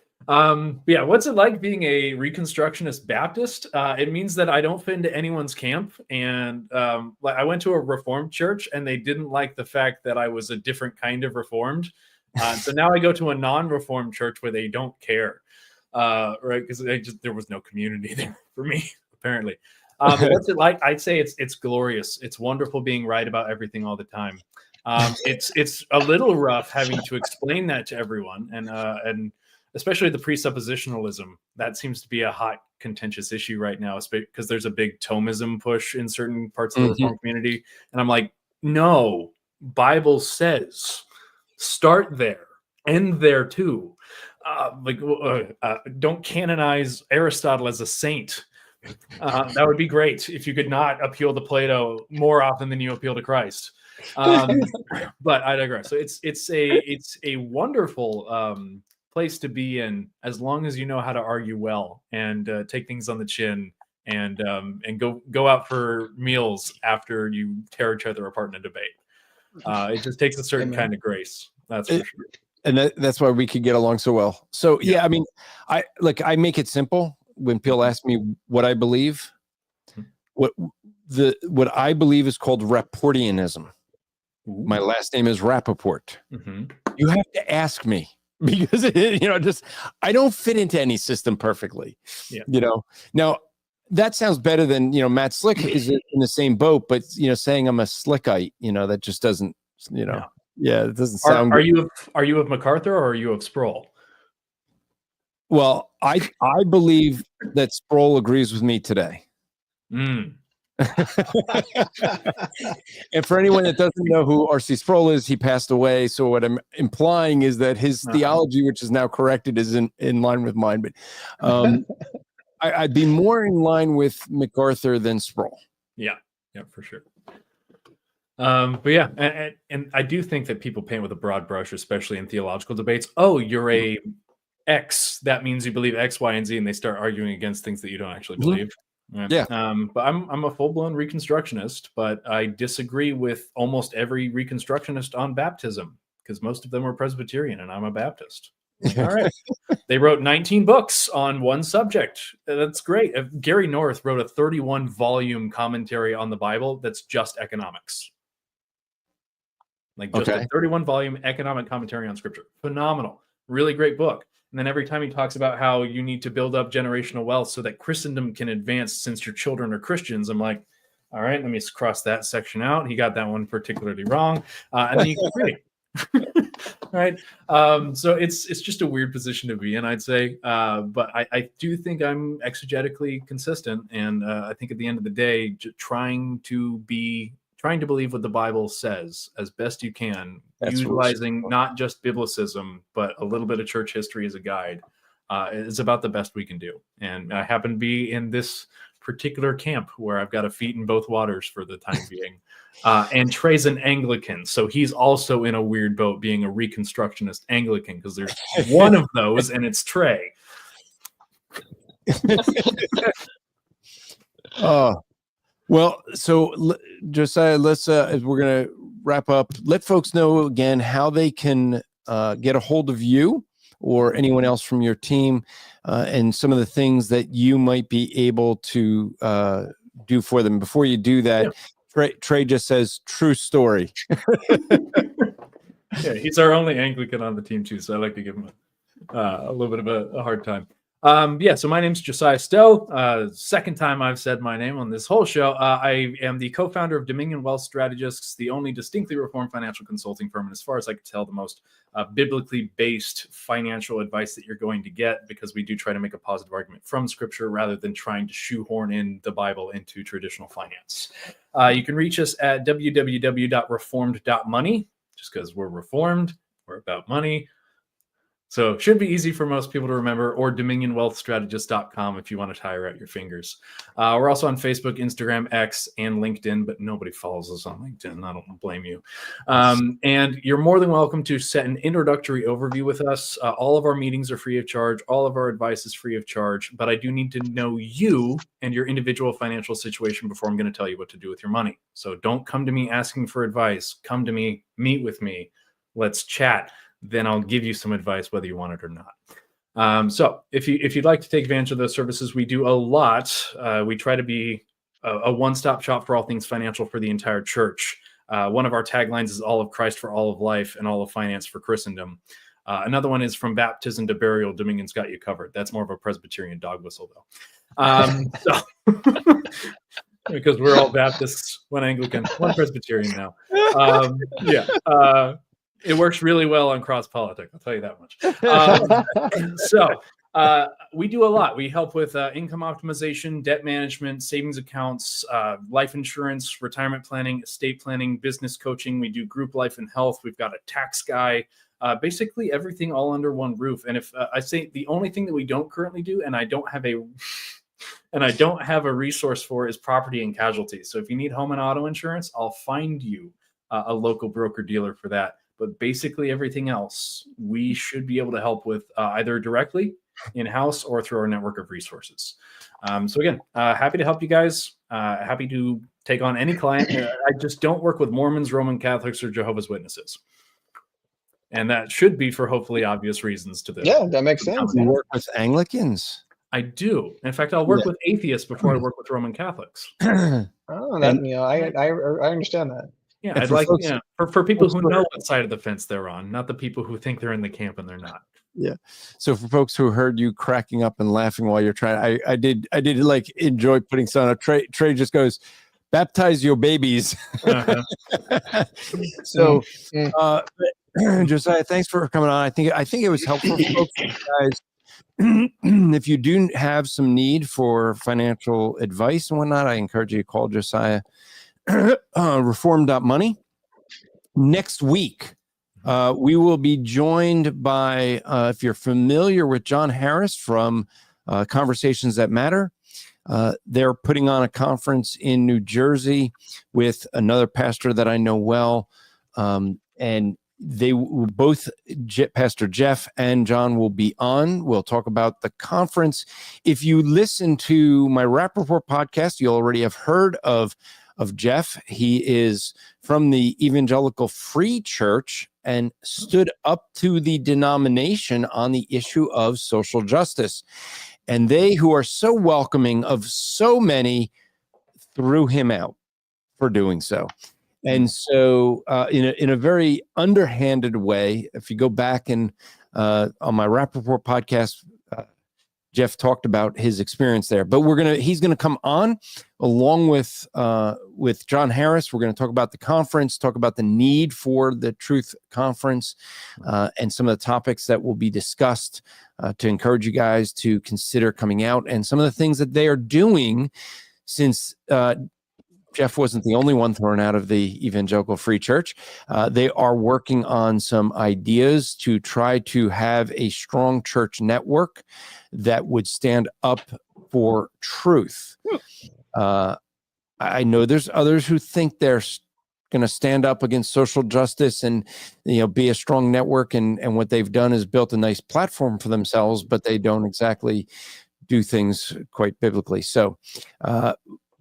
What's it like being a Reconstructionist Baptist? It means that I don't fit into anyone's camp, and I went to a Reformed church, and they didn't like the fact that I was a different kind of Reformed. So now I go to a non-Reformed church where they don't care, right? Because there was no community there for me, apparently. What's it like? I'd say it's glorious. It's wonderful being right about everything all the time. It's a little rough having to explain that to everyone, and especially the presuppositionalism. That seems to be a hot, contentious issue right now, because there's a big Thomism push in certain parts of the Reformed community. And I'm like, no, Bible says start there, end there too. Don't canonize Aristotle as a saint. That would be great if you could not appeal to Plato more often than you appeal to Christ. But I digress. So it's a wonderful place to be in, as long as you know how to argue well and take things on the chin and go out for meals after you tear each other apart in a debate. It just takes a certain kind of grace. That's for sure. And that's why we could get along so well. So yeah, I mean, I make it simple. When people ask me what I believe, what I believe is called Rapportianism. My last name is Rappaport. You have to ask me, because I don't fit into any system perfectly. Now that sounds better than Matt Slick is in the same boat, but saying I'm a Slickite, that just doesn't it doesn't sound. Are you of MacArthur or are you of Sproul? Well, I believe that Sproul agrees with me today. And for anyone that doesn't know who R.C. Sproul is, he passed away. So what I'm implying is that his theology, which is now corrected, is in line with mine. But I'd be more in line with MacArthur than Sproul. Yeah, for sure. But yeah, and I do think that people paint with a broad brush, especially in theological debates. Oh, you're a X, that means you believe X, Y, and Z, and they start arguing against things that you don't actually believe. Yeah. But I'm a full-blown Reconstructionist, but I disagree with almost every Reconstructionist on baptism, because most of them were Presbyterian and I'm a Baptist. All right. They wrote 19 books on one subject. That's great. Gary North wrote a 31-volume commentary on the Bible that's just economics. A 31-volume economic commentary on Scripture. Phenomenal. Really great book. And then every time he talks about how you need to build up generational wealth so that Christendom can advance since your children are Christians, I'm like, all right, let me cross that section out. He got that one particularly wrong. And then you keep reading. Right. So it's just a weird position to be in, I'd say. But I do think I'm exegetically consistent. And I think at the end of the day, trying to believe what the Bible says as best you can, utilizing not just biblicism, but a little bit of church history as a guide, is about the best we can do. And I happen to be in this particular camp where I've got a feet in both waters for the time being. And Trey's an Anglican, so he's also in a weird boat being a Reconstructionist Anglican, because there's one of those, and it's Trey. Well, so Josiah, let's as we're going to wrap up, let folks know again how they can get a hold of you or anyone else from your team, and some of the things that you might be able to do for them. Before you do that, Trey just says true story. Yeah, he's our only Anglican on the team too, so I like to give him a little bit of a hard time. So my name's Josiah Stowe. Second time I've said my name on this whole show. I am the co-founder of Dominion Wealth Strategists, the only distinctly reformed financial consulting firm, and as far as I can tell, the most biblically based financial advice that you're going to get, because we do try to make a positive argument from Scripture rather than trying to shoehorn in the Bible into traditional finance. You can reach us at www.reformed.money, just because we're reformed, we're about money. So it should be easy for most people to remember, or dominionwealthstrategist.com if you want to tire out your fingers. We're also on Facebook, Instagram, X, and LinkedIn, but nobody follows us on LinkedIn. I don't blame you. And you're more than welcome to set an introductory overview with us. All of our meetings are free of charge. All of our advice is free of charge, but I do need to know you and your individual financial situation before I'm going to tell you what to do with your money. So don't come to me asking for advice. Come to me, meet with me. Let's chat. Then I'll give you some advice whether you want it or not. So if you'd like to take advantage of those services, we do a lot. We try to be a one-stop shop for all things financial for the entire church. One of our taglines is all of Christ for all of life and all of finance for Christendom. Another one is from baptism to burial, Dominion's got you covered. That's more of a Presbyterian dog whistle, though. because we're all Baptists, one Anglican, one Presbyterian now. It works really well on cross politic. I'll tell you that much. We do a lot. We help with income optimization, debt management, savings accounts, life insurance, retirement planning, estate planning, business coaching. We do group life and health. We've got a tax guy. Basically everything all under one roof. And if I say the only thing that we don't currently do, and I don't have a resource for, is property and casualty. So if you need home and auto insurance, I'll find you a local broker dealer for that. But basically everything else we should be able to help with either directly in-house or through our network of resources. So again, happy to help you guys. Happy to take on any client. I just don't work with Mormons, Roman Catholics, or Jehovah's Witnesses. And that should be for hopefully obvious reasons to this. Yeah, that makes sense. You work with Anglicans? I do. In fact, I'll work with atheists before I work with Roman Catholics. I understand that. Yeah, And I'd for like folks- for people who know what side of the fence they're on, not the people who think they're in the camp and they're not. Yeah. So for folks who heard you cracking up and laughing while you're trying, I did like enjoy putting some on. Trey just goes, baptize your babies. So Josiah, thanks for coming on. I think it was helpful for folks, guys. If you do have some need for financial advice and whatnot, I encourage you to call Josiah. Reform.money. Next week, we will be joined by, if you're familiar with John Harris from Conversations That Matter, they're putting on a conference in New Jersey with another pastor that I know well. And they will both, Pastor Jeff and John, will be on. We'll talk about the conference. If you listen to my Rap Report podcast, you already have heard of Jeff. He is from the Evangelical Free Church and stood up to the denomination on the issue of social justice. And they, who are so welcoming of so many, threw him out for doing so. And so in a very underhanded way, if you go back and on my Rap Report podcast, Jeff talked about his experience there. But he's gonna come on along with John Harris. We're gonna talk about the conference, talk about the need for the Truth Conference, and some of the topics that will be discussed to encourage you guys to consider coming out, and some of the things that they are doing since Jeff wasn't the only one thrown out of the Evangelical Free Church. They are working on some ideas to try to have a strong church network that would stand up for truth. I know there's others who think they're going to stand up against social justice and be a strong network, and what they've done is built a nice platform for themselves, but they don't exactly do things quite biblically. So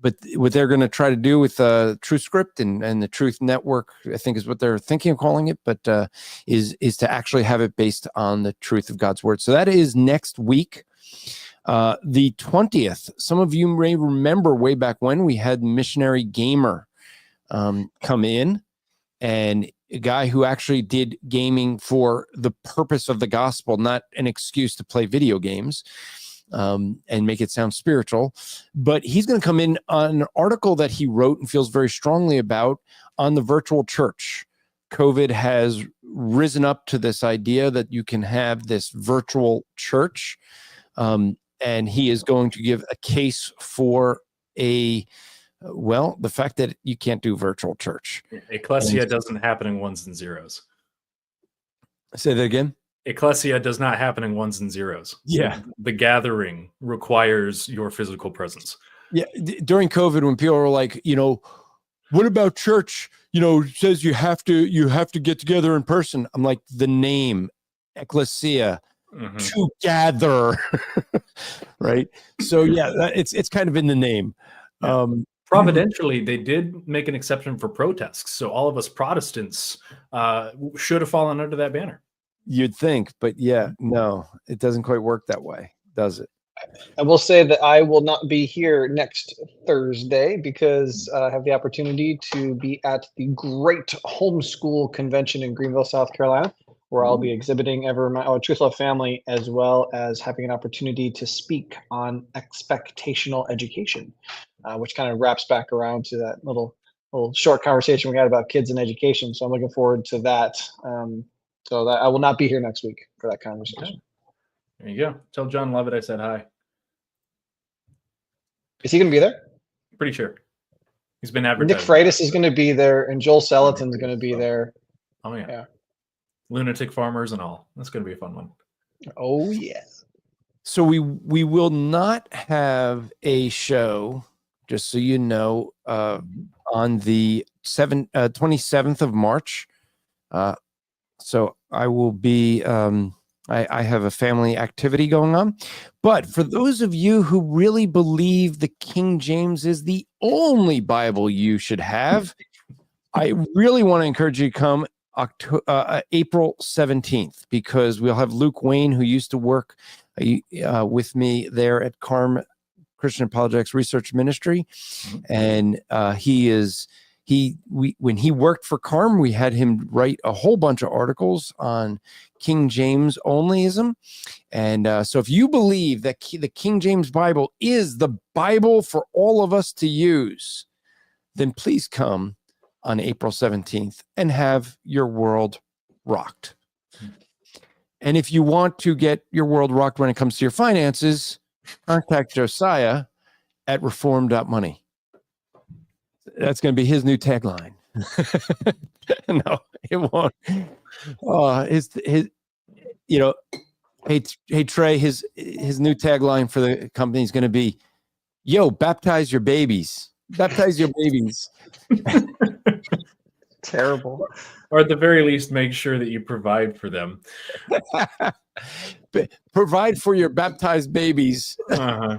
but what they're going to try to do with Truth Script and the Truth Network, I think is what they're thinking of calling it, but is to actually have it based on the truth of God's word. So that is next week, the 20th. Some of you may remember way back when we had Missionary Gamer come in, and a guy who actually did gaming for the purpose of the gospel, not an excuse to play video games. And make it sound spiritual, but he's going to come in on an article that he wrote and feels very strongly about on the virtual church. COVID has risen up to this idea that you can have this virtual church, and he is going to give a case for the fact that you can't do virtual church. Ecclesia doesn't happen in ones and zeros. Say that again. Ecclesia does not happen in ones and zeros. Yeah. The gathering requires your physical presence. Yeah. During COVID, when people were like, what about church? It says you have to get together in person. I'm like, the name Ecclesia, to gather, right? So yeah, it's kind of in the name. Yeah. Providentially, they did make an exception for protests. So all of us Protestants should have fallen under that banner. You'd think, but no, it doesn't quite work that way, does it? I will say that I will not be here next Thursday because I have the opportunity to be at the Great Homeschool Convention in Greenville, South Carolina, where I'll be exhibiting Truth Love Family, as well as having an opportunity to speak on expectational education, which kind of wraps back around to that little short conversation we had about kids and education. So I'm looking forward to that. So that I will not be here next week for that conversation. Okay. There you go. Tell John Lovett I said hi. Is he going to be there? Pretty sure. He's been Nick advertising. Freitas is going to be there, and Joel Salatin's going to be there. Oh, yeah. Yeah. Lunatic Farmers and all. That's going to be a fun one. Oh, yes. So we will not have a show, just so you know, on the 27th of March. So I will be, I have a family activity going on. But for those of you who really believe the King James is the only Bible you should have, I really want to encourage you to come April 17th, because we'll have Luke Wayne, who used to work with me there at CARM, Christian Apologetics Research Ministry. And when he worked for CARM, we had him write a whole bunch of articles on King James onlyism. And so if you believe that the King James Bible is the Bible for all of us to use, then please come on April 17th and have your world rocked. And if you want to get your world rocked when it comes to your finances, contact Josiah at reform.money. That's going to be his new tagline. No, it won't. Hey Trey, his new tagline for the company is going to be, "Yo, baptize your babies. Baptize your babies." Terrible. Or at the very least, make sure that you provide for them. Provide for your baptized babies. Uh-huh.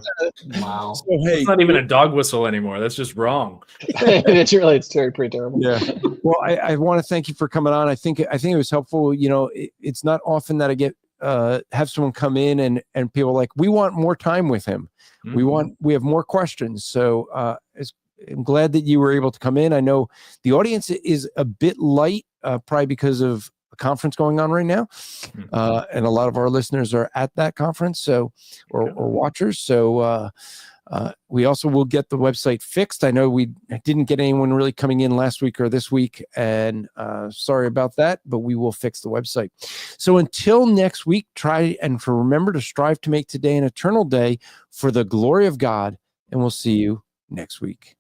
Wow. So, hey, It's not even a dog whistle anymore. That's just wrong. It's pretty terrible. Yeah. Well, I want to thank you for coming on. I think it was helpful. You know, it's not often that I get have someone come in and people are like, we want more time with him. Mm-hmm. We have more questions. So I'm glad that you were able to come in. I know the audience is a bit light, probably because of a conference going on right now. And a lot of our listeners are at that conference, so or watchers. So we also will get the website fixed. I know we didn't get anyone really coming in last week or this week, and sorry about that, but we will fix the website. So until next week, remember to strive to make today an eternal day for the glory of God, and we'll see you next week.